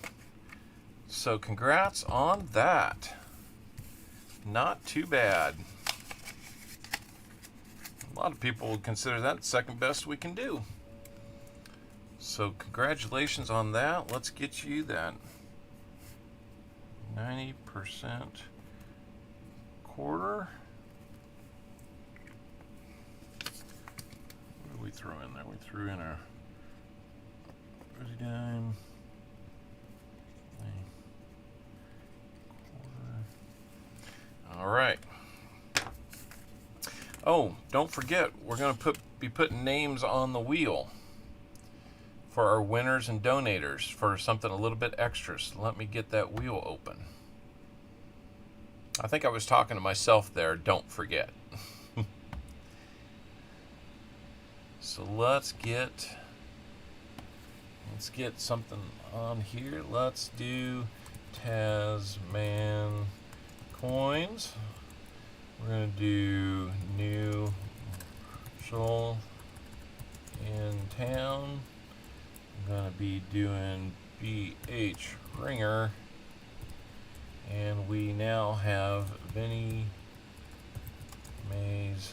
[SPEAKER 1] So congrats on that. Not too bad. A lot of people would consider that the second best we can do. So congratulations on that. Let's get you that 90% quarter. What did we throw in there? We threw in a rosy dime. All right. Oh, don't forget, we're going to be putting names on the wheel for our winners and donators for something a little bit extra. So let me get that wheel open. I think I was talking to myself there. Don't forget. So let's get something on here. Let's do Tasman Coins. We're going to do new Marshall in town. I'm going to be doing BH Ringer. And we now have Vinnie Mays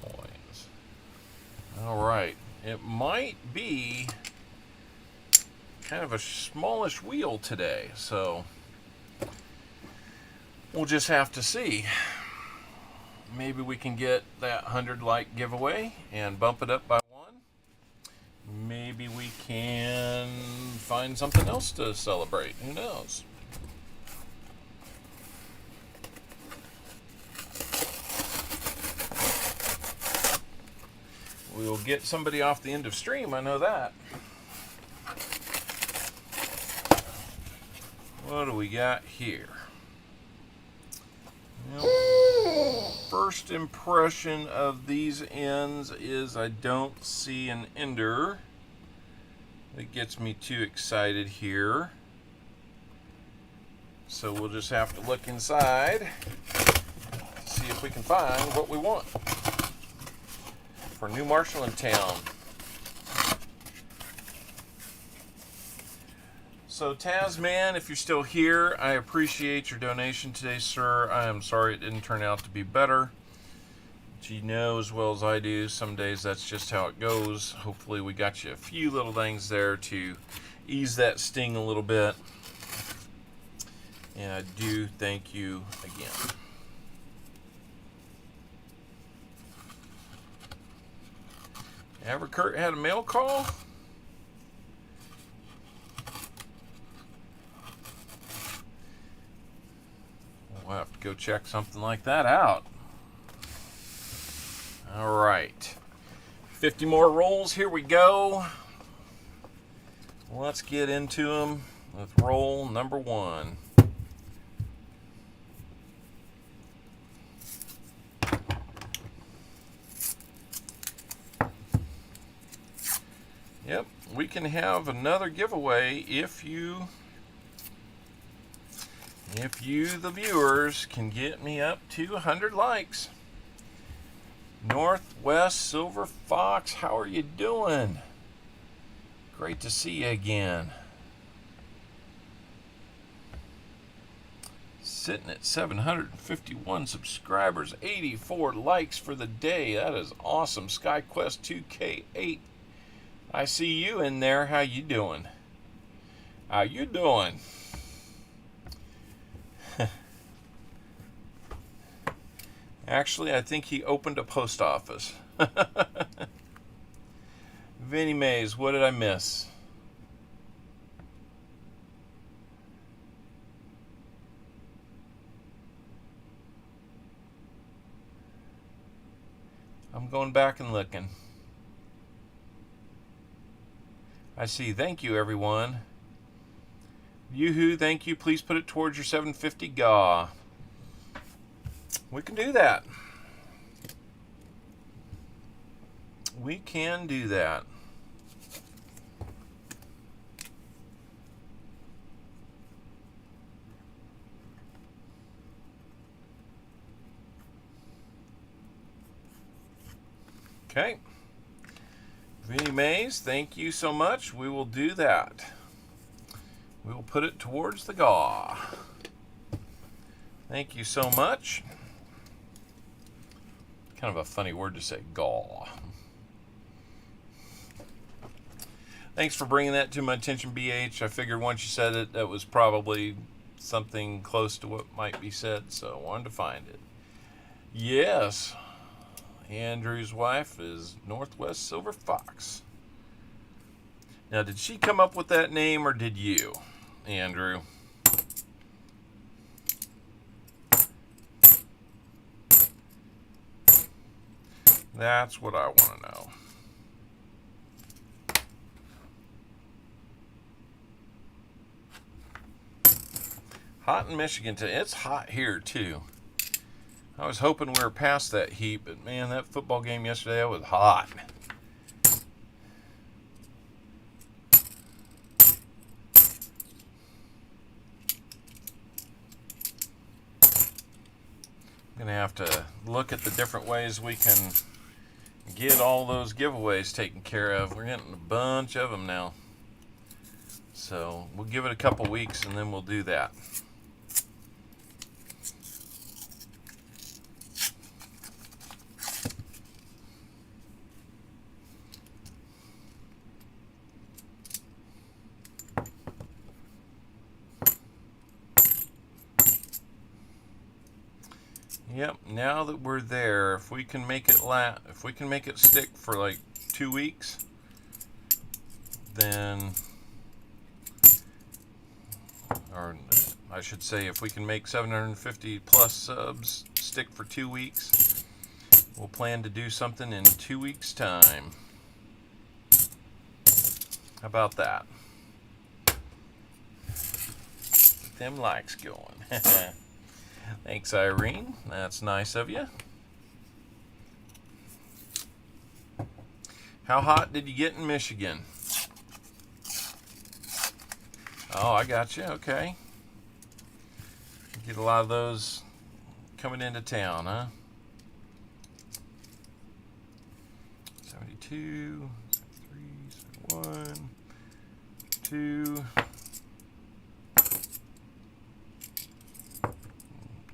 [SPEAKER 1] coins. Alright. It might be kind of a smallish wheel today, so we'll just have to see. Maybe we can get that 100 like giveaway and bump it up by one. Maybe we can find something else to celebrate. Who knows? We'll get somebody off the end of stream, I know that. What do we got here? Well, first impression of these ends is I don't see an ender. It gets me too excited here. So we'll just have to look inside to see if we can find what we want for New Marshall in town. So Tasman, if you're still here, I appreciate your donation today, sir. I am sorry it didn't turn out to be better. But you know as well as I do, some days that's just how it goes. Hopefully we got you a few little things there to ease that sting a little bit. And I do thank you again. Ever Kurt had a mail call? We'll have to go check something like that out. All right. 50 more rolls. Here we go. Let's get into them with roll number 1. Yep, we can have another giveaway if you, the viewers, can get me up to 100 likes. Northwest Silver Fox, how are you doing? Great to see you again. Sitting at 751 subscribers, 84 likes for the day. That is awesome. SkyQuest 2K8. I see you in there. How you doing? How you doing? Actually, I think he opened a post office. Vinnie Mays, what did I miss? I'm going back and looking. I see. Thank you, everyone. Yoo-hoo, thank you. Please put it towards your 750 GAW. We can do that. We can do that. Okay. Vinnie Mays, thank you so much. We will do that. We will put it towards the GAW. Thank you so much. Kind of a funny word to say, GAW. Thanks for bringing that to my attention, BH. I figured once you said it, that was probably something close to what might be said, so I wanted to find it. Yes. Andrew's wife is Northwest Silver Fox. Now, did she come up with that name or did you, Andrew? That's what I want to know. Hot in Michigan today. It's hot here too. I was hoping we were past that heat, but man, that football game yesterday was hot. I'm gonna have to look at the different ways we can get all those giveaways taken care of. We're getting a bunch of them now. So we'll give it a couple weeks and then we'll do that. Yep, now that we're there, if we can make it stick for like 2 weeks, then, or I should say, if we can make 750 plus subs stick for 2 weeks, we'll plan to do something in 2 weeks' time. How about that? Get them likes going. Thanks, Irene. That's nice of you. How hot did you get in Michigan? Oh, I got you. Okay. Get a lot of those coming into town, huh? 72, 73, 71, 2.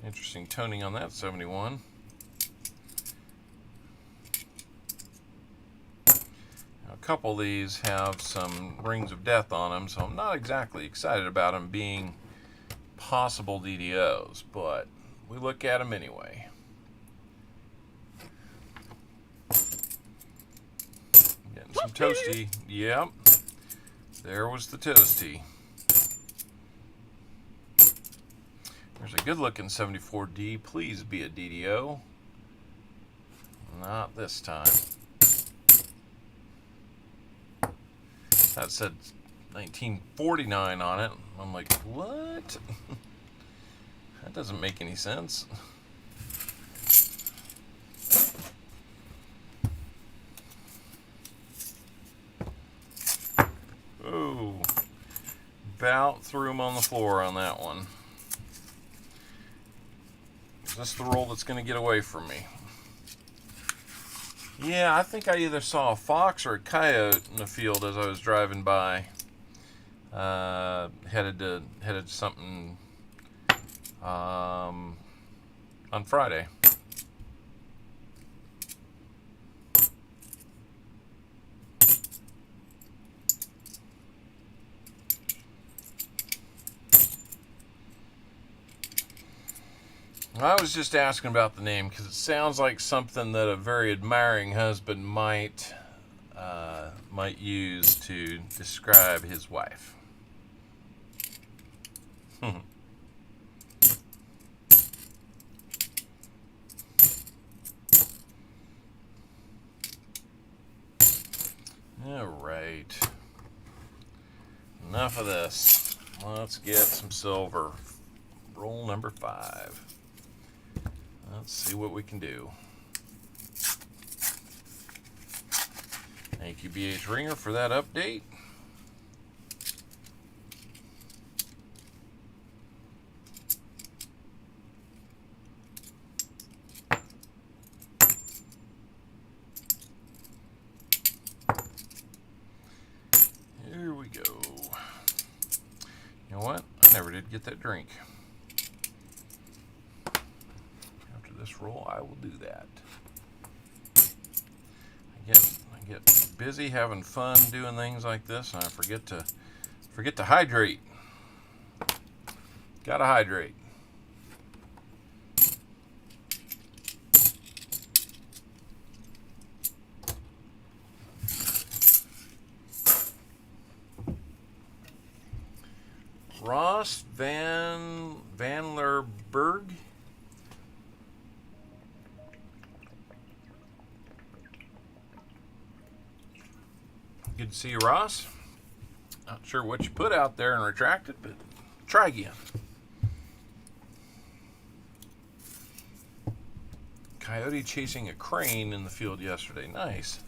[SPEAKER 1] Interesting toning on that 71. Now, a couple of these have some rings of death on them, so I'm not exactly excited about them being possible DDOs, but we look at them anyway. Getting some toasty. Yep. There was the toasty. There's a good looking 74D. Please be a DDO. Not this time. That said 1949 on it. I'm like, what? That doesn't make any sense. Oh, about threw him on the floor on that one. Is this the roll that's going to get away from me? Yeah, I think I either saw a fox or a coyote in the field as I was driving by. Headed to something on Friday. I was just asking about the name because it sounds like something that a very admiring husband might use to describe his wife. All right. Enough of this. Let's get some silver. Roll number 5. Let's see what we can do. Thank you, BH Ringer, for that update. Here we go. You know what? I never did get that drink. This roll, I will do that. I get busy having fun doing things like this, and I forget to hydrate. Gotta hydrate. Ross Van Lerberg. Good to see you, Ross. Not sure what you put out there and retracted, but try again. Coyote chasing a crane in the field yesterday. Nice.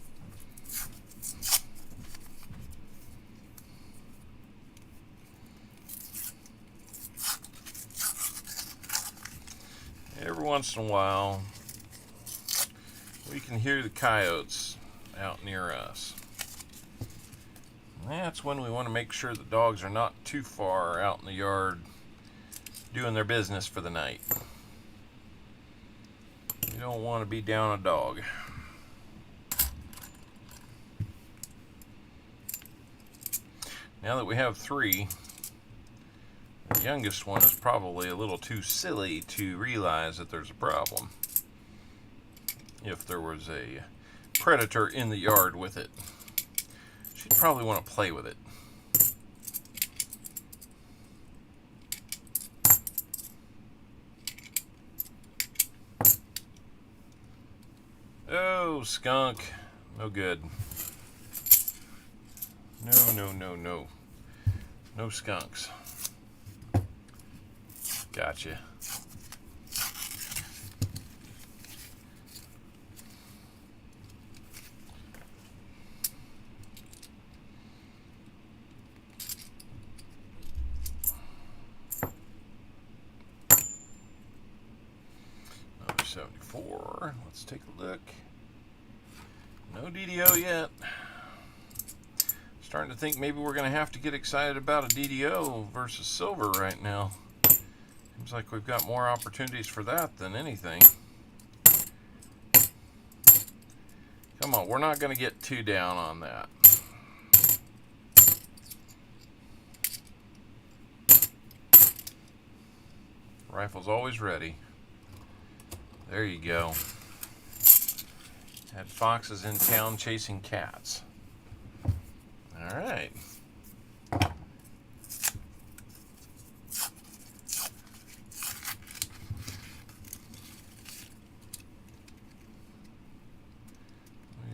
[SPEAKER 1] Every once in a while, we can hear the coyotes out near us. That's when we want to make sure the dogs are not too far out in the yard doing their business for the night. You don't want to be down a dog. Now that we have 3, the youngest one is probably a little too silly to realize that there's a problem. If there was a predator in the yard with it, she'd probably want to play with it. Oh, skunk. No good. No, no, no, no. No skunks. Gotcha. Number 74. Let's take a look. No DDO yet. Starting to think maybe we're going to have to get excited about a DDO versus silver right now. Seems like we've got more opportunities for that than anything. Come on, we're not going to get too down on that. Rifle's always ready. There you go. Had foxes in town chasing cats. All right. We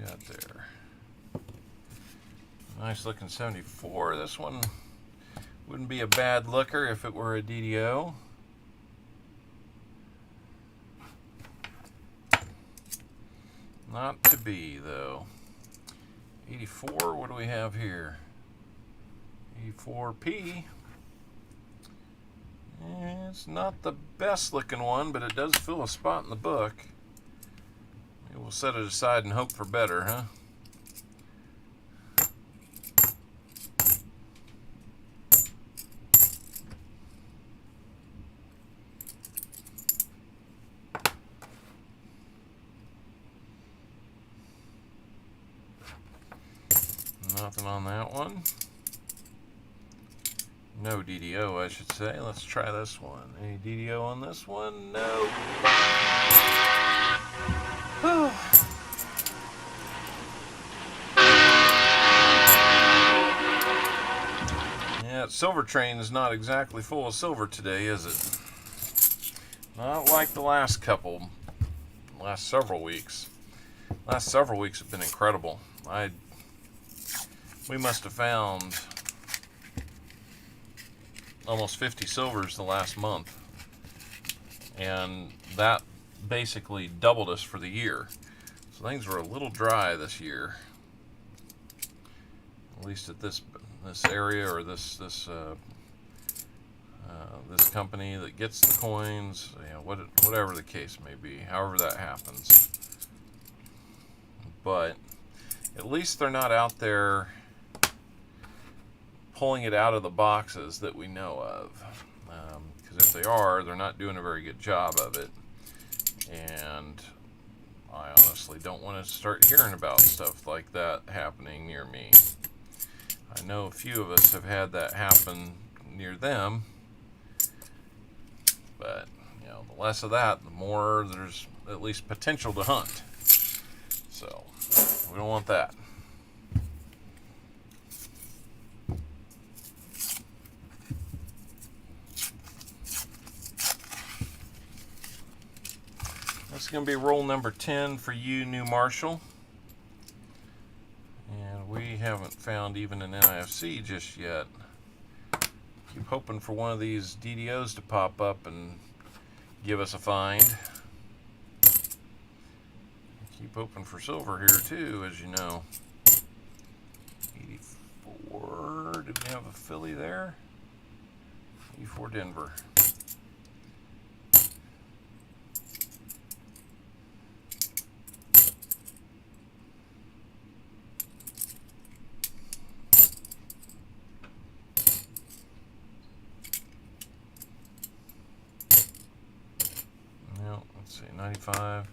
[SPEAKER 1] got there. Nice looking 74. This one wouldn't be a bad looker if it were a DDO. Not to be, though. 84, what do we have here? 84P. It's not the best looking one, but it does fill a spot in the book. Maybe we'll set it aside and hope for better, huh? Nothing on that one. No DDO, I should say. Let's try this one. Any DDO on this one? No. Yeah, Silver Train is not exactly full of silver today, is it? Not like the last several weeks. Last several weeks have been incredible. We must have found almost 50 silvers the last month, and that basically doubled us for the year. So things were a little dry this year, at least at this area, or this company that gets the coins. You know, whatever the case may be, however that happens. But at least they're not out there pulling it out of the boxes that we know of, because if they are, they're not doing a very good job of it, and I honestly don't want to start hearing about stuff like that happening near me. I know a few of us have had that happen near them, but you know, the less of that, the more there's at least potential to hunt. So we don't want that. This is going to be roll number 10 for you, New Marshall. And we haven't found even an NIFC just yet. Keep hoping for one of these DDOs to pop up and give us a find. Keep hoping for silver here too, as you know. 84, did we have a Philly there? 84 Denver. let's see, 95.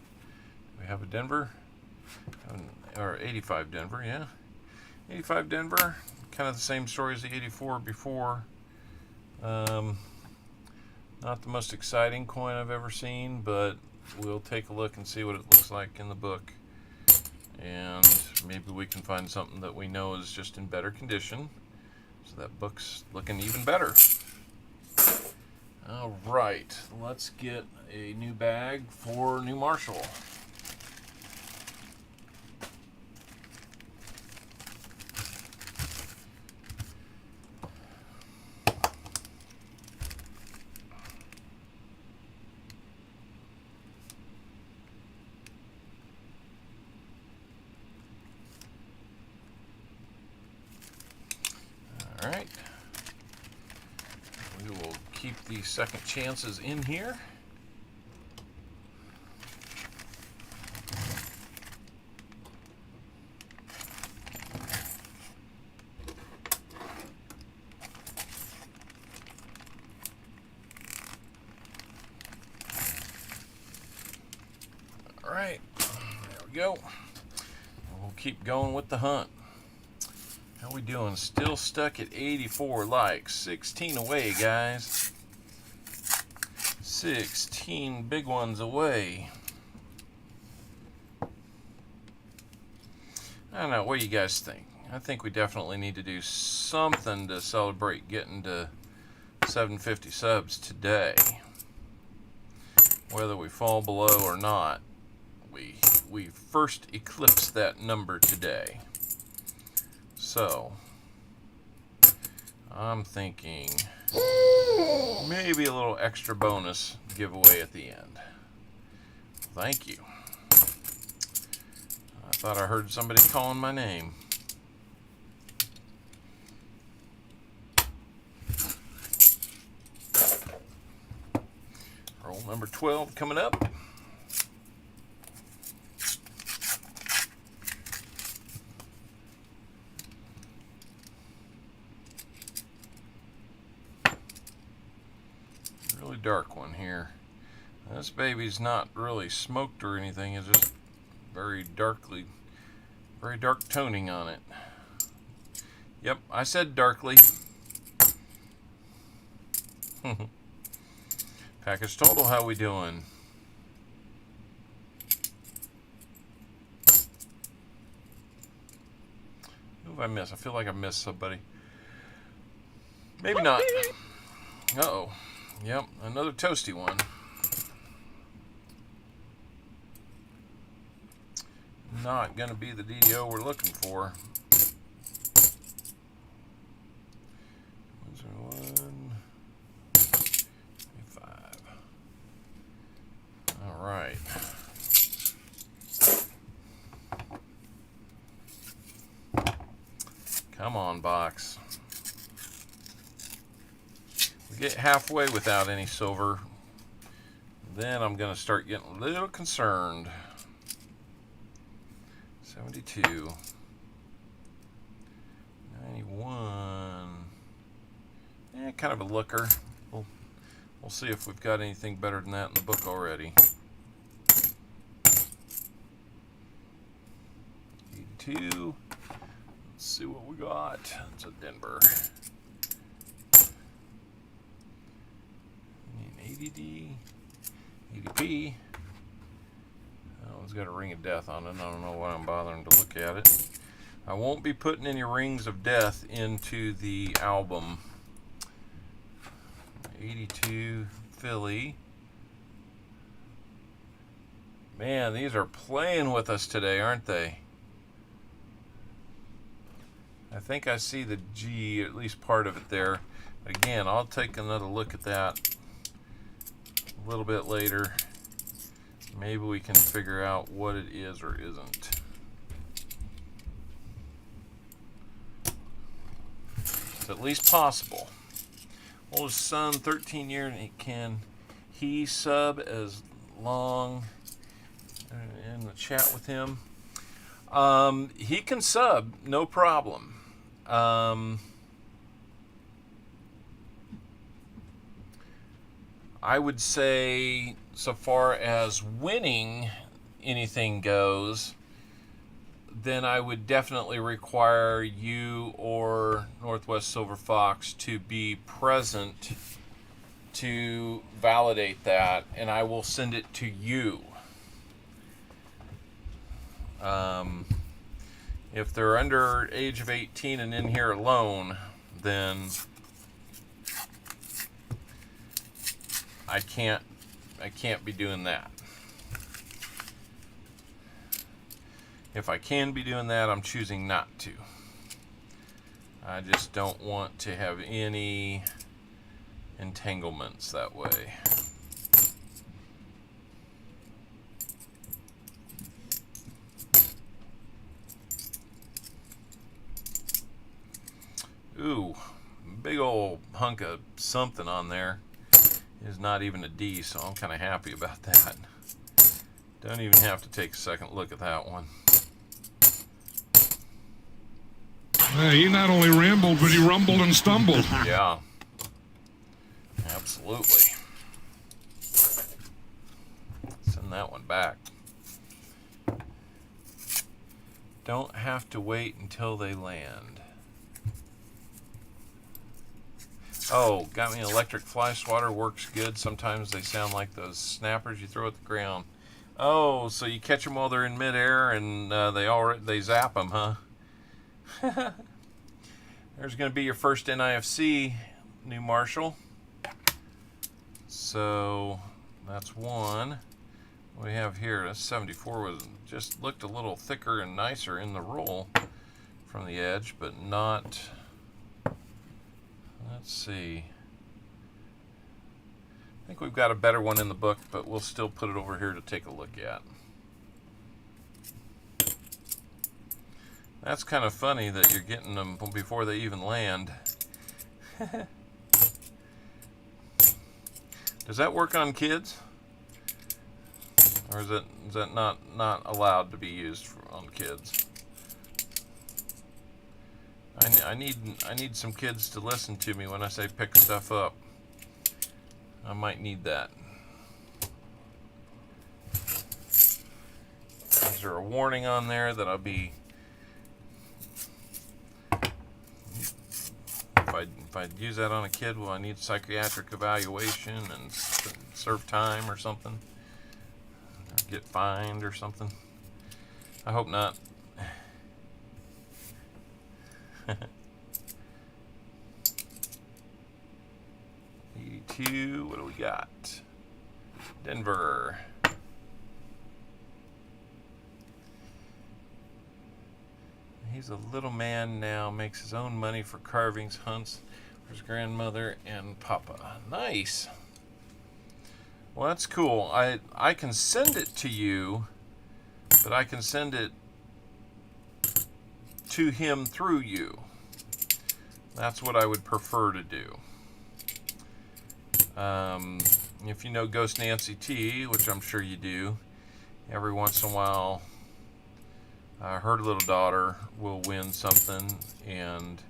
[SPEAKER 1] We have a Denver, or 85 Denver, yeah. 85 Denver, kind of the same story as the 84 before. Not the most exciting coin I've ever seen, but we'll take a look and see what it looks like in the book. And maybe we can find something that we know is just in better condition. So that book's looking even better. All right, let's get a new bag for New Marshall. All right, we will keep the second chances in here. All right, there we go. We'll keep going with the hunt. How we doing? Still stuck at 84 likes. 16 away, guys. 16 big ones away. I don't know. What do you guys think? I think we definitely need to do something to celebrate getting to 750 subs today. Whether we fall below or not, we first eclipse that number today. So, I'm thinking maybe a little extra bonus giveaway at the end. Thank you. I thought I heard somebody calling my name. Roll number 12 coming up. Dark one here. This baby's not really smoked or anything, it's just very dark toning on it. Yep, I said darkly. Package total, how we doing? Who have I missed? I feel like I missed somebody. Maybe not. Uh-oh. Yep, another toasty one. Not going to be the DDO we're looking for. 101, 5. All right. Come on, box. Get halfway without any silver, then I'm going to start getting a little concerned. 72, 91, kind of a looker. We'll see if we've got anything better than that in the book already. 82, let's see what we got. It's a Denver. ADD, ADP. Oh, it's got a ring of death on it. I don't know why I'm bothering to look at it. I won't be putting any rings of death into the album. 82 Philly. Man, these are playing with us today, aren't they? I think I see the G, at least part of it there. Again, I'll take another look at that a little bit later. Maybe we can figure out what it is or isn't. It's at least possible. Oldest son, 13 years, and can he sub as long in the chat with him? He can sub, no problem. I would say, so far as winning anything goes, then I would definitely require you or Northwest Silver Fox to be present to validate that, and I will send it to you. If they're under age of 18 and in here alone, then I can't be doing that. If I can be doing that, I'm choosing not to. I just don't want to have any entanglements that way. Ooh, big old hunk of something on there. Is not even a D, so I'm kind of happy about that. Don't even have to take a second look at that one.
[SPEAKER 6] He not only rambled, but he rumbled and stumbled.
[SPEAKER 1] Yeah, absolutely. Send that one back. Don't have to wait until they land. Oh, got me an electric fly swatter, works good. Sometimes they sound like those snappers you throw at the ground. Oh, so you catch them while they're in midair and they zap them, huh? There's going to be your first NIFC, new Marshall. So that's one. What we have here, a 74 was just looked a little thicker and nicer in the roll from the edge, but not. Let's see. I think we've got a better one in the book, but we'll still put it over here to take a look at. That's kind of funny that you're getting them before they even land. Does that work on kids? Or is that not allowed to be used on kids? I need some kids to listen to me when I say pick stuff up. I might need that. Is there a warning on there that I'll be, if I use that on a kid, will I need psychiatric evaluation and serve time or something? Or get fined or something? I hope not. 82, what do we got? Denver. He's a little man now, makes his own money for carvings, hunts for his grandmother and papa. Nice. Well, that's cool. I can send it to you, but I can send it to him through you. That's what I would prefer to do. If you know Ghost Nancy T, which I'm sure you do, every once in a while her little daughter will win something and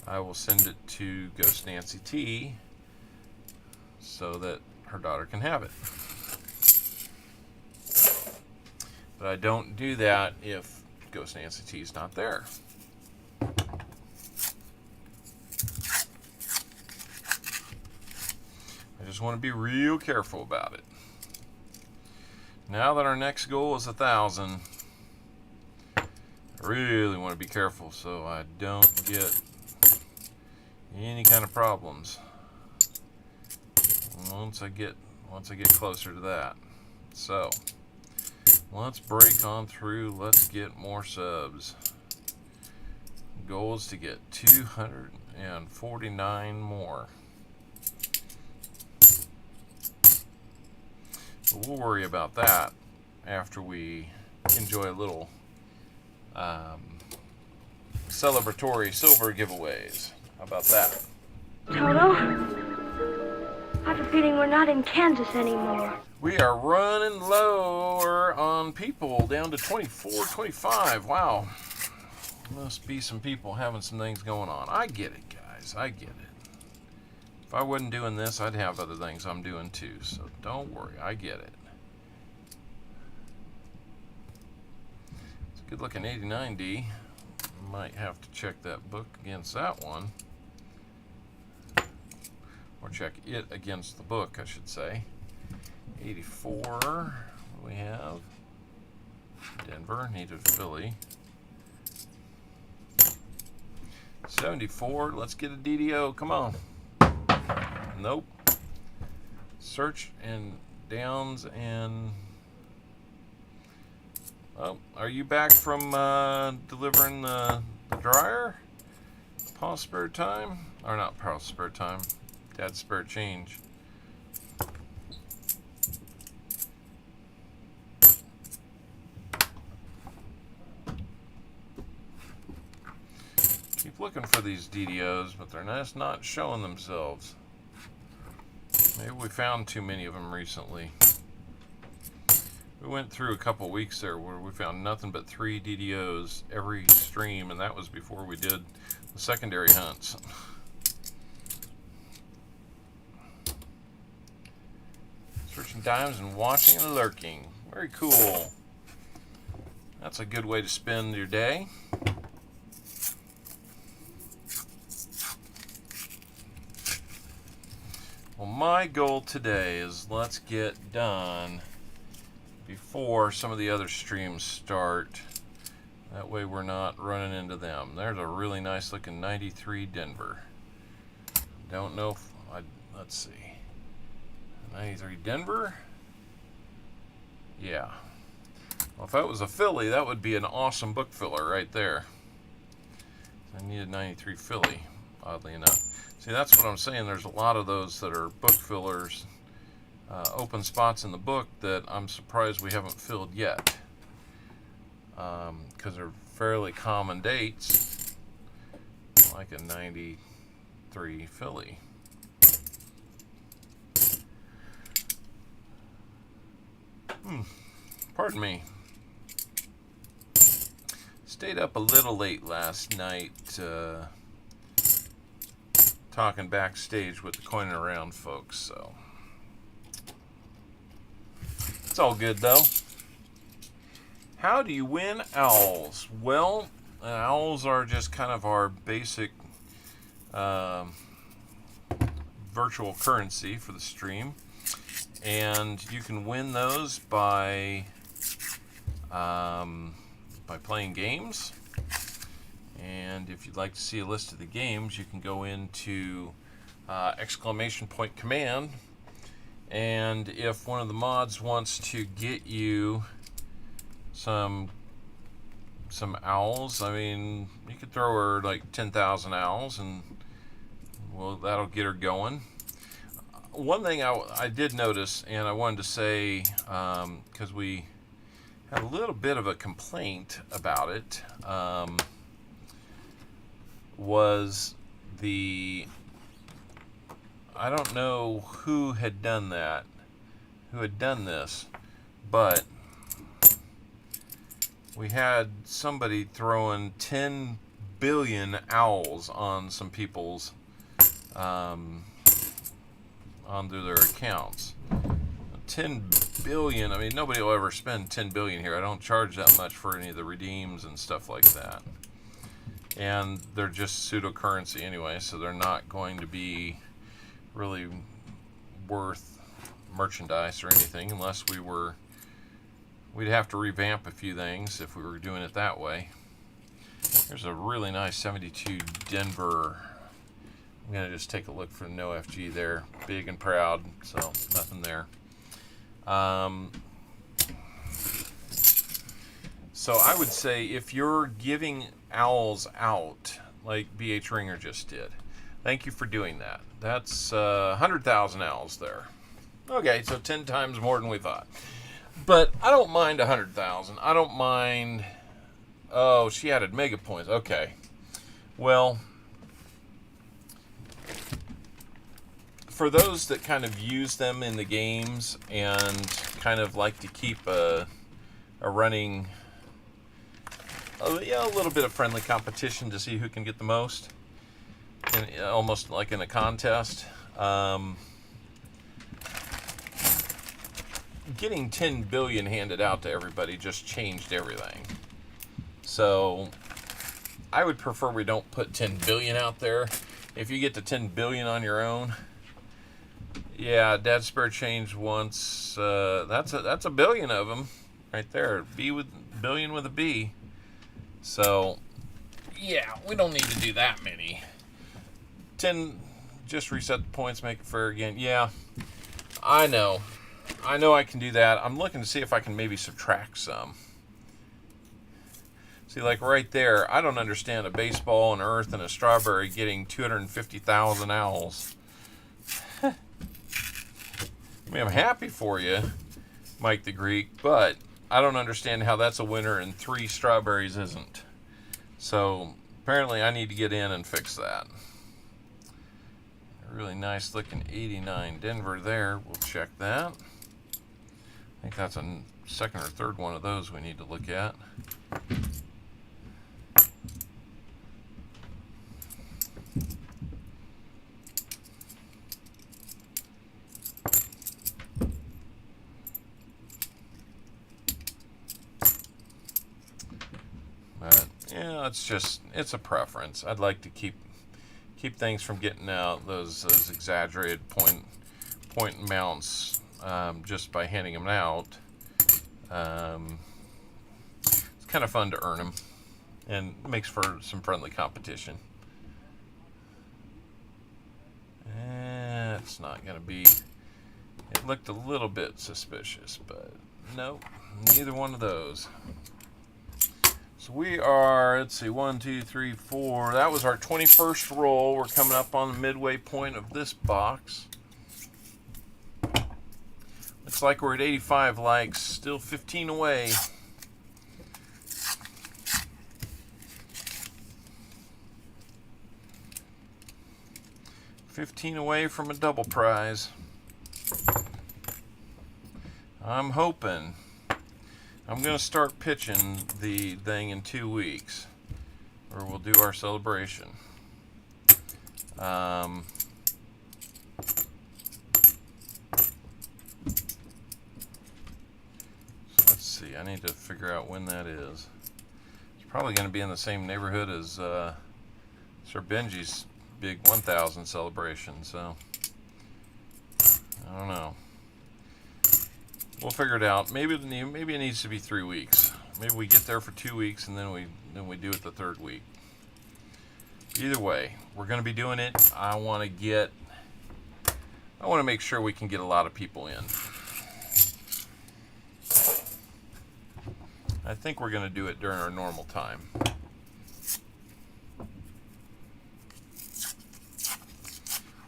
[SPEAKER 1] I will send it to Ghost Nancy T so that her daughter can have it. But I don't do that if Ghost Nancy T is not there. I just want to be real careful about it. Now that our next goal is 1,000, I really want to be careful so I don't get any kind of problems once I get closer to that. So let's break on through. Let's get more subs. Goal is to get 249 more. But we'll worry about that after we enjoy a little celebratory silver giveaways. How about that?
[SPEAKER 5] Toto, I have a feeling we're not in Kansas anymore.
[SPEAKER 1] We are running lower on people, down to 24, 25. Wow. Must be some people having some things going on. I get it, guys. I get it. If I wasn't doing this, I'd have other things I'm doing too, so don't worry, I get it. It's a good looking 89D. Might have to check that book against that one. Or check it against the book, I should say. 84, what do we have? Denver, needed Philly. 74, let's get a DDO, come on. Nope. Search and Downs and... Oh, are you back from delivering the dryer? Paul's spare time? Or not Paul's spare time. Dad's spare change. Keep looking for these DDOs, but they're just not showing themselves. Maybe we found too many of them recently. We went through a couple weeks there where we found nothing but 3 DDOs every stream, and that was before we did the secondary hunts. Searching dimes and watching and lurking. Very cool. That's a good way to spend your day. Well, my goal today is let's get done before some of the other streams start. That way we're not running into them. There's a really nice looking 93 Denver. Don't know if let's see. 93 Denver? Yeah. Well, if that was a Philly, that would be an awesome book filler right there. I need a 93 Philly, oddly enough. See, that's what I'm saying. There's a lot of those that are book fillers, open spots in the book that I'm surprised we haven't filled yet. Because they're fairly common dates, like a 93 Philly. Pardon me. Stayed up a little late last night talking backstage with the Coining Around folks, so it's all good though. How do you win owls? Well, owls are just kind of our basic virtual currency for the stream, and you can win those by playing games. And if you'd like to see a list of the games, you can go into !command, and if one of the mods wants to get you some owls, I mean, you could throw her like 10,000 owls, and well, that'll get her going. One thing I did notice, and I wanted to say, because we had a little bit of a complaint about it, was I don't know who had done this, but we had somebody throwing 10 billion owls on some people's onto their accounts. 10 billion, I mean, nobody will ever spend 10 billion here. I don't charge that much for any of the redeems and stuff like that. And they're just pseudocurrency anyway, so they're not going to be really worth merchandise or anything unless we'd have to revamp a few things if we were doing it that way. Here's a really nice 72 Denver. I'm going to just take a look for no FG there. Big and proud, so nothing there. So I would say if you're giving owls out, like BH Ringer just did, thank you for doing that. That's 100,000 owls there. Okay, so 10 times more than we thought. But I don't mind 100,000. I don't mind... Oh, she added mega points. Okay. Well, for those that kind of use them in the games and kind of like to keep a running... yeah, a little bit of friendly competition to see who can get the most, and almost like in a contest. Getting 10 billion handed out to everybody just changed everything. So I would prefer we don't put 10 billion out there. If you get to 10 billion on your own, yeah, Dad Spare Change wants that's a billion of them right there. Billion with a B. So yeah, we don't need to do that many. 10, just reset the points, make it fair again. Yeah, I know I can do that. I'm looking to see if I can maybe subtract some. See, like right there, I don't understand a baseball, an earth, and a strawberry getting 250,000 owls. I mean, I'm happy for you, Mike the Greek, but I don't understand how that's a winner and 3 strawberries isn't. So apparently I need to get in and fix that. A really nice looking 89 Denver there. We'll check that. I think that's a second or third one of those we need to look at. But yeah, it's a preference. I'd like to keep things from getting out those exaggerated point amounts just by handing them out. It's kind of fun to earn them and makes for some friendly competition. It's not going to be. It looked a little bit suspicious, but nope, neither one of those. So we are, let's see, 1, 2, 3, 4. That was our 21st roll. We're coming up on the midway point of this box. Looks like we're at 85 likes, still 15 away. $15 away from a double prize. I'm hoping. I'm going to start pitching the thing in 2 weeks, where we'll do our celebration. So let's see. I need to figure out when that is. It's probably going to be in the same neighborhood as Sir Benji's big 1,000 celebration. So I don't know. We'll figure it out. Maybe it needs to be 3 weeks. Maybe we get there for 2 weeks and then we do it the 3rd week. Either way, we're going to be doing it. I want to make sure we can get a lot of people in. I think we're going to do it during our normal time.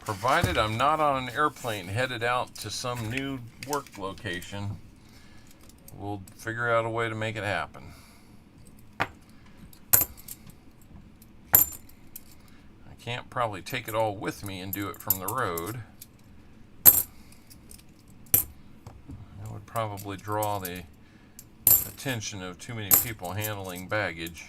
[SPEAKER 1] Provided I'm not on an airplane headed out to some new work location, we'll figure out a way to make it happen. I can't probably take it all with me and do it from the road. That would probably draw the attention of too many people handling baggage.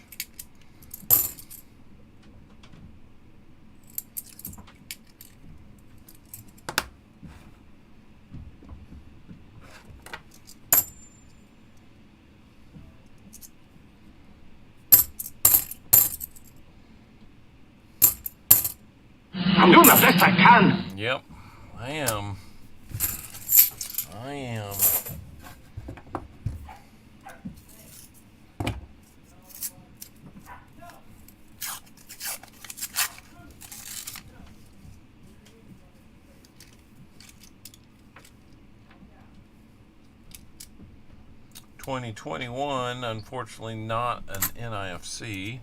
[SPEAKER 2] I'm doing the best I can.
[SPEAKER 1] Yep, I am. 2021, unfortunately not an NIFC.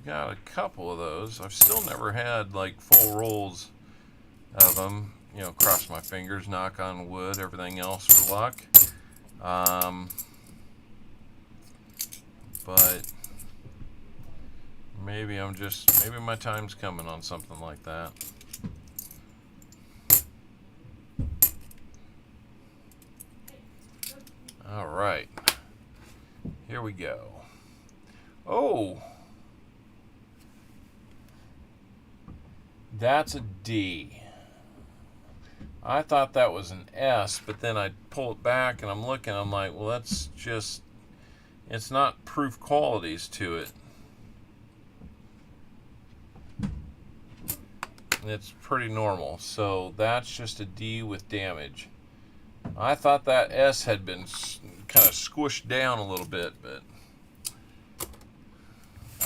[SPEAKER 1] Got a couple of those. I've still never had like full rolls of them. You know, cross my fingers, knock on wood, everything else for luck. But maybe maybe my time's coming on something like that. All right, here we go. Oh, That's a D. I thought that was an S, but then I pull it back and I'm looking, I'm like, well, that's just, it's not proof qualities to it. It's pretty normal, so that's just a D with damage. I thought that S had been kind of squished down a little bit, but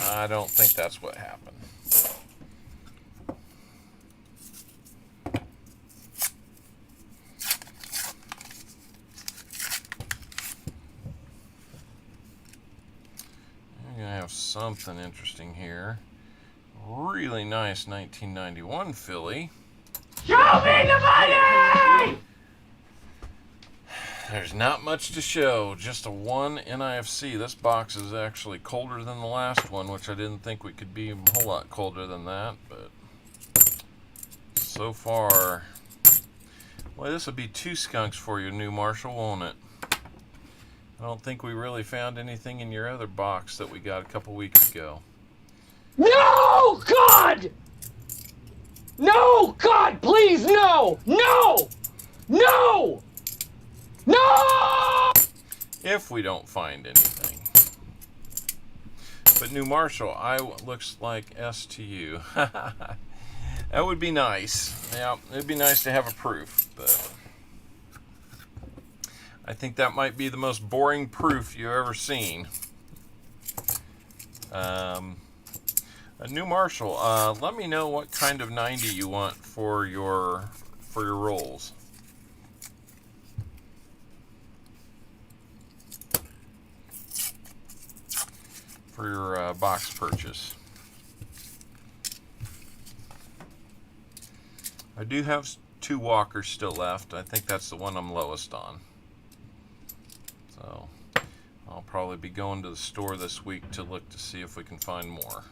[SPEAKER 1] I don't think that's what happened. We're going to have something interesting here. Really nice 1991 Philly.
[SPEAKER 2] Show me the money!
[SPEAKER 1] There's not much to show, just a 1 NIFC. This box is actually colder than the last one, which I didn't think we could be a whole lot colder than that, but so far, well, this will be 2 skunks for you, New Marshall, won't it? I don't think we really found anything in your other box that we got a couple weeks ago.
[SPEAKER 2] No, God! No, God, please, no! No! No! No!
[SPEAKER 1] If we don't find anything. But New Marshall, looks like S to you. That would be nice. Yeah, it'd be nice to have a proof, but I think that might be the most boring proof you've ever seen. New Marshall, let me know what kind of 90 you want for your rolls. For your box purchase. I do have 2 walkers still left. I think that's the one I'm lowest on. So I'll probably be going to the store this week to look to see if we can find more.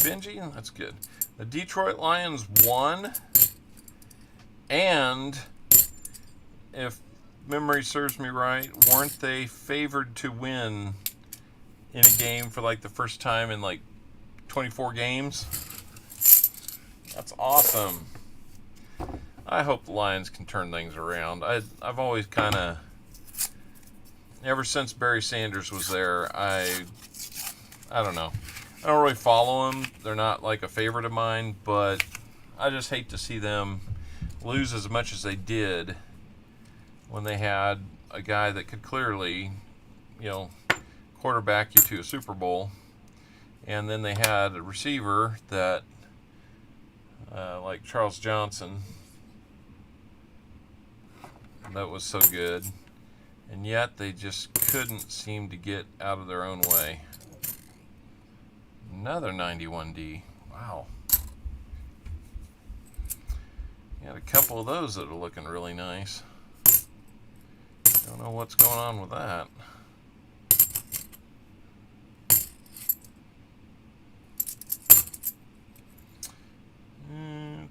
[SPEAKER 1] Benji, that's good. The Detroit Lions won, and if memory serves me right, weren't they favored to win in a game for like the first time in like 24 games? That's awesome. I hope the Lions can turn things around. I've always kind of, ever since Barry Sanders was there, I don't know. I don't really follow them. They're not like a favorite of mine, but I just hate to see them lose as much as they did when they had a guy that could clearly, quarterback you to a Super Bowl, and then they had a receiver that, like Charles Johnson, that was so good, and yet they just couldn't seem to get out of their own way. Another 91D. Wow. You got a couple of those that are looking really nice. Don't know what's going on with that.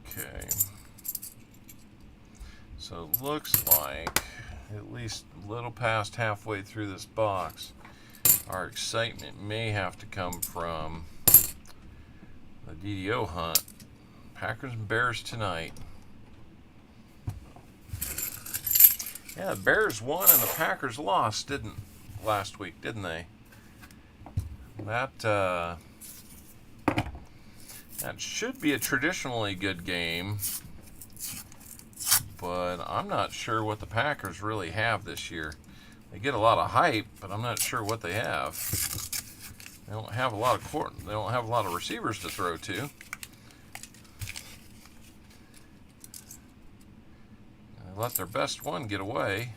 [SPEAKER 1] Okay. So it looks like, at least a little past halfway through this box, our excitement may have to come from the DDO hunt. Packers and Bears tonight. Yeah, the Bears won and the Packers lost, last week, didn't they? That should be a traditionally good game, but I'm not sure what the Packers really have this year. They get a lot of hype, but I'm not sure what they have. They don't have a lot of receivers to throw to. They let their best one get away.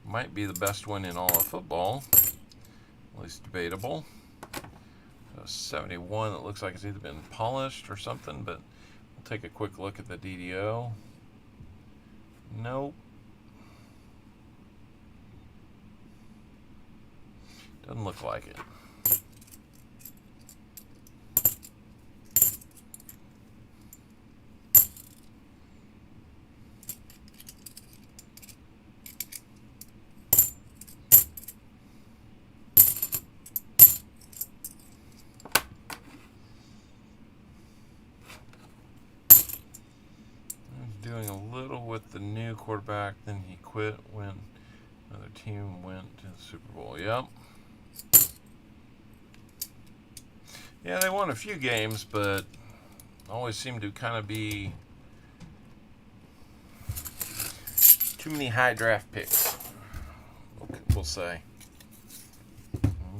[SPEAKER 1] Might be the best one in all of football. At least debatable. 71 that looks like it's either been polished or something, but we'll take a quick look at the DDO. Nope. Doesn't look like it. new quarterback, then he quit when another team went to the Super Bowl. Yep. Yeah, they won a few games, but always seemed to kind of be too many high draft picks, we'll say.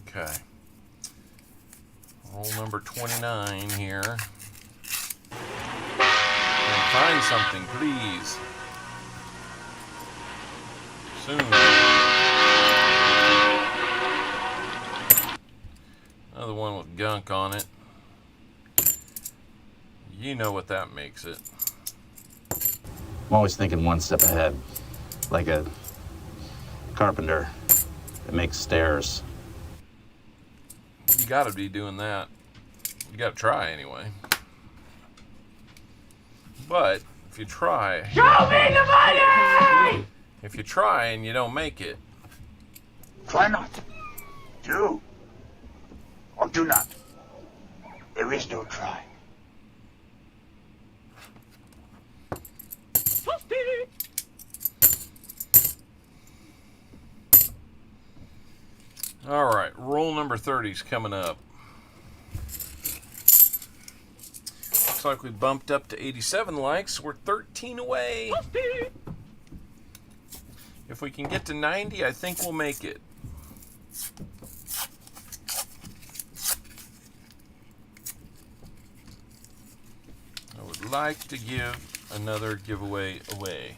[SPEAKER 1] Okay. Roll number 29 here. Find something, please. Soon. Another one with gunk on it. You know what that makes it.
[SPEAKER 7] I'm always thinking one step ahead, like a carpenter that makes stairs.
[SPEAKER 1] You gotta be doing that. You gotta try anyway. But if you try,
[SPEAKER 2] Show me the money!
[SPEAKER 1] if you try and you don't make it,
[SPEAKER 2] Try not. Do. Or do not. There is no try.
[SPEAKER 1] all right, roll number 30 is coming up. Looks like we bumped up to 87 likes. We're 13 away. If we can get to 90, I think we'll make it. I would like to give another giveaway away.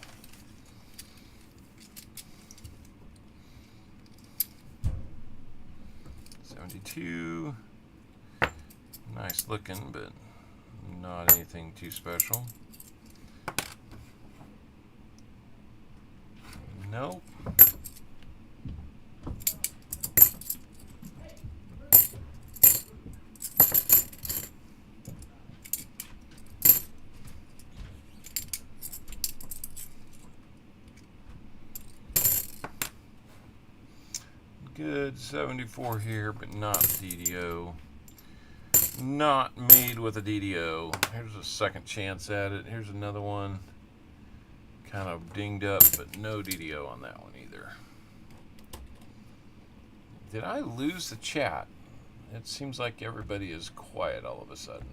[SPEAKER 1] $72. Nice looking, but not anything too special. Nope. Good 74 here, but not DDO. Not made with a DDO. Here's a second chance at it. Here's another one. Kind of dinged up, but no DDO on that one either. Did I lose the chat? It seems like everybody is quiet all of a sudden.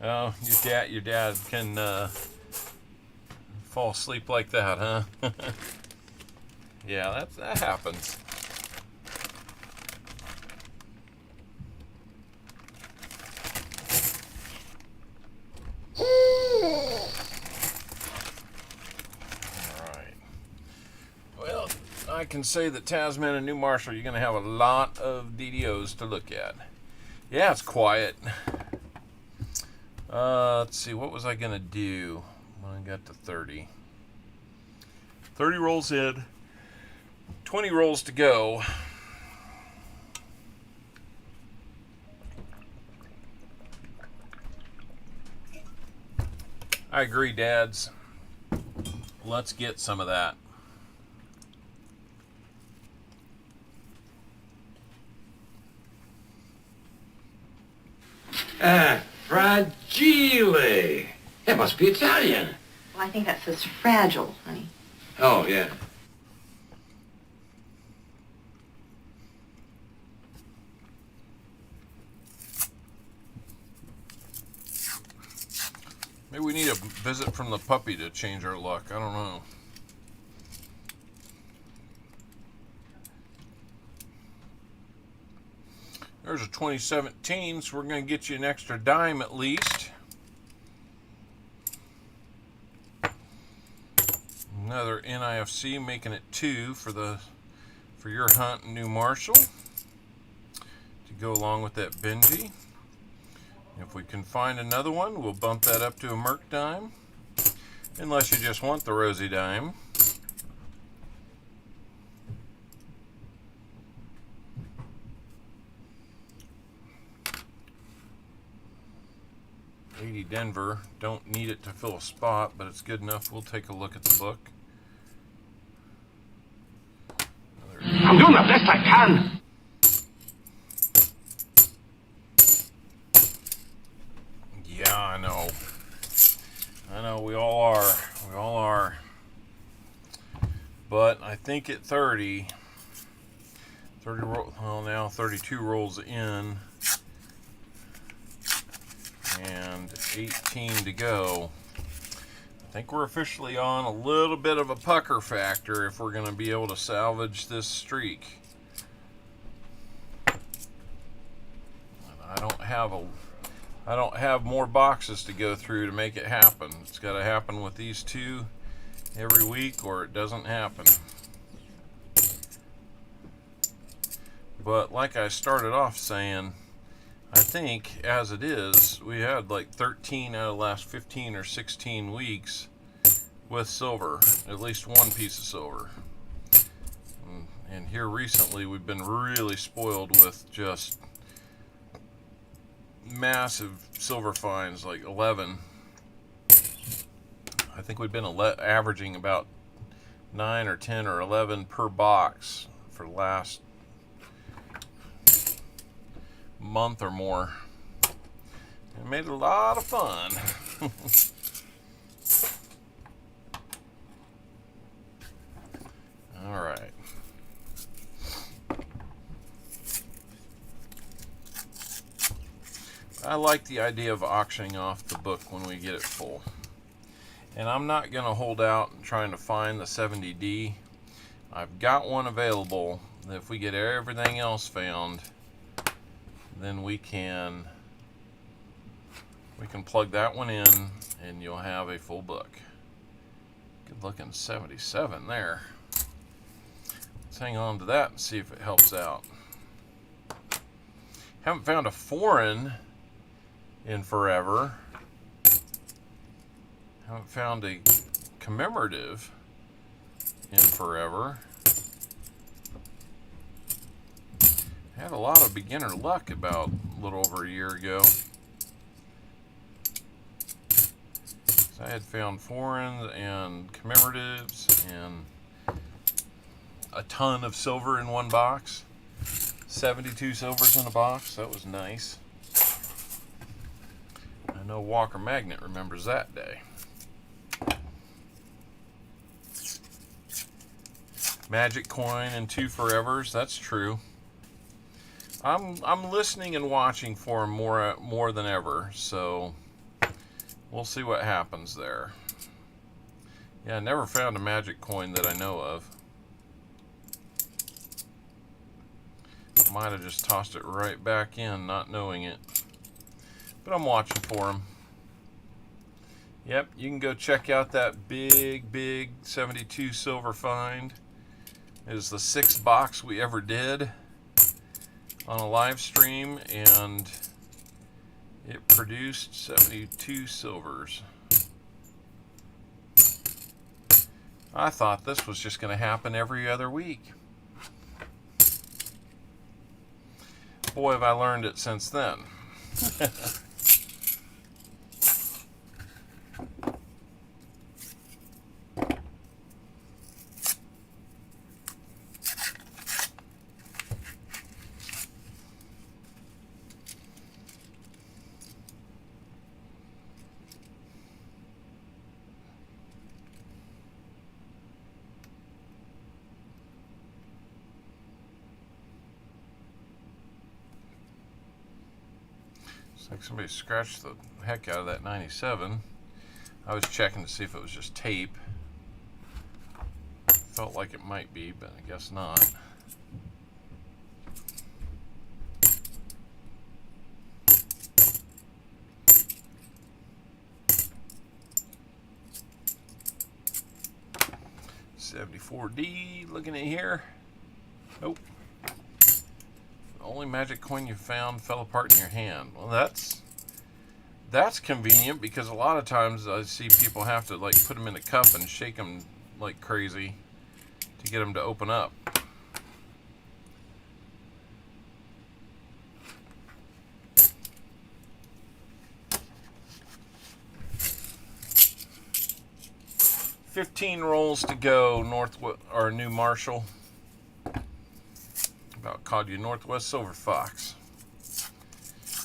[SPEAKER 1] Oh, your dad can fall asleep like that, huh? Yeah, that happens. Alright. Well, I can say that Tasman and New Marshall, you're going to have a lot of DDOs to look at. Yeah, it's quiet. Let's see, what was I going to do when I got to 30? 30 rolls in, 20 rolls to go. I agree, dads. Let's get some of that.
[SPEAKER 3] Fragile. It must be Italian.
[SPEAKER 4] Well, I think that says fragile, honey.
[SPEAKER 3] Oh, yeah.
[SPEAKER 1] Maybe we need a visit from the puppy to change our luck. I don't know. There's a 2017, so we're going to get you an extra dime at least. Another NIFC, making it 2 for your hunt in New Marshall to go along with that Benji. If we can find another one, we'll bump that up to a Merc dime, unless you just want the Rosie dime. Denver, don't need it to fill a spot, but it's good enough. We'll take a look at the book.
[SPEAKER 2] I'm doing the best I can.
[SPEAKER 1] Yeah, I know. I know, we all are. We all are. But I think at 30 well, now 32 rolls in, and 18 to go. I think we're officially on a little bit of a pucker factor if we're going to be able to salvage this streak. I don't have more boxes to go through to make it happen. It's got to happen with these two every week, or it doesn't happen. But like I started off saying, I think as it is, we had like 13 out of the last 15 or 16 weeks with silver, at least one piece of silver. And here recently we've been really spoiled with just massive silver finds, like 11. I think we've been averaging about 9 or 10 or 11 per box for the last month or more. It made it a lot of fun. All right. I like the idea of auctioning off the book when we get it full. And I'm not going to hold out and trying to find the 70D. I've got one available. If we get everything else found, then we can plug that one in and you'll have a full book. Good looking 77 there. Let's hang on to that and see if it helps out. Haven't found a foreign in forever. Haven't found a commemorative in forever. Had a lot of beginner luck about a little over a year ago. So I had found foreigns and commemoratives and a ton of silver in one box. 72 silvers in a box. That was nice. I know Walker Magnet remembers that day. Magic coin and 2 forevers. That's true. I'm listening and watching for him more than ever, so we'll see what happens there. Yeah, I never found a magic coin that I know of. Might have just tossed it right back in, not knowing it. But I'm watching for him. Yep, you can go check out that big 72 silver find. It is the 6th box we ever did on a live stream, and it produced 72 silvers. I thought this was just going to happen every other week. Boy, have I learned it since then. Like somebody scratched the heck out of that 97. I was checking to see if it was just tape. Felt like it might be, but I guess not. $74D, looking at here. Nope. The only magic coin you found fell apart in your hand. Well, that's convenient, because a lot of times I see people have to like put them in a cup and shake them like crazy to get them to open up. $15 rolls to go. New Marshall. About called you Northwest Silver Fox.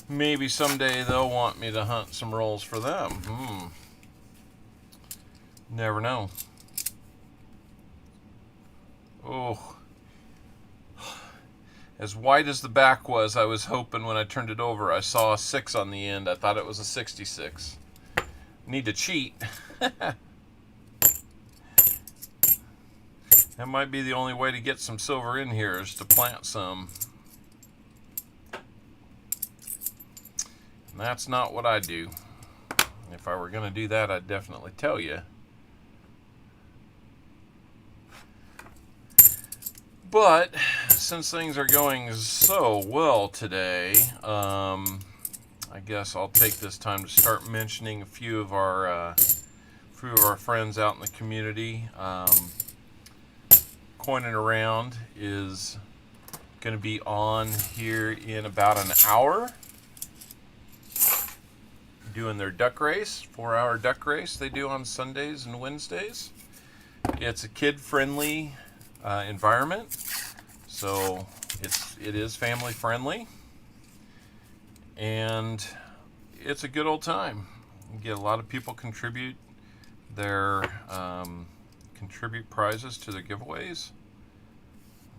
[SPEAKER 1] Maybe someday they'll want me to hunt some rolls for them. Never know. Oh. As white as the back was, I was hoping when I turned it over, I saw a 6 on the end. I thought it was a 66. Need to cheat. That might be the only way to get some silver in here, is to plant some. And that's not what I do. If I were going to do that, I'd definitely tell you. But since things are going so well today, I guess I'll take this time to start mentioning a few of our friends out in the community. Coining Around is going to be on here in about an hour, doing their duck race, 4-hour duck race they do on Sundays and Wednesdays. It's a kid-friendly environment, so it is family friendly, and it's a good old time. You get a lot of people contribute prizes to their giveaways.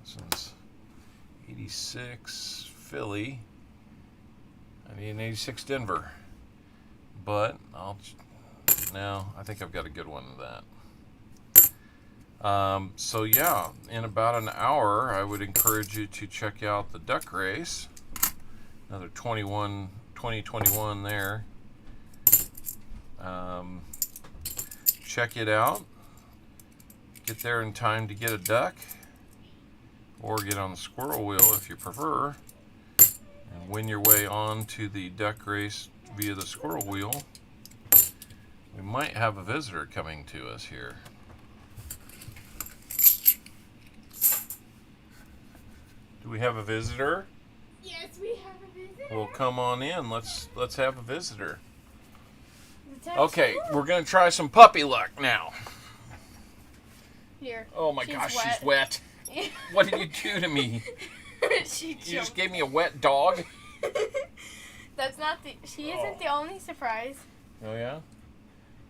[SPEAKER 1] Since 86 Philly, I need an 86 Denver, but I think I've got a good one of that. So yeah, in about an hour, I would encourage you to check out the duck race. Another 2021 there. Check it out. Get there in time to get a duck, or get on the squirrel wheel if you prefer, and win your way on to the duck race via the squirrel wheel. We might have a visitor coming to us here. Do we have a visitor?
[SPEAKER 9] Yes, we have a visitor.
[SPEAKER 1] Well, come on in. Let's have a visitor. Okay, we're gonna try some puppy luck now.
[SPEAKER 9] Here.
[SPEAKER 1] Oh my gosh, she's wet. What did you do to me?
[SPEAKER 9] You
[SPEAKER 1] just gave me a wet dog?
[SPEAKER 9] That's not the... She isn't the only surprise.
[SPEAKER 1] Oh yeah?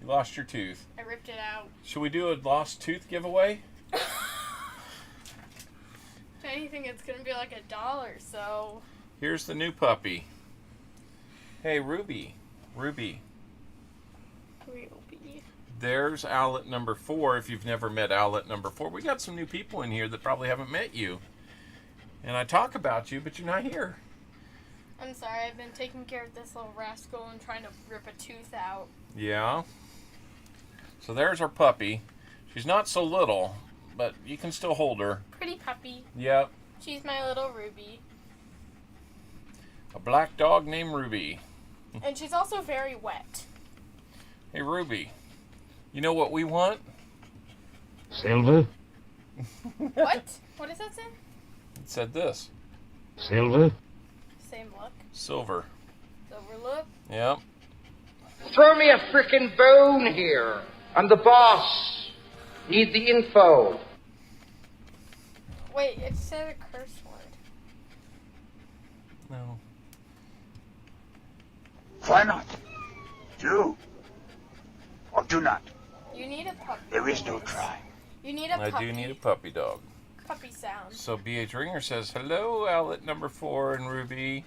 [SPEAKER 1] You lost your tooth.
[SPEAKER 9] I ripped it out.
[SPEAKER 1] Should we do a lost tooth giveaway?
[SPEAKER 9] If anything, it's going to be like $1, so...
[SPEAKER 1] Here's the new puppy. Hey, Ruby. Ruby. There's Owlet number 4. If you've never met Owlet number 4, we got some new people in here that probably haven't met you. And I talk about you, but you're not here.
[SPEAKER 9] I'm sorry, I've been taking care of this little rascal and trying to rip a tooth out.
[SPEAKER 1] Yeah. So there's our puppy. She's not so little, but you can still hold her.
[SPEAKER 9] Pretty puppy.
[SPEAKER 1] Yep.
[SPEAKER 9] She's my little Ruby.
[SPEAKER 1] A black dog named Ruby.
[SPEAKER 9] And she's also very wet.
[SPEAKER 1] Hey, Ruby. You know what we want?
[SPEAKER 6] Silver?
[SPEAKER 9] What? What does that say?
[SPEAKER 1] It said this.
[SPEAKER 6] Silver?
[SPEAKER 9] Same look.
[SPEAKER 1] Silver.
[SPEAKER 9] Silver look.
[SPEAKER 1] Yep.
[SPEAKER 8] Throw me a frickin' bone here. I'm the boss. Need the info.
[SPEAKER 9] Wait, it said a curse word.
[SPEAKER 1] No.
[SPEAKER 2] Why not? Do or do not.
[SPEAKER 9] You need a puppy.
[SPEAKER 2] There is no try.
[SPEAKER 9] You need a puppy.
[SPEAKER 1] I do need a puppy dog.
[SPEAKER 9] Puppy sound.
[SPEAKER 1] So BH Ringer says, hello, Owlet number 4 and Ruby.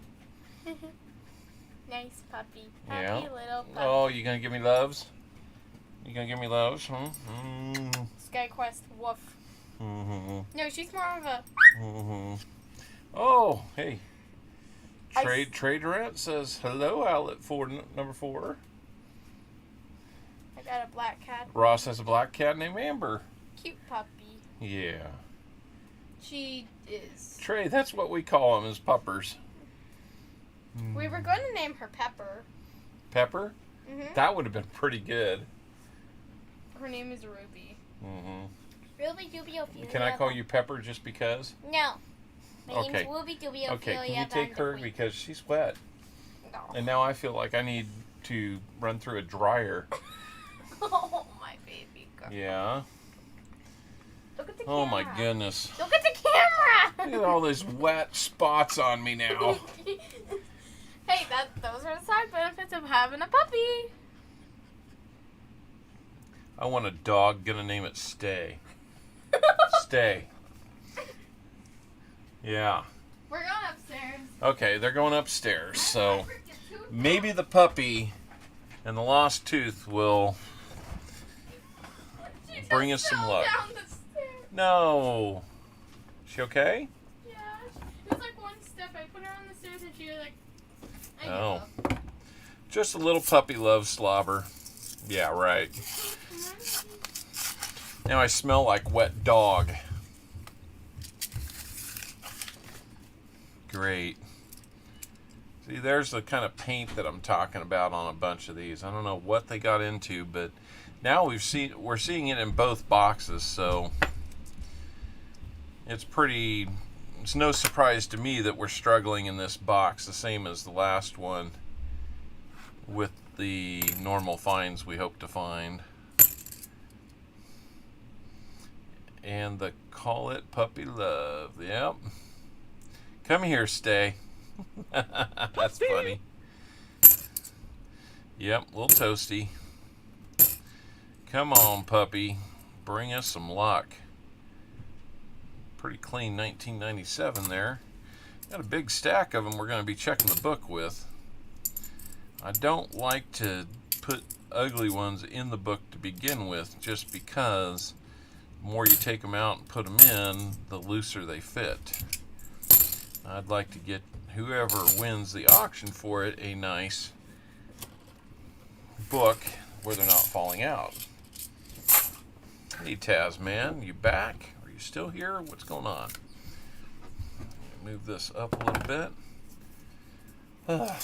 [SPEAKER 9] Nice puppy.
[SPEAKER 1] Yeah.
[SPEAKER 9] Happy little puppy.
[SPEAKER 1] Oh, you gonna give me loves? You gonna give me loves, huh?
[SPEAKER 9] SkyQuest, woof. No, she's more of a...
[SPEAKER 1] Oh, hey. Trade Rent says, hello, Owlet number 4.
[SPEAKER 9] I got a black cat.
[SPEAKER 1] Ross has a black cat named Amber.
[SPEAKER 9] Cute puppy.
[SPEAKER 1] Yeah.
[SPEAKER 9] She is.
[SPEAKER 1] Trey, that's what we call them, is puppers.
[SPEAKER 9] We were going to name her Pepper.
[SPEAKER 1] Pepper?
[SPEAKER 9] Mm-hmm.
[SPEAKER 1] That would have been pretty good.
[SPEAKER 9] Her name is Ruby.
[SPEAKER 1] Mm-hmm.
[SPEAKER 9] Ruby Dooby Ophelia.
[SPEAKER 1] Can I call you Pepper just because?
[SPEAKER 9] No. My
[SPEAKER 1] Okay.
[SPEAKER 9] name's Ruby Dooby Ophelia.
[SPEAKER 1] Okay, can you take her because she's wet?
[SPEAKER 9] No.
[SPEAKER 1] And now I feel like I need to run through a dryer.
[SPEAKER 9] Oh, my baby girl.
[SPEAKER 1] Yeah.
[SPEAKER 9] Look at the camera.
[SPEAKER 1] Oh my goodness.
[SPEAKER 9] Look at the camera!
[SPEAKER 1] Look at all these wet spots on me now.
[SPEAKER 9] Hey, those are the side benefits of having a puppy.
[SPEAKER 1] I want a dog. Gonna name it Stay. Stay. Yeah.
[SPEAKER 9] We're going upstairs.
[SPEAKER 1] Okay, they're going upstairs. So maybe the puppy and the lost tooth will bring us some luck.
[SPEAKER 9] Down the stairs.
[SPEAKER 1] No. She okay?
[SPEAKER 9] Yeah. It was like one step. I put her on the stairs and she was like, I give
[SPEAKER 1] Oh.
[SPEAKER 9] up.
[SPEAKER 1] Just a little puppy love slobber. Yeah, right. Now I smell like wet dog. Great. See, there's the kind of paint that I'm talking about on a bunch of these. I don't know what they got into, but now we're seeing it in both boxes, so it's no surprise to me that we're struggling in this box, the same as the last one, with the normal finds we hope to find. And the Call It Puppy Love. Yep. Come here, Stay. That's funny. Yep, little toasty. Come on, puppy. Bring us some luck. Pretty clean 1997 there. Got a big stack of them we're going to be checking the book with. I don't like to put ugly ones in the book to begin with, just because the more you take them out and put them in, the looser they fit. I'd like to get whoever wins the auction for it a nice book where they're not falling out. Hey Taz, man, you back? Are you still here? What's going on? Move this up a little bit. Well,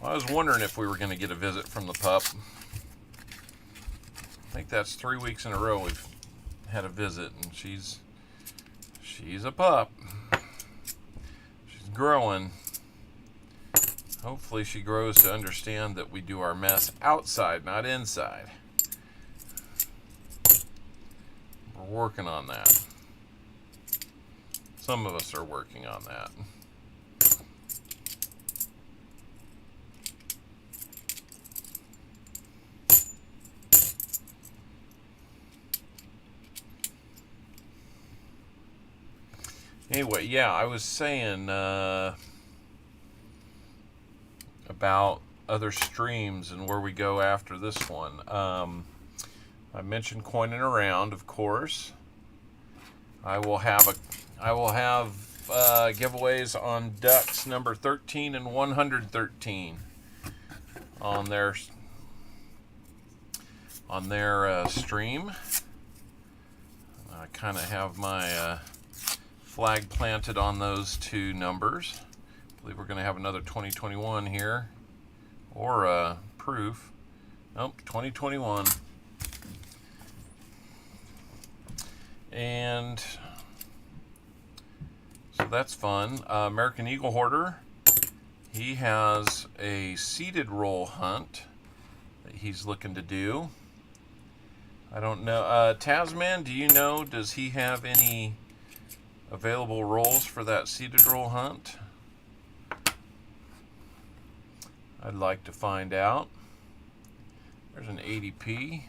[SPEAKER 1] I was wondering if we were going to get a visit from the pup. I think that's 3 weeks in a row we've had a visit, and she's a pup. She's growing. Hopefully she grows to understand that we do our mess outside, not inside. We're working on that. Some of us are working on that. Anyway, yeah, I was saying about other streams and where we go after this one. I mentioned coining around, of course. I will have giveaways on ducks number 13 and 113 on their stream. I kind of have my flag planted on those two numbers. I believe we're going to have another 2021 here, or proof. Nope, 2021. And so that's fun. American Eagle Hoarder, he has a seeded roll hunt that he's looking to do. I don't know. Tasman, do you know, does he have any available rolls for that seeded roll hunt? I'd like to find out. There's an 80p.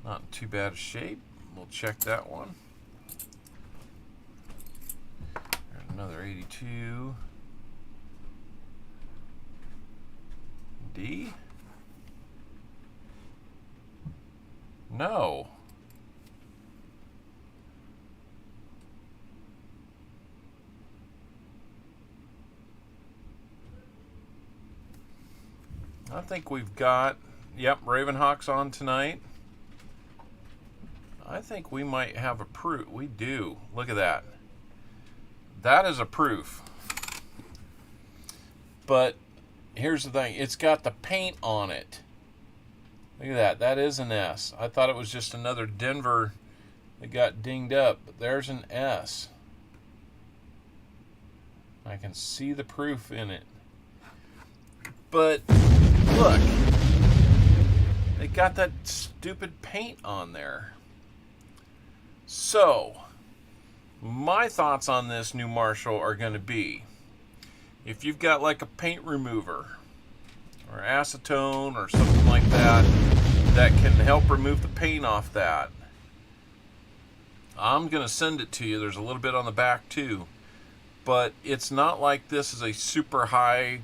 [SPEAKER 1] Not in too bad a shape. We'll check that one. There's another 82. D? No. I think we've got, yep, Ravenhawk's on tonight. I think we might have a proof. We do. Look at that. That is a proof. But here's the thing. It's got the paint on it. Look at that. That is an S. I thought it was just another Denver that got dinged up. But there's an S. I can see the proof in it. But look. They got that stupid paint on there. So, My thoughts on this new Marshall are going to be, if you've got like a paint remover or acetone or something like that that can help remove the paint off that, I'm going to send it to you. There's a little bit on the back too, but it's not like this is a super high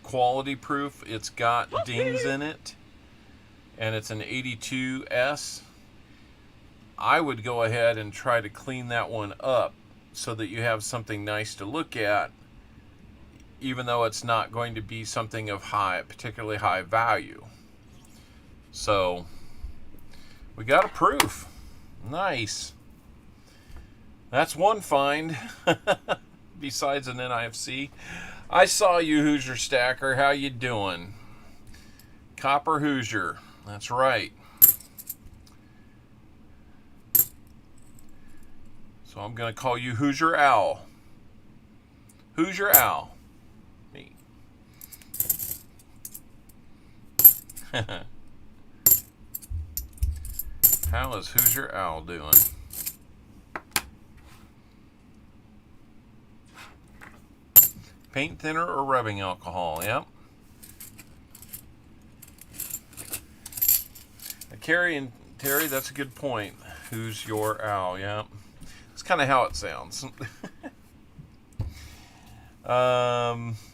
[SPEAKER 1] quality proof. It's got dings in it, and it's an 82S. I would go ahead and try to clean that one up so that you have something nice to look at, even though it's not going to be something of particularly high value. So we got a proof. Nice. That's one find besides an NIFC. I saw you, Hoosier Stacker. How you doing? Copper Hoosier. That's right. So I'm going to call you Hoosier Owl. Hoosier Owl. Me. How is Hoosier Owl doing? Paint thinner or rubbing alcohol? Yep. Carrie and Terry, that's a good point. Who's your owl? Yep. It's kind of how it sounds. Hydrogen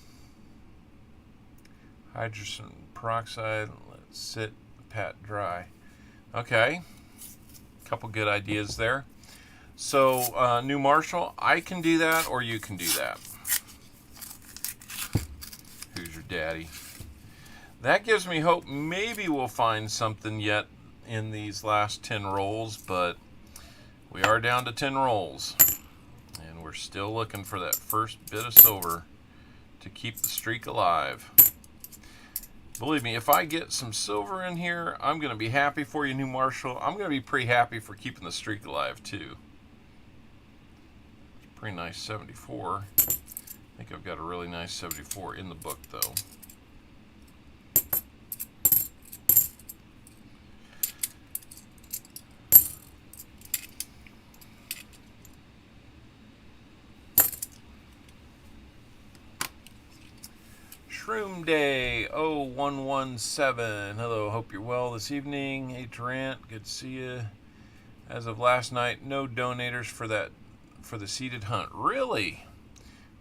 [SPEAKER 1] peroxide. Let's sit, pat dry. Okay. Couple good ideas there. So, new Marshall, I can do that or you can do that. Who's your daddy? That gives me hope maybe we'll find something yet in these last 10 rolls, but we are down to 10 rolls. And we're still looking for that first bit of silver to keep the streak alive. Believe me, if I get some silver in here, I'm going to be happy for you, new Marshall. I'm going to be pretty happy for keeping the streak alive, too. It's a pretty nice 74. I think I've got a really nice 74 in the book, though. Shroom Day 0117. Hello, hope you're well this evening. Hey Tarrant, good to see you. As of last night, no donators for the seeded hunt. Really?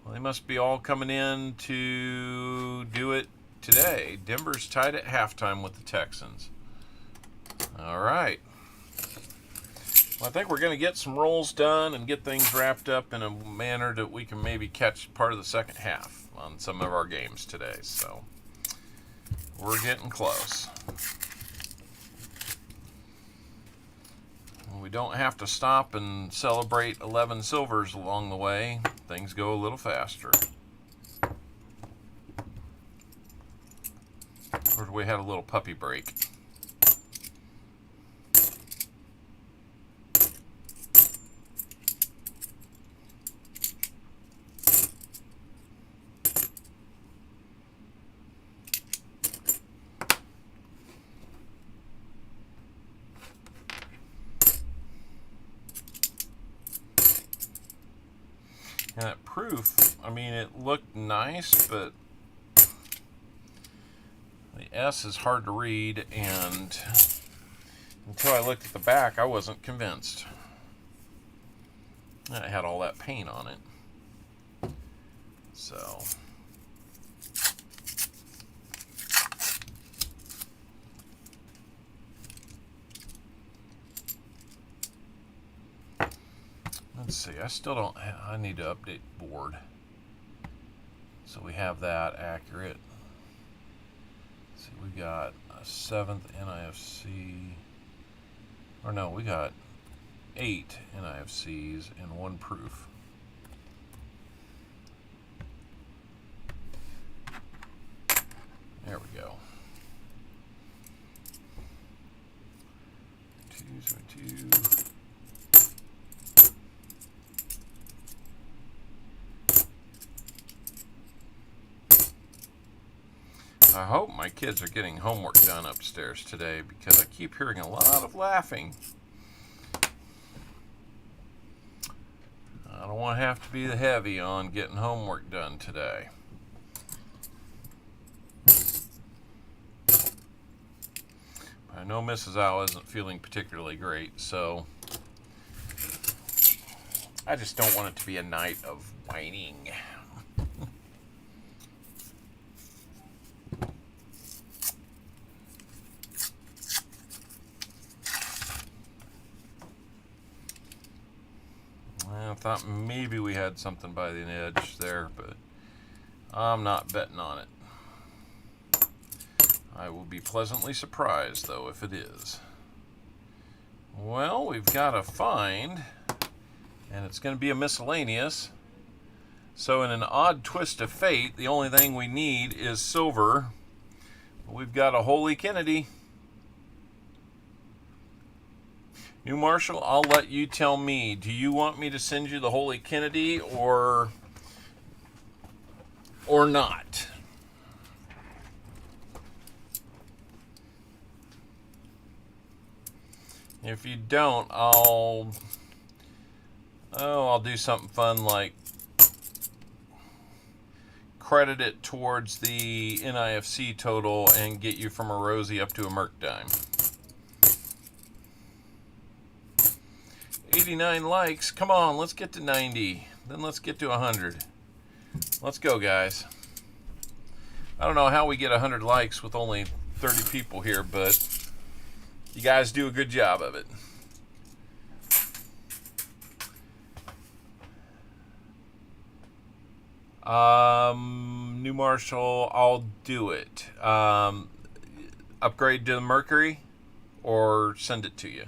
[SPEAKER 1] Well, they must be all coming in to do it today. Denver's tied at halftime with the Texans. All right. Well, I think we're going to get some rolls done and get things wrapped up in a manner that we can maybe catch part of the second half on some of our games today. So we're getting close. We don't have to stop and celebrate 11 silvers along the way. Things go a little faster. Of course, we had a little puppy break. And that proof, I mean, it looked nice, but the S is hard to read, and until I looked at the back, I wasn't convinced. It had all that paint on it. So let's see, I still don't I need to update the board so we have that accurate. Let's see, we got a 7th NIFC, or no, we got 8 NIFCs and 1 proof. There we go. 272. I hope my kids are getting homework done upstairs today because I keep hearing a lot of laughing. want to have to be the heavy on getting homework done today. I know Mrs. Owl isn't feeling particularly great, so I just don't want it to be a night of whining. I thought maybe we had something by the edge there, but I'm not betting on it. I will be pleasantly surprised, though, if it is. Well, we've got a find, and it's going to be a miscellaneous. So in an odd twist of fate, the only thing we need is silver. We've got a Holy Kennedy. New Marshall, I'll let you tell me. Do you want me to send you the Holy Kennedy or not? If you don't, I'll do something fun like credit it towards the NIFC total and get you from a Rosie up to a Merc dime. 89 likes. Come on, let's get to 90. Then let's get to 100. Let's go, guys. I don't know how we get 100 likes with only 30 people here, but you guys do a good job of it. New Marshall, I'll do it. Upgrade to the Mercury or send it to you.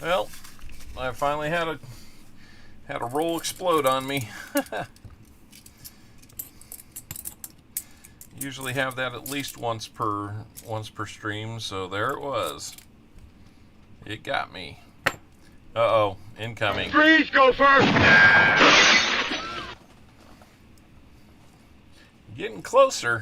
[SPEAKER 1] Well, I finally had a roll explode on me. Usually have that at least once per stream, so there it was. It got me. Uh-oh, incoming.
[SPEAKER 2] Freeze, go first!
[SPEAKER 1] Getting closer.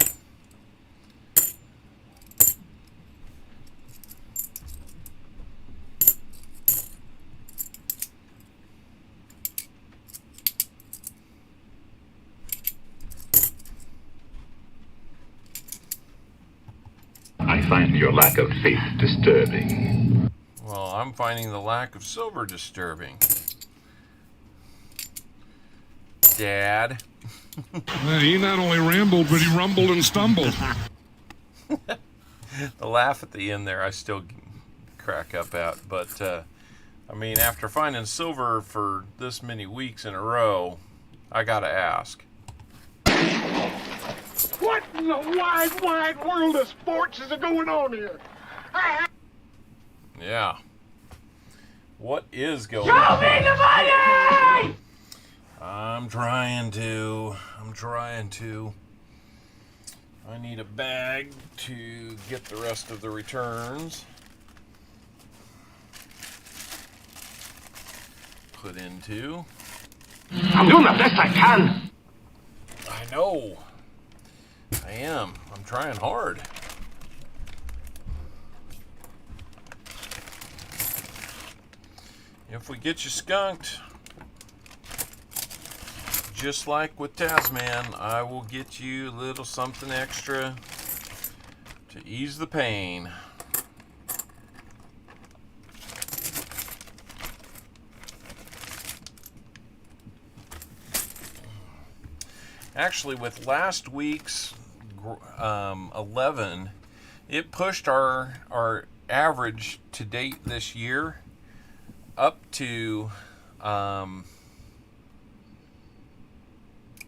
[SPEAKER 10] I find your lack of faith disturbing.
[SPEAKER 1] Well, I'm finding the lack of silver disturbing. Dad.
[SPEAKER 6] He not only rambled, but he rumbled and stumbled.
[SPEAKER 1] The laugh at the end there, I still crack up at. But, I mean, after finding silver for this many weeks in a row, I gotta ask.
[SPEAKER 2] What in the wide, wide world of sports is going on here?
[SPEAKER 1] Yeah. What is going
[SPEAKER 2] Show
[SPEAKER 1] on?
[SPEAKER 2] me the money!
[SPEAKER 1] I'm trying to. I need a bag to get the rest of the returns. Put into.
[SPEAKER 3] I'm doing the best I can.
[SPEAKER 1] I know. I am. I'm trying hard. If we get you skunked, just like with Tasman, I will get you a little something extra to ease the pain. Actually, with last week's 11, it pushed our average to date this year up to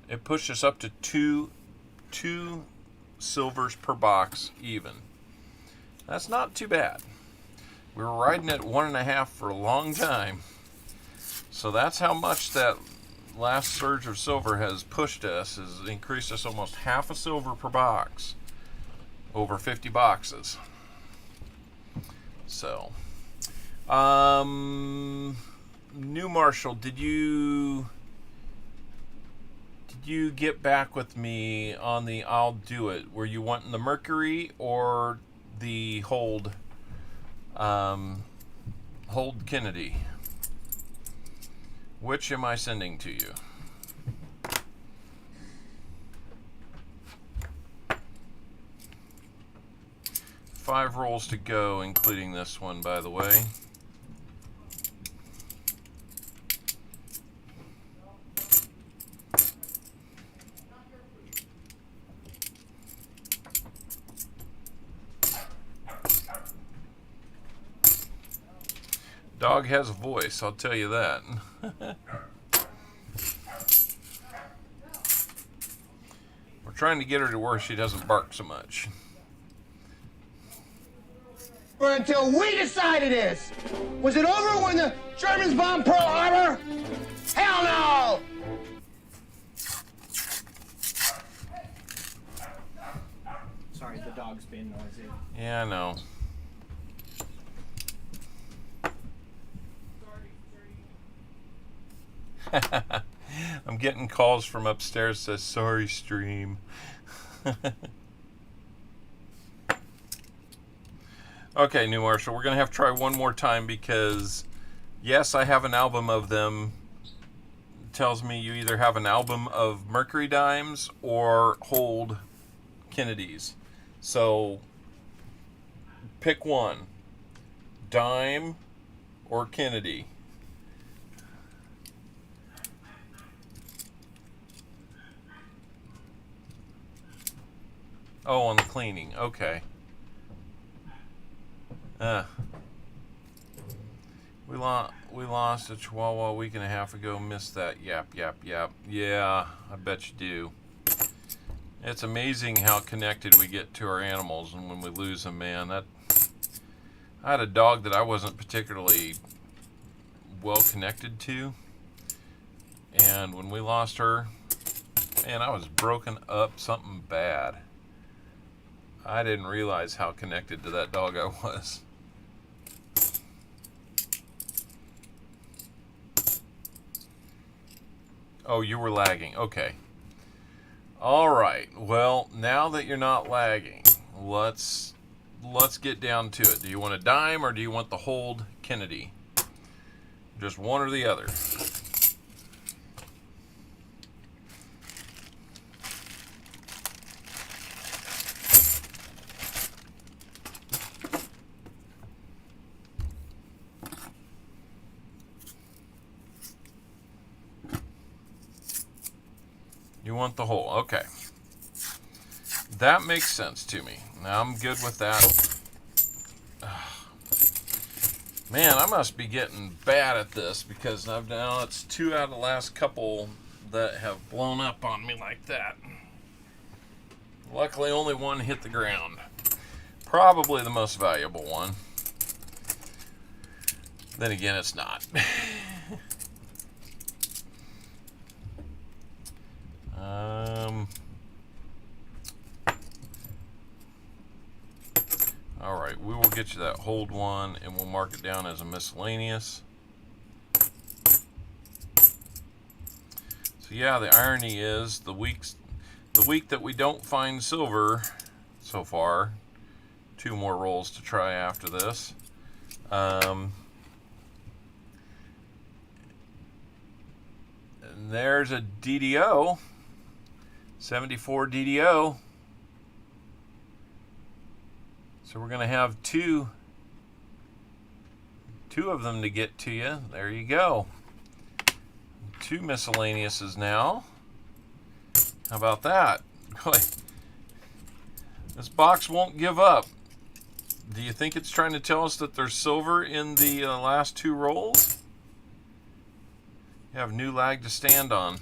[SPEAKER 1] it pushed us up to two silvers per box even. That's not too bad. We were riding at 1.5 for a long time, so that's how much that last surge of silver has pushed us, has increased us almost half a silver per box over 50 boxes. So New Marshall, did you get back with me on the I'll do it? Were you wanting the Mercury or the hold Kennedy? Which am I sending to you? Five rolls to go, including this one, by the way. Dog has a voice, I'll tell you that. We're trying to get her to where she doesn't bark so much.
[SPEAKER 2] Or until we decide it is. Was it over when the Germans bombed Pearl Harbor? Hell no!
[SPEAKER 11] Sorry, the dog's being noisy.
[SPEAKER 1] Yeah, I know. I'm getting calls from upstairs that says, sorry, stream. Okay, New Marshall, we're going to have to try one more time because, yes, I have an album of them. It tells me you either have an album of Mercury Dimes or hold Kennedys. So, pick one. Dime or Kennedy. Oh, on the cleaning. Okay. We lost a Chihuahua a week and a half ago. Missed that. Yap. Yeah, I bet you do. It's amazing how connected we get to our animals, and when we lose them, man, I had a dog that I wasn't particularly well connected to, and when we lost her, man, I was broken up something bad. I didn't realize how connected to that dog I was. Oh, you were lagging. Okay. All right. Well, now that you're not lagging, let's get down to it. Do you want a dime or do you want the hold Kennedy? Just one or the other. You want the whole. Okay. That makes sense to me. Now I'm good with that. Man, I must be getting bad at this because now it's 2 out of the last couple that have blown up on me like that. Luckily, only one hit the ground. Probably the most valuable one. Then again, it's not. All right, we will get you that hold one, and we'll mark it down as a miscellaneous. So yeah, the irony is the week that we don't find silver so far. 2 more rolls to try after this. And there's a DDO, 74 DDO. So we're going to have two of them to get to you. There you go. 2 miscellaneouses now. How about that? This box won't give up. Do you think it's trying to tell us that there's silver in the last 2 rolls? You have new lag to stand on.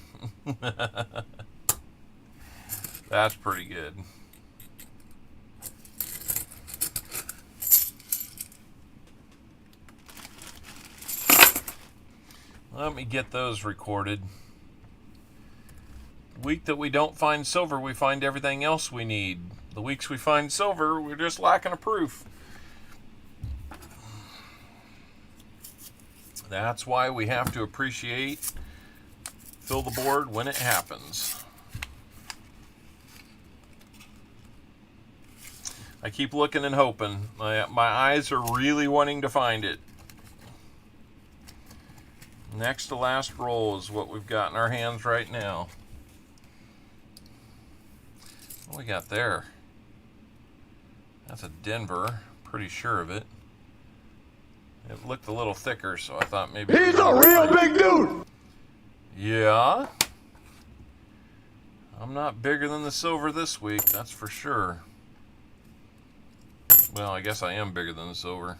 [SPEAKER 1] That's pretty good. Let me get those recorded. The week that we don't find silver, we find everything else we need. The weeks we find silver, we're just lacking a proof. That's why we have to appreciate fill the board when it happens. I keep looking and hoping. My eyes are really wanting to find it. Next to last roll is what we've got in our hands right now. What we got there? That's a Denver. Pretty sure of it. It looked a little thicker, so I thought maybe...
[SPEAKER 2] He's a real big dude!
[SPEAKER 1] Yeah. I'm not bigger than the silver this week, that's for sure. Well, I guess I am bigger than the silver.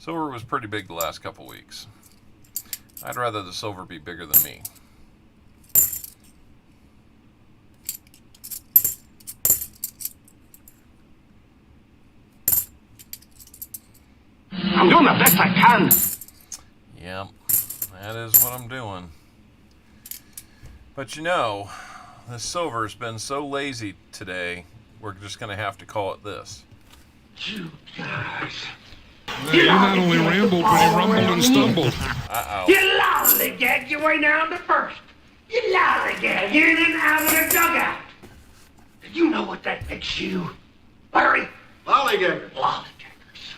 [SPEAKER 1] Silver was pretty big the last couple weeks. I'd rather the silver be bigger than me.
[SPEAKER 3] I'm doing the best I can.
[SPEAKER 1] Yep, that is what I'm doing. But you know, the silver's been so lazy today, we're just going to have to call it this.
[SPEAKER 3] You guys.
[SPEAKER 6] He not only rambled, but he rumbled and stumbled.
[SPEAKER 1] Uh-oh.
[SPEAKER 3] You lollygag your way down the first. You lollygag in and out of the dugout. You know what that makes you, Larry?
[SPEAKER 2] Lollygagger.
[SPEAKER 3] Lollygaggers.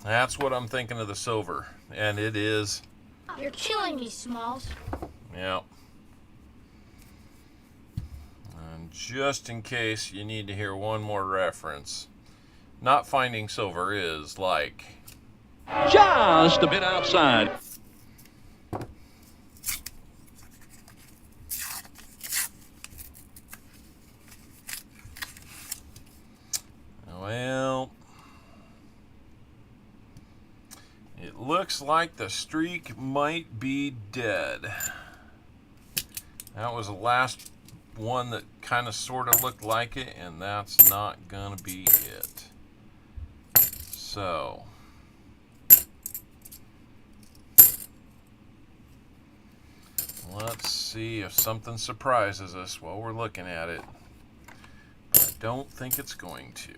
[SPEAKER 1] That's what I'm thinking of the silver. And it is.
[SPEAKER 5] You're killing me, Smalls.
[SPEAKER 1] Yep. And just in case you need to hear one more reference, not finding silver is like...
[SPEAKER 10] Just a bit outside.
[SPEAKER 1] Well, it looks like the streak might be dead. That was the last one that kind of sort of looked like it, and that's not gonna be it. So let's see if something surprises us while we're looking at it. But I don't think it's going to.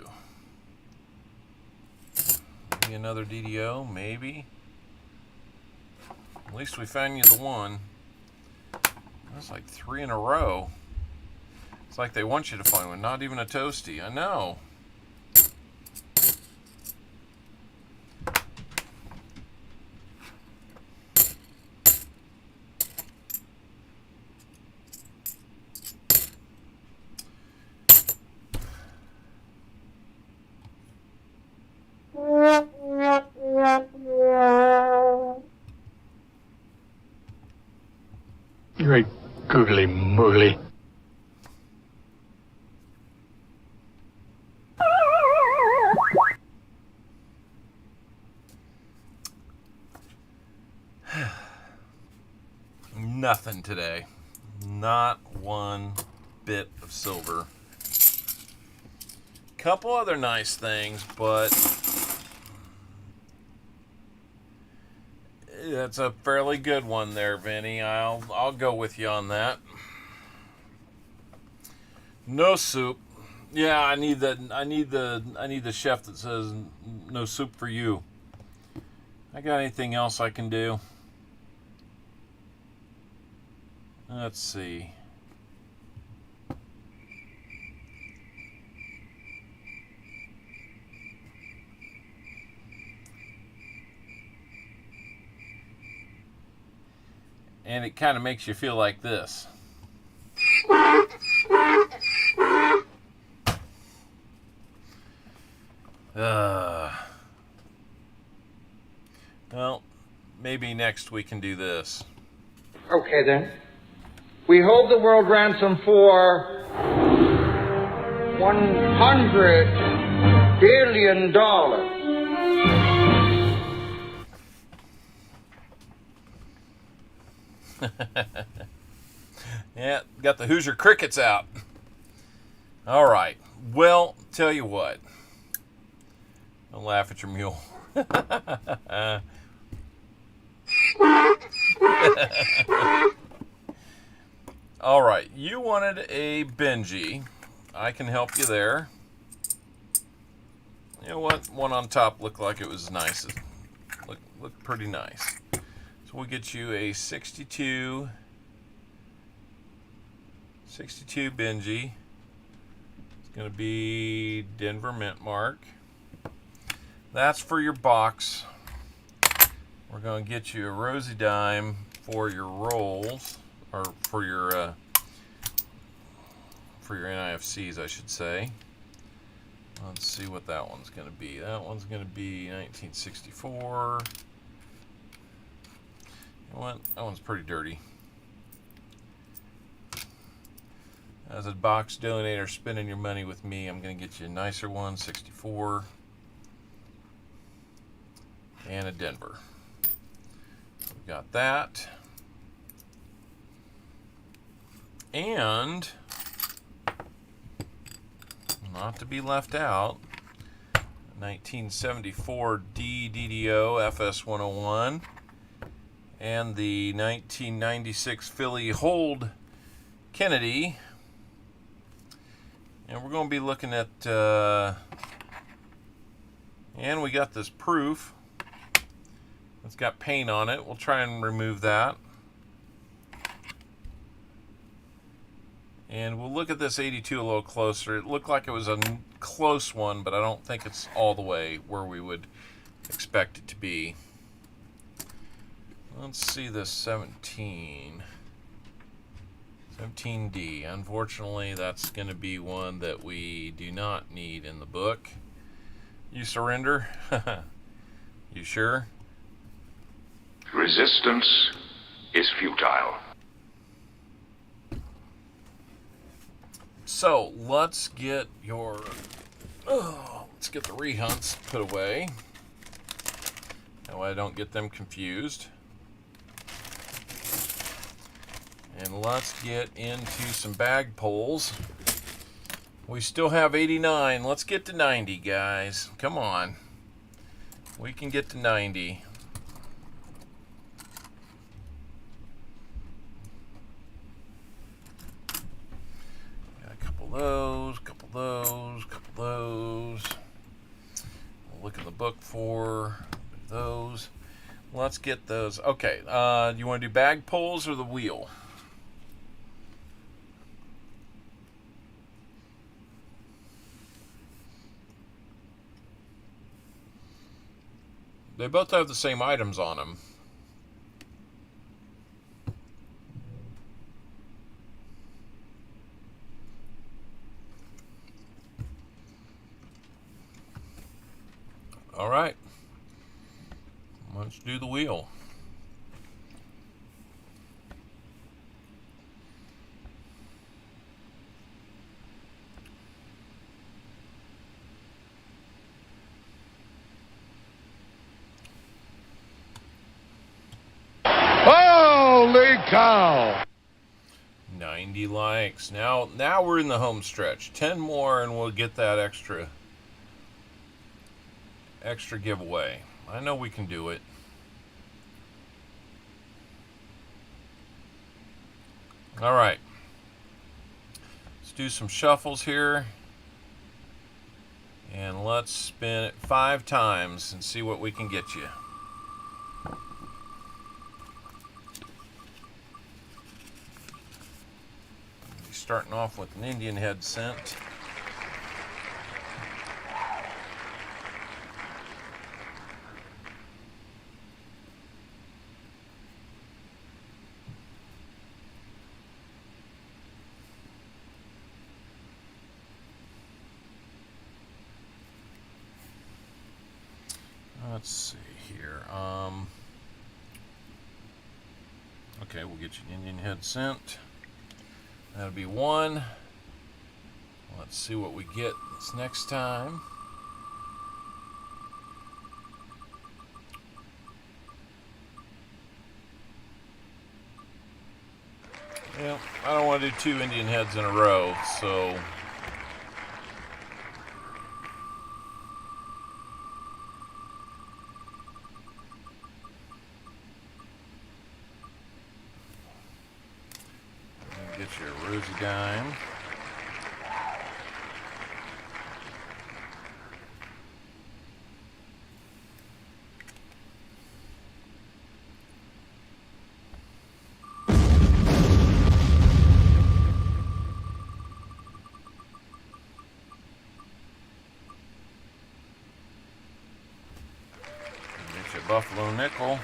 [SPEAKER 1] Maybe another DDO, maybe. At least we found you the one. That's like 3 in a row. It's like they want you to find one, not even a toasty. I know.
[SPEAKER 3] Great googly moogly.
[SPEAKER 1] Nothing today. Not one bit of silver. Couple other nice things, but that's a fairly good one there, Vinny. I'll go with you on that. No soup. Yeah, I need the chef that says no soup for you. I got anything else I can do? Let's see. And it kind of makes you feel like this. Well, maybe next we can do this.
[SPEAKER 8] Okay then. We hold the world ransom for $100 billion.
[SPEAKER 1] Yeah, got the Hoosier Crickets out. All right. Well, tell you what. Don't laugh at your mule. All right. You wanted a Benji. I can help you there. You know what? One on top looked like it was nice. look pretty nice. So we'll get you a 62 Benji. It's going to be Denver Mint Mark. That's for your box. We're going to get you a Rosy Dime for your rolls, or for your NIFCs, I should say. Let's see what that one's going to be. That one's going to be 1964. You know what? That one's pretty dirty. As a box donator spending your money with me, I'm going to get you a nicer one, 64. And a Denver. We've got that. And, not to be left out, 1974 DDO FS101 and the 1996 Philly Hold Kennedy. And we're going to be looking at, and we got this proof. It's got paint on it. We'll try and remove that. And we'll look at this 82 a little closer. It looked like it was a close one, but I don't think it's all the way where we would expect it to be. Let's see this 17. 17D. Unfortunately, that's going to be one that we do not need in the book. You surrender? You sure?
[SPEAKER 10] Resistance is futile.
[SPEAKER 1] So let's get your let's get the rehunts put away. That way I don't get them confused. And let's get into some bag pulls. We still have 89. Let's get to 90, guys. Come on. We can get to 90. Couple those. We'll look in the book for those. Let's get those. Okay, you want to do bag pulls or the wheel? They both have the same items on them. All right, let's do the wheel.
[SPEAKER 6] Holy cow!
[SPEAKER 1] 90 likes. Now we're in the home stretch. 10 more and we'll get that extra giveaway. I know we can do it. All right. Let's do some shuffles here. And let's spin it 5 times and see what we can get you. Starting off with an Indian head scent. Let's see here. Okay, we'll get you an Indian head scent. That'll be 1. Let's see what we get this next time. Yeah, I don't want to do 2 Indian heads in a row, so get your Rosy Dime. Buffalo nickel.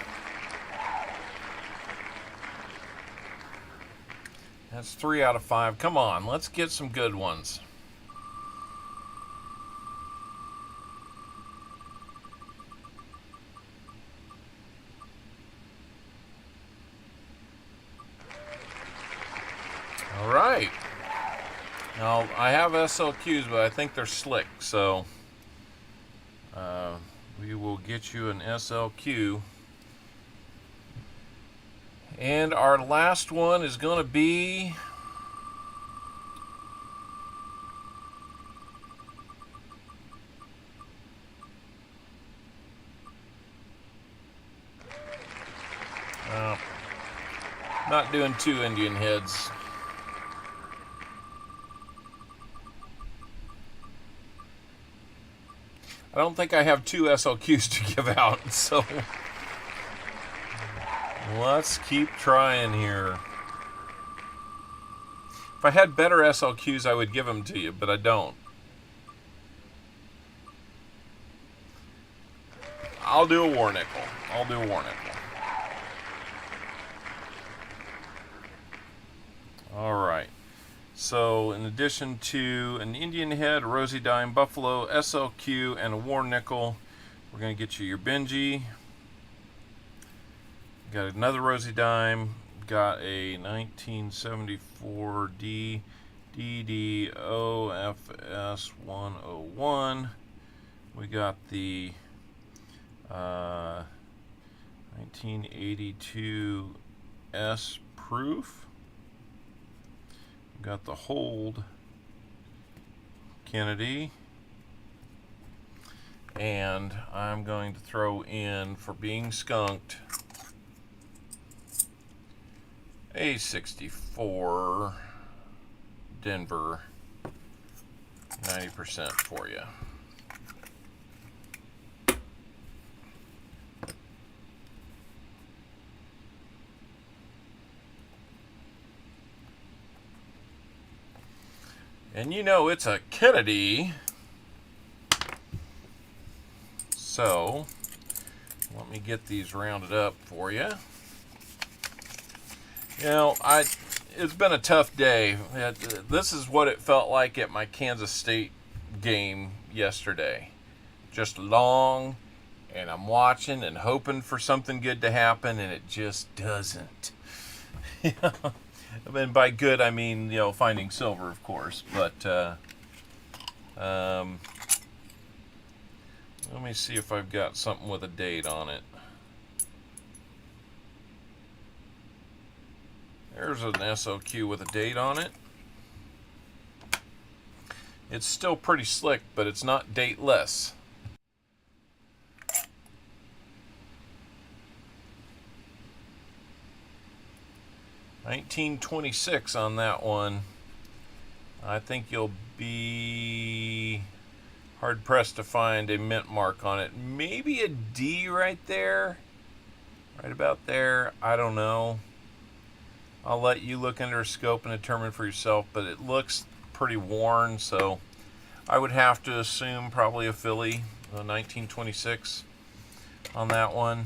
[SPEAKER 1] That's 3 out of 5. Come on, let's get some good ones. All right. Now, I have SLQs, but I think they're slick, so we will get you an SLQ. And our last one is going to be not doing 2 Indian heads. I don't think I have 2 SLQs to give out, so let's keep trying here. If I had better SLQs, I would give them to you, but I don't. I'll do a war nickel. I'll do a war nickel. All right. So, in addition to an Indian head, a rosy dime, buffalo, SLQ, and a war nickel, we're going to get you your Benji. Got another rosy dime. Got a 1974 DDOs 101. We got the 1982 S proof. Got the hold Kennedy, and I'm going to throw in, for being skunked, a 64 Denver 90% for you. And you know it's a Kennedy. So, let me get these rounded up for you. You know, it's been a tough day. This is what it felt like at my Kansas State game yesterday. Just long, and I'm watching and hoping for something good to happen, and it just doesn't. And by good, I mean, you know, finding silver, of course. But let me see if I've got something with a date on it. There's an SOQ with a date on it. It's still pretty slick, but it's not dateless. $1926 on that one. I think you'll be hard pressed to find a mint mark on it. Maybe a D right there, right about there. I don't know. I'll let you look under a scope and determine for yourself, but it looks pretty worn, so I would have to assume probably a Philly, 1926 on that one.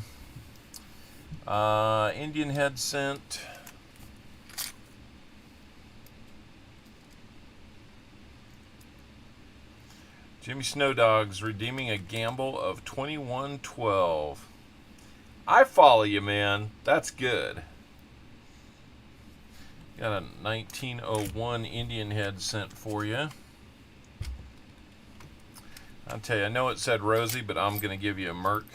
[SPEAKER 1] Indian head cent. Jimmy Snowdog's redeeming a gamble of 2112. I follow you, man. That's good. Got a 1901 Indian head sent for you. I'll tell you, I know it said Rosie, but I'm going to give you a Merc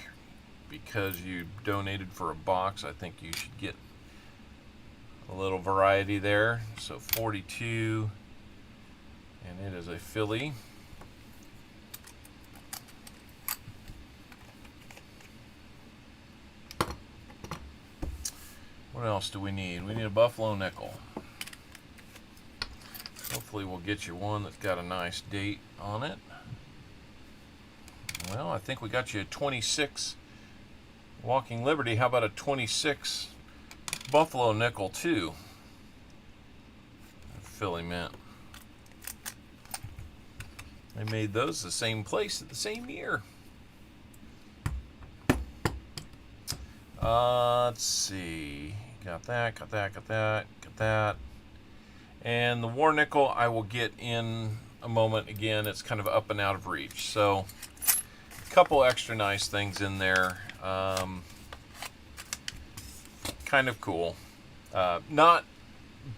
[SPEAKER 1] because you donated for a box. I think you should get a little variety there. So 42, and it is a Philly. What else do we need? We need a Buffalo nickel. Hopefully we'll get you one that's got a nice date on it. Well, I think we got you a 26 Walking Liberty. How about a 26 Buffalo nickel too? Philly mint. They made those the same place at the same year. Let's see. Got that. And the war nickel I will get in a moment. Again, it's kind of up and out of reach. So, a couple extra nice things in there. Kind of cool. Not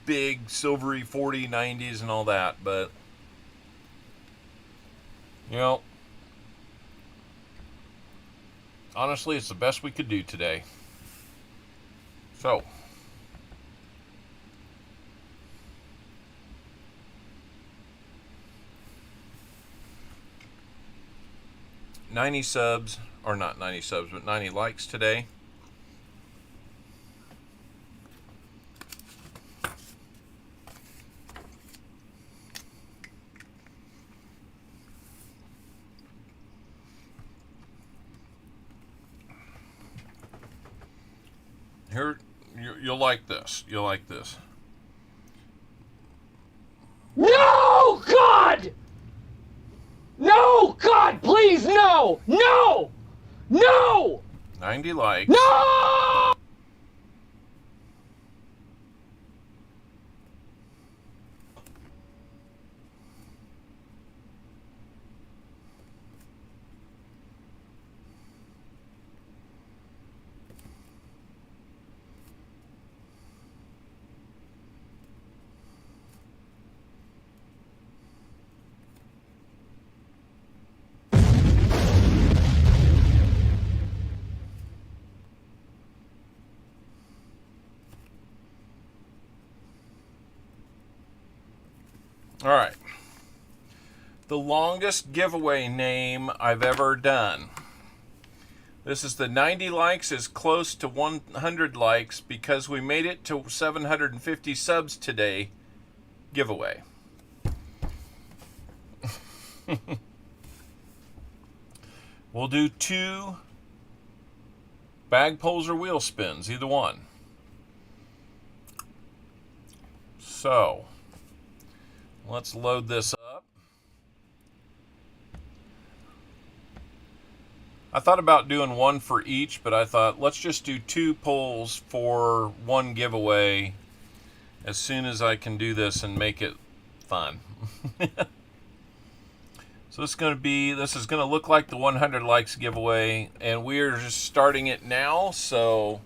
[SPEAKER 1] big silvery 40, 90s and all that, but you know, honestly, it's the best we could do today. So, $90 subs, or not 90 subs, but 90 likes today. Here, you'll like this. You'll like this.
[SPEAKER 8] No, God! No, God, please, no! No! No!
[SPEAKER 1] 90 likes.
[SPEAKER 8] No!
[SPEAKER 1] All right. The longest giveaway name I've ever done. This is the 90 likes is close to 100 likes because we made it to 750 subs today giveaway. We'll do 2 bag pulls or wheel spins, either one. So, let's load this up. I thought about doing 1 for each, but I thought let's just do 2 pulls for 1 giveaway as soon as I can do this and make it fun. So this is going to look like the 100 likes giveaway, and we are just starting it now. So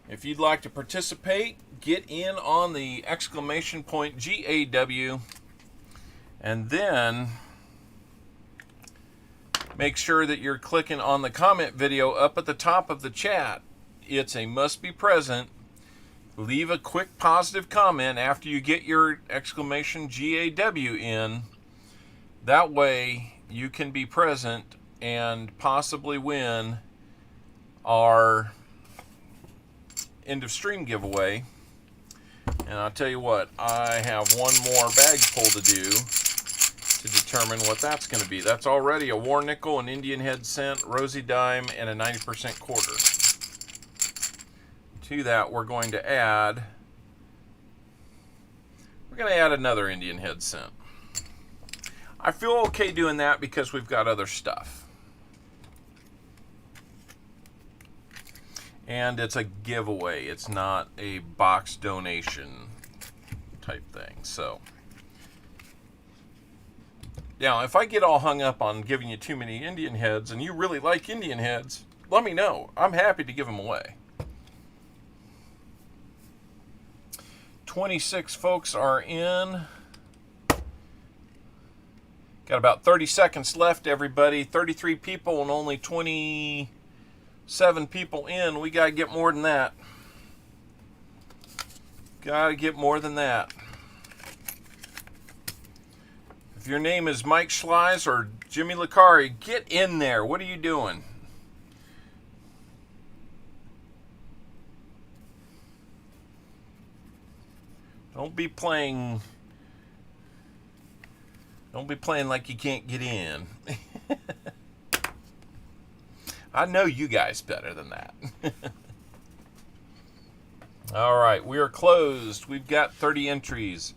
[SPEAKER 1] if you'd like to participate, get in on the exclamation point GAW, and then make sure that you're clicking on the comment video up at the top of the chat. It's a must be present. Leave a quick positive comment after you get your exclamation GAW in. That way you can be present and possibly win our end of stream giveaway. And I'll tell you what, I have one more bag pull to do to determine what that's going to be. That's already a war nickel, an Indian head cent, rosy dime, and a 90% quarter. To that, we're going to add another Indian head cent. I feel okay doing that because we've got other stuff. And it's a giveaway. It's not a box donation type thing. So, now, if I get all hung up on giving you too many Indian heads and you really like Indian heads, let me know. I'm happy to give them away. 26 folks are in. Got about 30 seconds left, everybody. 33 people and only 27 people in. We got to get more than that. Got to get more than that. If your name is Mike Schleiss or Jimmy Licari, get in there. What are you doing? Don't be playing like you can't get in. I know you guys better than that. All right, we are closed. We've got 30 entries.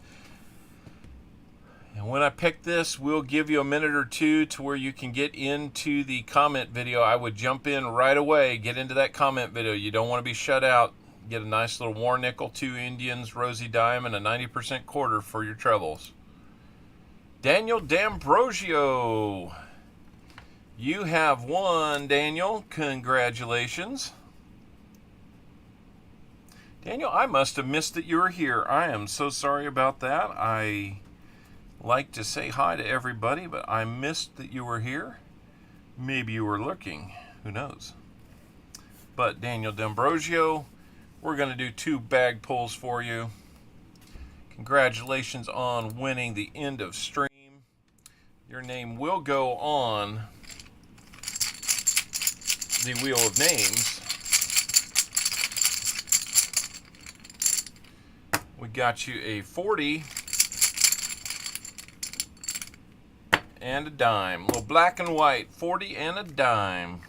[SPEAKER 1] And when I pick this, we'll give you a minute or two to where you can get into the comment video. I would jump in right away, get into that comment video. You don't want to be shut out. Get a nice little war nickel, 2 Indians, rosy dime, and a 90% quarter for your trebles. Daniel D'Ambrosio. You have won, Daniel. Congratulations. Daniel, I must have missed that you were here. I am so sorry about that. I like to say hi to everybody, but I missed that you were here. Maybe you were lurking. Who knows? But Daniel D'Ambrosio, we're going to do 2 bag pulls for you. Congratulations on winning the end of stream. Your name will go on the Wheel of Names. We got you a 40 and a dime. A little black and white, 40 and a dime.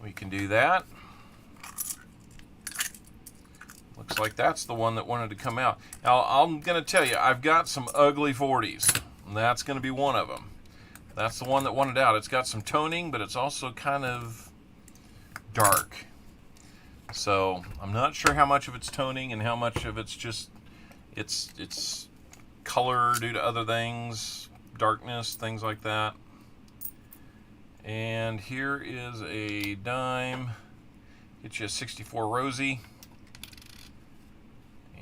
[SPEAKER 1] We can do that. Looks like that's the one that wanted to come out. Now, I'm going to tell you, I've got some ugly 40s. And that's going to be one of them. That's the one that wanted out. It's got some toning, but it's also kind of dark. So I'm not sure how much of it's toning and how much of it's just it's color due to other things, darkness, things like that. And here is a dime. Get you a 64 rosy.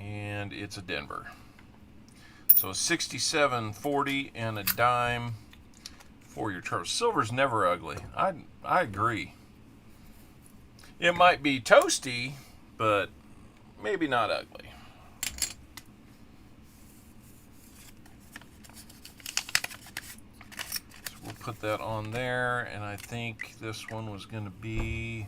[SPEAKER 1] And it's a Denver. So a 67, 40, and a dime for your treble. Silver's never ugly. I agree. It might be toasty, but maybe not ugly. So we'll put that on there, and I think this one was going to be...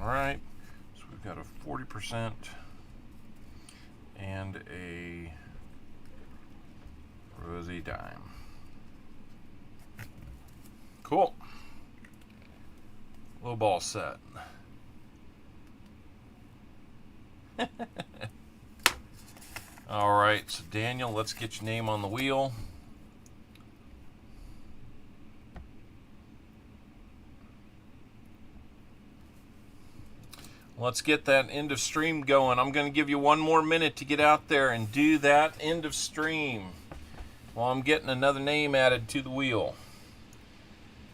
[SPEAKER 1] Alright, so we've got a 40% and a rosy dime. Cool. Low ball set. Alright, so Daniel, let's get your name on the wheel. Let's get that end of stream going. I'm going to give you 1 more minute to get out there and do that end of stream while I'm getting another name added to the wheel.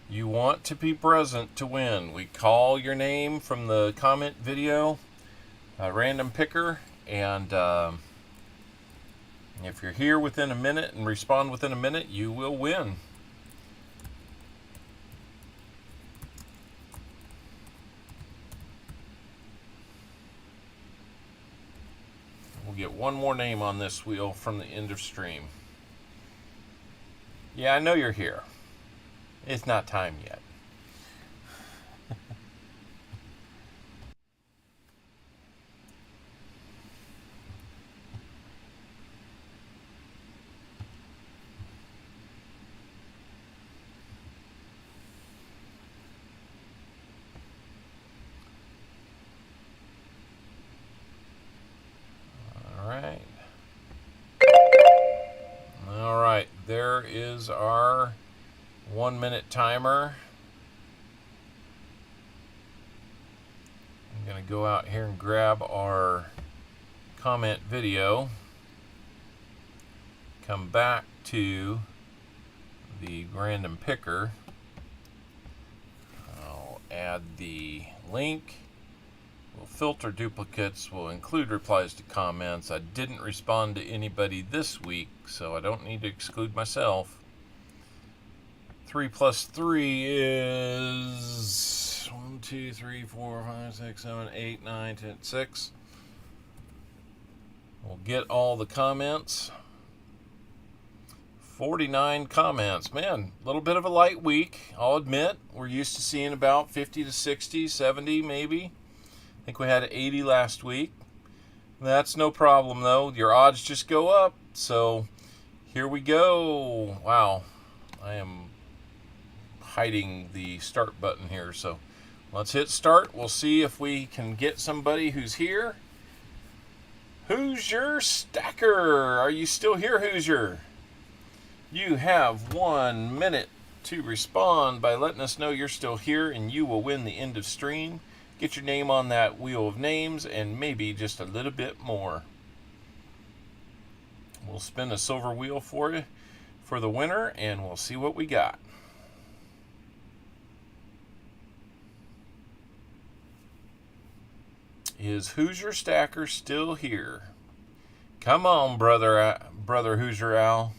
[SPEAKER 1] You want to be present to win. We call your name from the comment video, a random picker, and if you're here within a minute and respond within a minute, you will win. Get 1 more name on this wheel from the end of stream. Yeah, I know you're here. It's not time yet. Alright, there is our 1 minute timer. I'm going to go out here and grab our comment video. Come back to the random picker. I'll add the link. We'll filter duplicates. We'll include replies to comments. I didn't respond to anybody this week, so I don't need to exclude myself. 3 plus 3 is 1, 2, 3, 4, 5, 6, 7, 8, 9, 10, 6. We'll get all the comments. 49 comments. Man, a little bit of a light week, I'll admit. We're used to seeing about 50 to 60, 70 maybe. I think we had 80 last week. That's no problem though. Your odds just go up. So here we go. Wow. I am hiding the start button here. So let's hit start. We'll see if we can get somebody who's here. Hoosier Stacker, are you still here, Hoosier? You have 1 minute to respond by letting us know you're still here, and you will win the end of stream. Get your name on that wheel of names and maybe just a little bit more. We'll spin a silver wheel for you for the winner, and we'll see what we got. Is Hoosier Stacker still here? Come on, brother Hoosier Owl.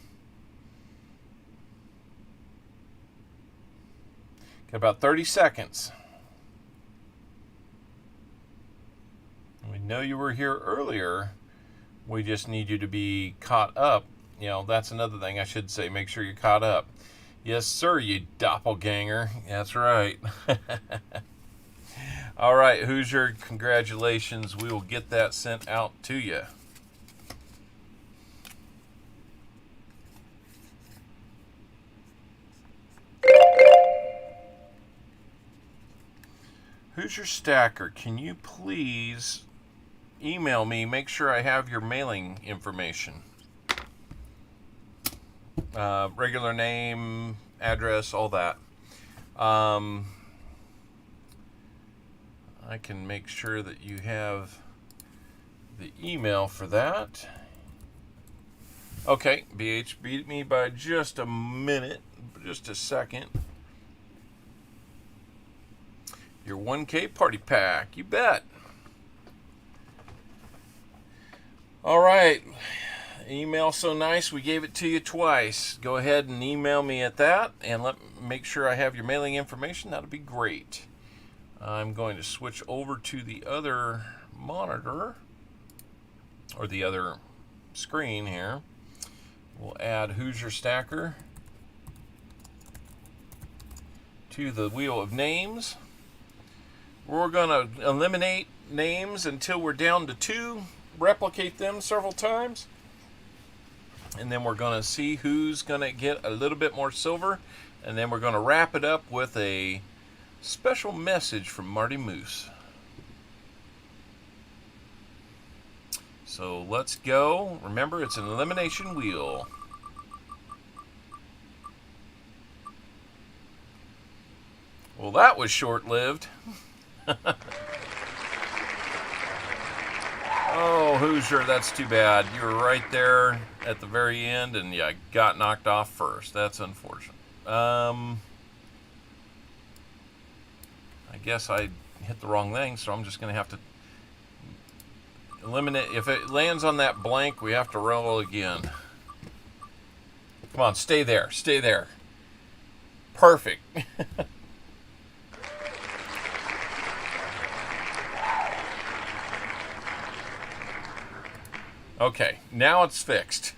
[SPEAKER 1] Got about 30 seconds. We know you were here earlier. We just need you to be caught up. You know, that's another thing I should say. Make sure you're caught up. Yes, sir, you doppelganger. That's right. All right, Hoosier, congratulations. We will get that sent out to you. Hoosier Stacker, can you please email me, make sure I have your mailing information. Regular name, address, all that. I can make sure that you have the email for that. Okay, BH beat me by just a minute, just a second. Your 1K party pack, you bet. All right, email so nice we gave it to you twice. Go ahead and email me at that, and make sure I have your mailing information. That'll be great. I'm going to switch over to the other monitor, or the other screen here. We'll add Hoosier Stacker to the wheel of names. We're going to eliminate names until we're down to 2, replicate them several times, and then we're going to see who's going to get a little bit more silver, and then we're going to wrap it up with a special message from Marty Moose. So let's go. Remember, it's an elimination wheel. Well, that was short-lived. Oh, Hoosier, that's too bad. You were right there at the very end, and yeah, got knocked off first. That's unfortunate. I guess I hit the wrong thing, so I'm just going to have to eliminate. If it lands on that blank, we have to roll again. Come on, stay there. Stay there. Perfect. Okay, now it's fixed.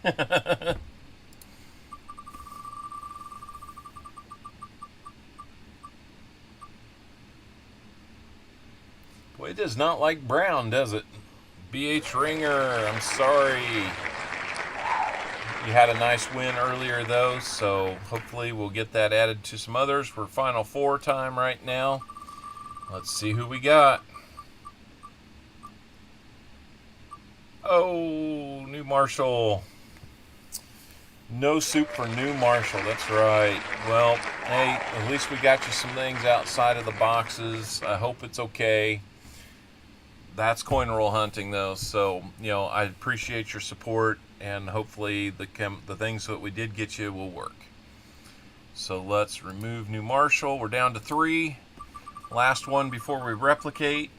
[SPEAKER 1] Boy, it does not like brown, does it? BH Ringer, I'm sorry. You had a nice win earlier, though, so hopefully we'll get that added to some others. We're Final Four time right now. Let's see who we got. Oh, New Marshall. No soup for New Marshall, that's right. Well, hey, at least we got you some things outside of the boxes. I hope it's okay. That's coin roll hunting, though, so, you know, I appreciate your support, and hopefully the things that we did get you will work. So let's remove New Marshall. We're down to 3. Last one before we replicate.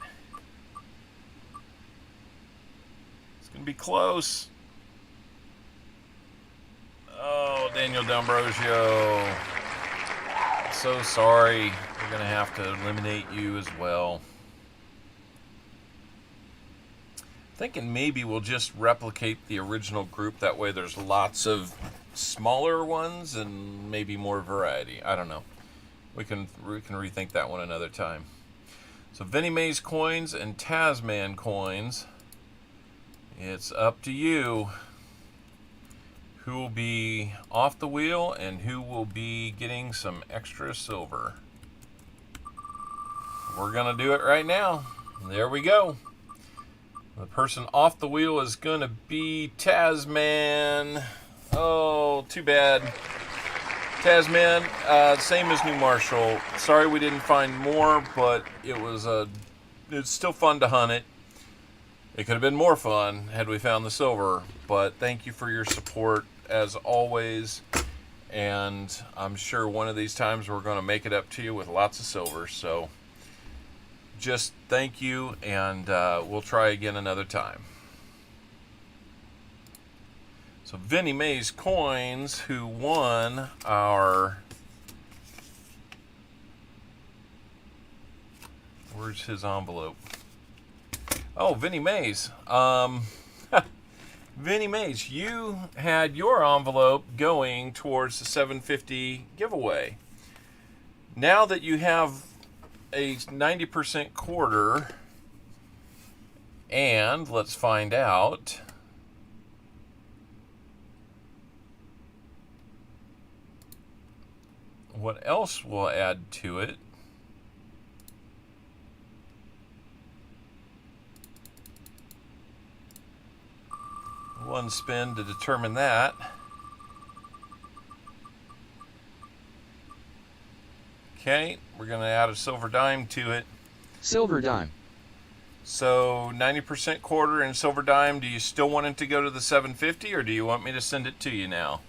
[SPEAKER 1] It's going to be close. Oh, Daniel D'Ambrosio. So sorry. We're going to have to eliminate you as well. Thinking maybe we'll just replicate the original group. That way there's lots of smaller ones and maybe more variety. I don't know. We can rethink that one another time. So Vinnie Mays coins and Tasman coins. It's up to you. who will be off the wheel and who will be getting some extra silver. We're gonna do it right now. There we go. The person off the wheel is gonna be Tasman. Oh, too bad. Tasman, same as New Marshall. Sorry we didn't find more, but it's still fun to hunt it. It could have been more fun had we found the silver, but thank you for your support as always. And I'm sure one of these times we're going to make it up to you with lots of silver. So just thank you, and we'll try again another time. So Vinnie Mays Coins, who won our... Where's his envelope? Oh, Vinnie Mays. Vinnie Mays, you had your envelope going towards the 750 giveaway. Now that you have a 90% quarter, and let's find out... what else will add to it. One spin to determine that. Okay, we're going to add a silver dime to it.
[SPEAKER 12] Silver dime.
[SPEAKER 1] So 90% quarter and silver dime. Do you still want it to go to the 750, or do you want me to send it to you now?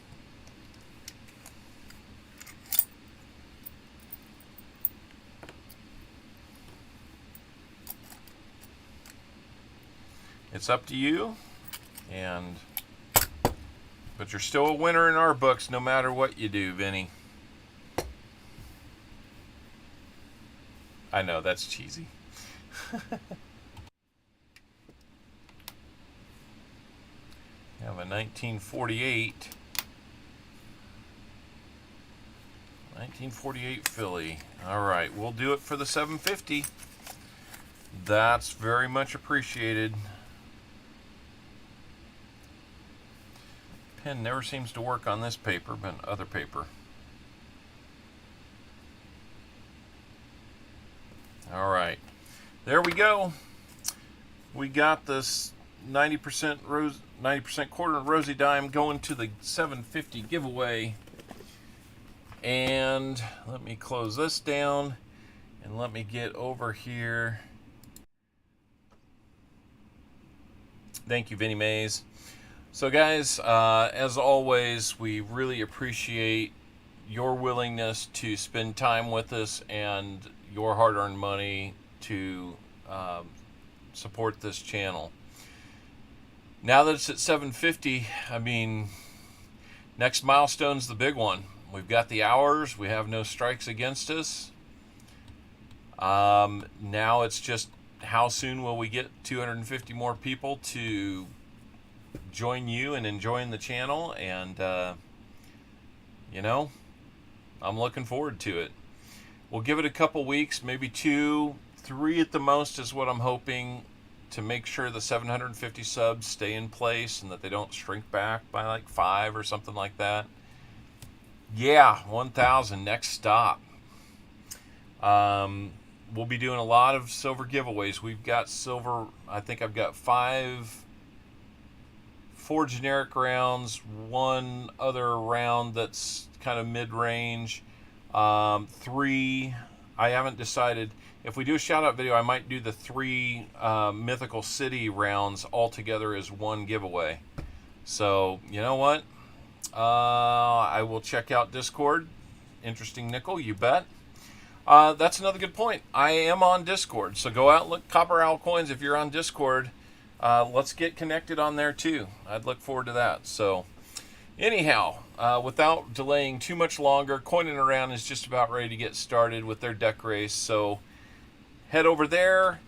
[SPEAKER 1] It's up to you, but you're still a winner in our books no matter what you do, Vinny. I know, that's cheesy. We have a 1948 Philly. All right, we'll do it for the 750. That's very much appreciated. Pen never seems to work on this paper, but other paper. All right, there we go. We got this 90% quarter rosy dime going to the 750 giveaway. And let me close this down and let me get over here. Thank you, Vinnie Mays. So guys, as always, we really appreciate your willingness to spend time with us and your hard-earned money to support this channel. Now that it's at 750, I mean, next milestone's the big one. We've got the hours. We have no strikes against us. Now it's just how soon will we get 250 more people to join you and enjoying the channel, and you know, I'm looking forward to it. We'll give it a couple weeks, maybe 2, 3 at the most is what I'm hoping, to make sure the 750 subs stay in place and that they don't shrink back by like 5 or something like that. Yeah, 1,000 next stop. We'll be doing a lot of silver giveaways. We've got silver, I think I've got 4 generic rounds, 1 other round that's kind of mid-range, 3, I haven't decided. If we do a shout-out video, I might do the 3 Mythical City rounds all together as one giveaway. So, you know what? I will check out Discord. Interesting nickel, you bet. That's another good point. I am on Discord, so go out and look CopperOwlCoins if you're on Discord. Let's get connected on there too. I'd look forward to that. So anyhow, without delaying too much longer, Coining Around is just about ready to get started with their deck race. So head over there,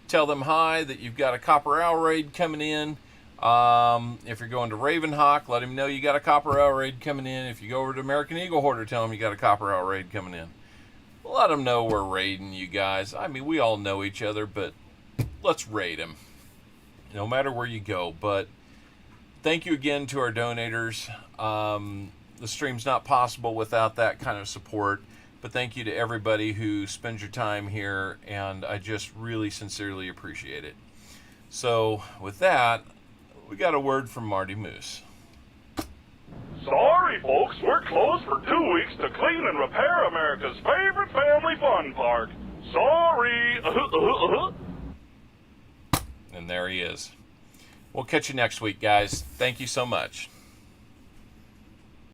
[SPEAKER 1] tell them hi, that you've got a Copper Owl raid coming in. If you're going to Ravenhawk, let them know you got a Copper Owl raid coming in. If you go over to American Eagle Hoarder, tell them you got a Copper Owl raid coming in. Let them know we're raiding you guys. I mean, we all know each other, but let's raid them. No matter where you go. But thank you again to our donators. The stream's not possible without that kind of support, but thank you to everybody who spends your time here, and I just really sincerely appreciate it. So with that, we got a word from Marty Moose.
[SPEAKER 12] Sorry, folks, we're closed for 2 weeks to clean and repair America's favorite family fun park. Sorry.
[SPEAKER 1] And there he is. We'll catch you next week, guys. Thank you so much.